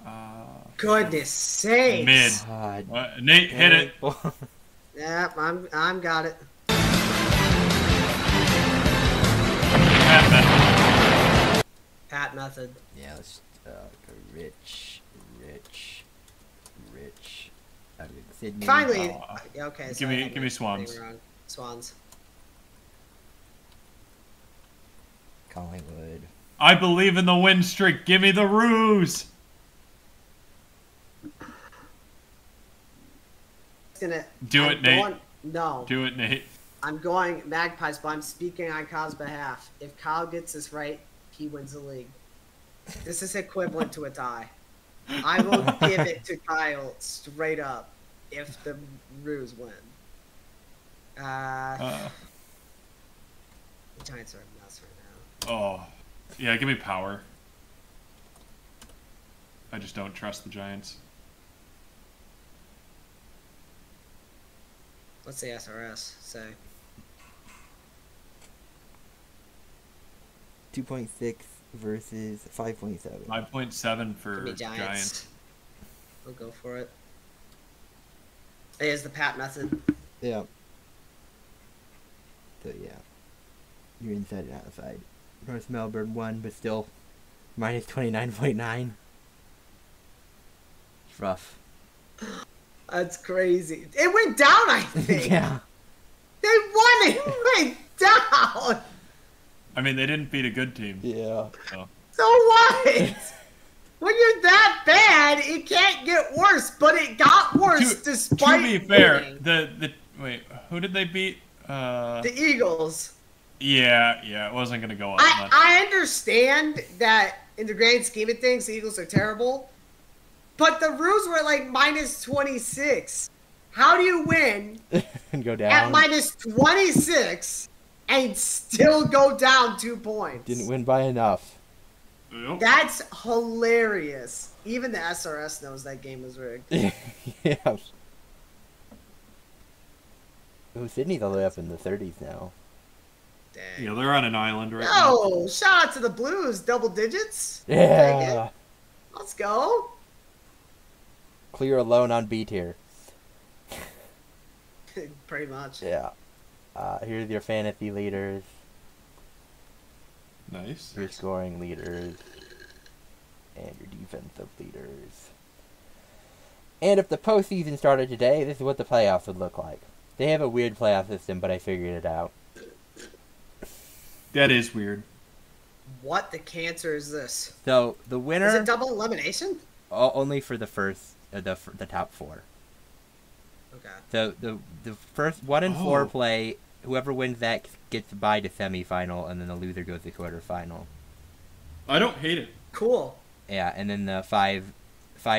Yeah. Goodness sakes. Mid. Nate, hit it. Yeah, I'm got it. Pat method. Yeah, let's go Rich. Sydney. Finally. Okay. Give me Swans. Swans. Collingwood. I believe in the win streak. Give me the Roos. Do it, Nate. No. Do it, Nate. I'm going Magpies, but I'm speaking on Kyle's behalf. If Kyle gets this right, he wins the league. This is equivalent to a tie. I will give it to Kyle straight up if the Roos win. The Giants are a mess right now. Oh, yeah. Give me Power. I just don't trust the Giants. Let's say SRS. Say 2.6 versus 5.7. 5.7 for give me Giants. We'll go for it. It is the Pat method. Yeah. So yeah, you're inside and outside. North Melbourne won, but still minus 29.9. It's rough. That's crazy. It went down, I think. Yeah. They won it. It went down. I mean, they didn't beat a good team. Yeah. So. So what? When you're that bad, it can't get worse. But it got worse despite. To be fair, winning. wait, who did they beat? The Eagles. Yeah, it wasn't gonna go up much. I understand that in the grand scheme of things, the Eagles are terrible. But the Roos were like minus 26. How do you win And go down. at minus 26 and still go down 2 points. Didn't win by enough. Yep. That's hilarious. Even the SRS knows that game was rigged. Yeah. Oh, Sydney's all the way up in the 30s now. Dang. Yeah, they're on an island right now. No, shout out to the Blues, double digits. Yeah. Let's go. Clear alone on B tier. Pretty much. Yeah. Here's your fantasy leaders. Nice. Your scoring leaders. And your defensive leaders. And if the postseason started today, this is what the playoffs would look like. They have a weird playoff system, but I figured it out. That is weird. What the cancer is this? So the winner Is it double elimination? only for the first, the top 4. Okay. So the first 1 and 4 play. Whoever wins that gets by to semifinal, and then the loser goes to quarterfinal. I don't hate it. Cool. Yeah, and then the 5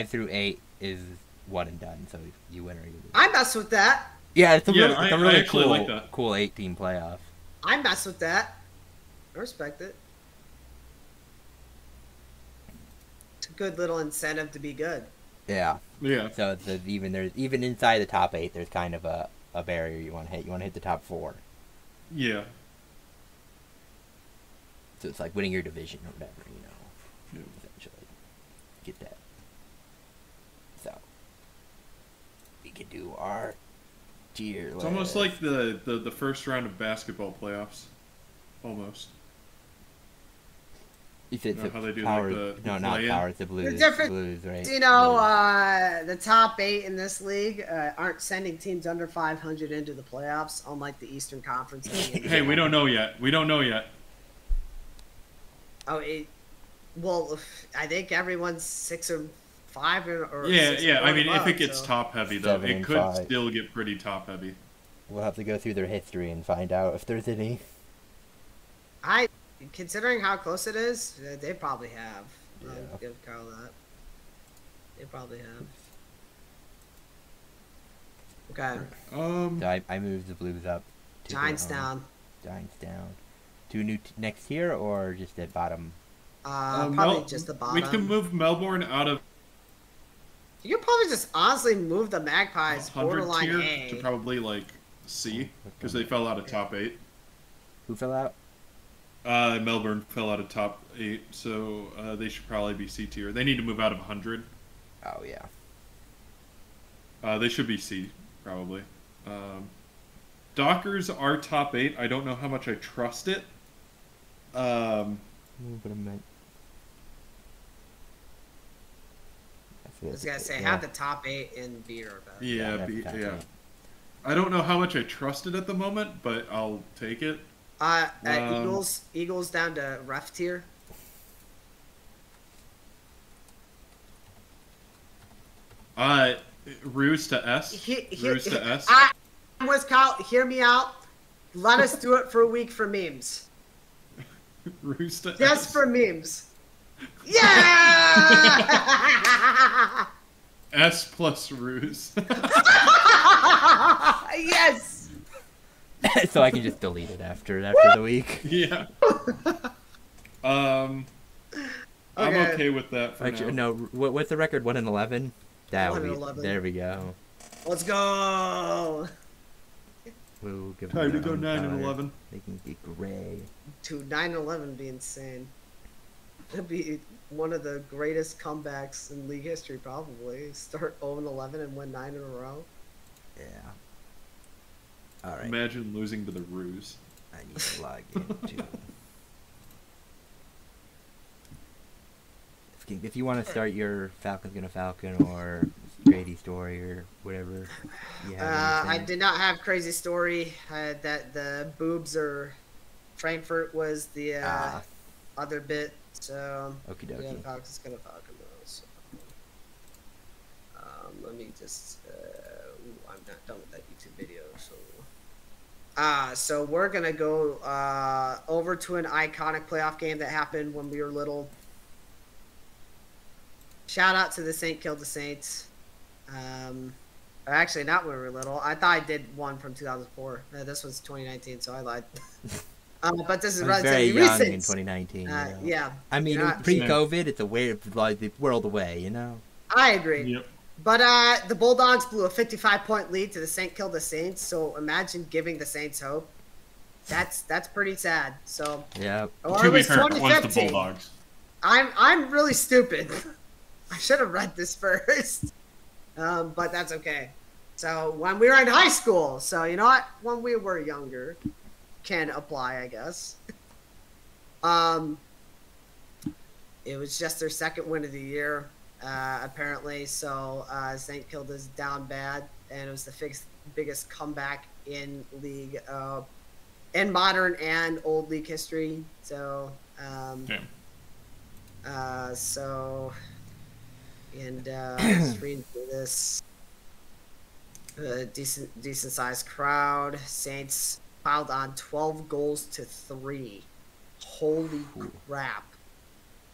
through 8 is one and done. So you win or you lose. I mess with that. Yeah, it's a Yeah, really, I really actually cool, like that. cool 8-team playoff. I mess with that. I respect it. It's a good little incentive to be good. Yeah. Yeah. So it's even inside the top 8, there's kind of a barrier you want to hit. You want to hit the top 4. Yeah. So it's like winning your division or whatever, Yeah. essentially. Get that. So we could do our tier. It's almost like the first round of basketball playoffs. Almost. You said how they do power, like no, not play-in? power. It's the Blues. The different, Blues, right? You know, the top 8 in this league aren't sending teams under 500 into the playoffs, unlike the Eastern Conference. Hey, we don't know yet. We don't know yet. Oh, well, I think everyone's 6 or 5 or Yeah, 6 yeah. or I mean, above, if it gets so. top heavy though, 7 it and could 5. still get pretty top heavy. We'll have to go through their history and find out if there's any. Considering how close it is, they probably have. Yeah. I'll give Carl that. They probably have. Okay. So I moved the Blues up. To Giants down. Giants down. To new next tier or just at bottom? Probably just the bottom. We can move Melbourne out of You could probably just honestly move the Magpies 100 borderline tier A. to probably like C because they fell out of top 8. Who fell out? Melbourne fell out of top 8, so they should probably be C tier. They need to move out of 100. Oh yeah. They should be C probably. Dockers are top 8. I don't know how much I trust it. But I meant. I was gonna say have the top 8 in B or better. Yeah, yeah. I don't know how much I trust it at the moment, but I'll take it. Eagles down to ref tier. Ruse to S. Ruse to S. I'm with Kyle. Hear me out. Let us do it for a week for memes. Ruse to S. Just for memes. Yeah. S plus ruse. Yes. So I can just delete it after the week. Yeah. I'm okay with that for now. No, what's the record? 1-11. That would be. 1-11. There we go. Let's go. We'll give Time to them go that 9-11. They can get gray. Dude, 9-11 be insane. It'd be one of the greatest comebacks in league history, probably. Start 0-11 and win 9 in a row. Yeah. All right. Imagine losing to the Ruse. I need to log into. If you want to start your Falcon's Gonna Falcon or Crazy Story or whatever you have. I did not have Crazy Story. That the boobs or Frankfurt was the other bit. So Okie dokie. yeah, Falcon's Gonna Falcon though. So. Let me just. I'm not done with that YouTube video. So we're gonna go over to an iconic playoff game that happened when we were little. Shout out to the Saint Killed the Saints. Actually, not when we were little. I thought I did one from 2004. This was 2019, so I lied. But this is I was very relatively young recent. in 2019. You know? Yeah. I mean, pre-COVID, it's a the world away, you know? I agree. Yep. But the Bulldogs blew a 55-point lead to the St. Kilda Saints, so imagine giving the Saints hope. That's pretty sad. So yeah. To be fair, it was the Bulldogs. I'm really stupid. I should have read this first. But that's okay. So when we were in high school, so you know what? When we were younger, can apply, I guess. It was just their second win of the year, apparently. So St. Kilda's down bad, and it was the biggest comeback in league, in modern and old league history. So, just reading through this. Decent sized crowd. Saints piled on 12 goals to 3. Holy crap.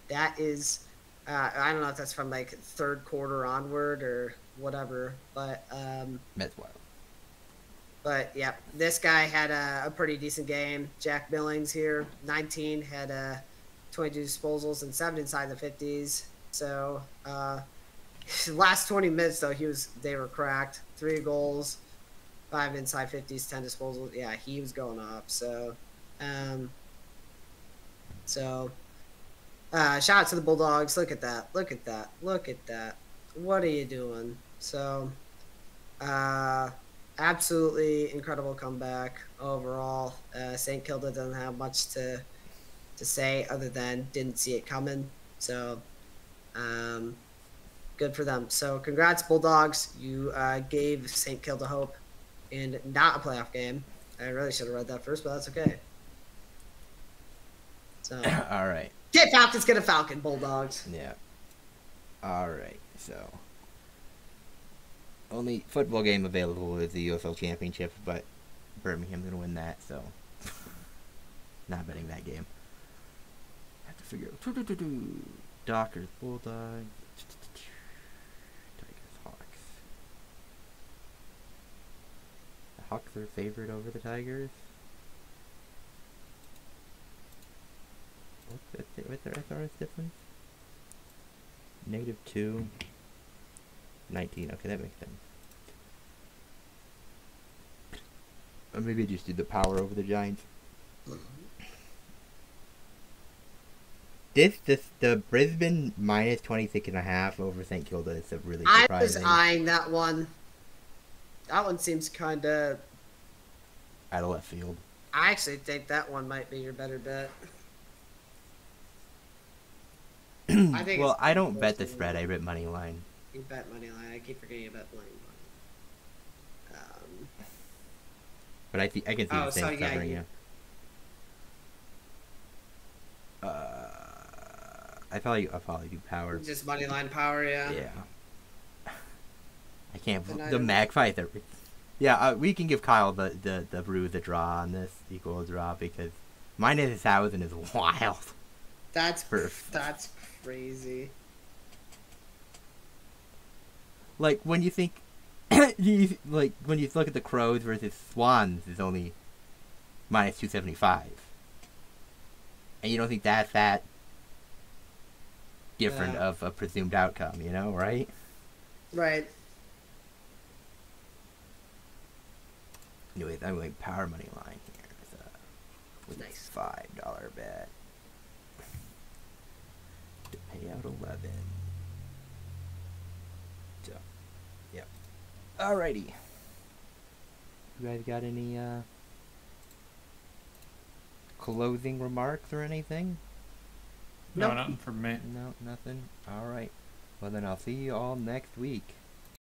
That is, I don't know if that's from like third quarter onward or whatever, but that's wild. But yeah, this guy had a pretty decent game. Jack Billings here, 19, had 22 disposals and 7 inside the 50s. So last 20 minutes though, they were cracked. 3 goals, 5 inside 50s, 10 disposals. Yeah, he was going up. So, shout out to the Bulldogs. Look at that. Look at that. Look at that. What are you doing? So, absolutely incredible comeback overall. St. Kilda doesn't have much to say other than didn't see it coming. So, good for them. So, congrats, Bulldogs. You gave St. Kilda hope in not a playoff game. I really should have read that first, but that's okay. So, all right. Get Falcons, get a Falcon, Bulldogs. Yeah. All right. So, only football game available is the USFL Championship, but Birmingham's gonna win that, so not betting that game. Have to figure out. Dockers, Bulldogs, Tigers, Hawks. The Hawks are favored over the Tigers. What's their SRS difference? -2. 19. Okay, that makes sense. Or maybe just do the power over the Giants. The Brisbane minus 26.5 over St. Kilda is a really surprising. I was eyeing that one. That one seems kind of out of left field. I actually think that one might be your better bet. I think. Well, I don't bet the spread. I bet money line. You bet money line. I keep forgetting about money line. But I can see the Saints covering you. I'll probably do power. Just money line power, yeah. Yeah. I can't. The Magpies are. Yeah, we can give Kyle the brew the draw on this equal draw because -1,000 is wild. That's crazy. Like when you think, when you look at the Crows versus Swans is only -275, and you don't think that's that different of a presumed outcome, you know, right? Right. Anyways, I'm going power money line here with nice a $5 bet to pay out 11. So, yep. Alrighty. You guys got any closing remarks or anything? No, nothing from me. No, nothing. All right. Well, then I'll see you all next week.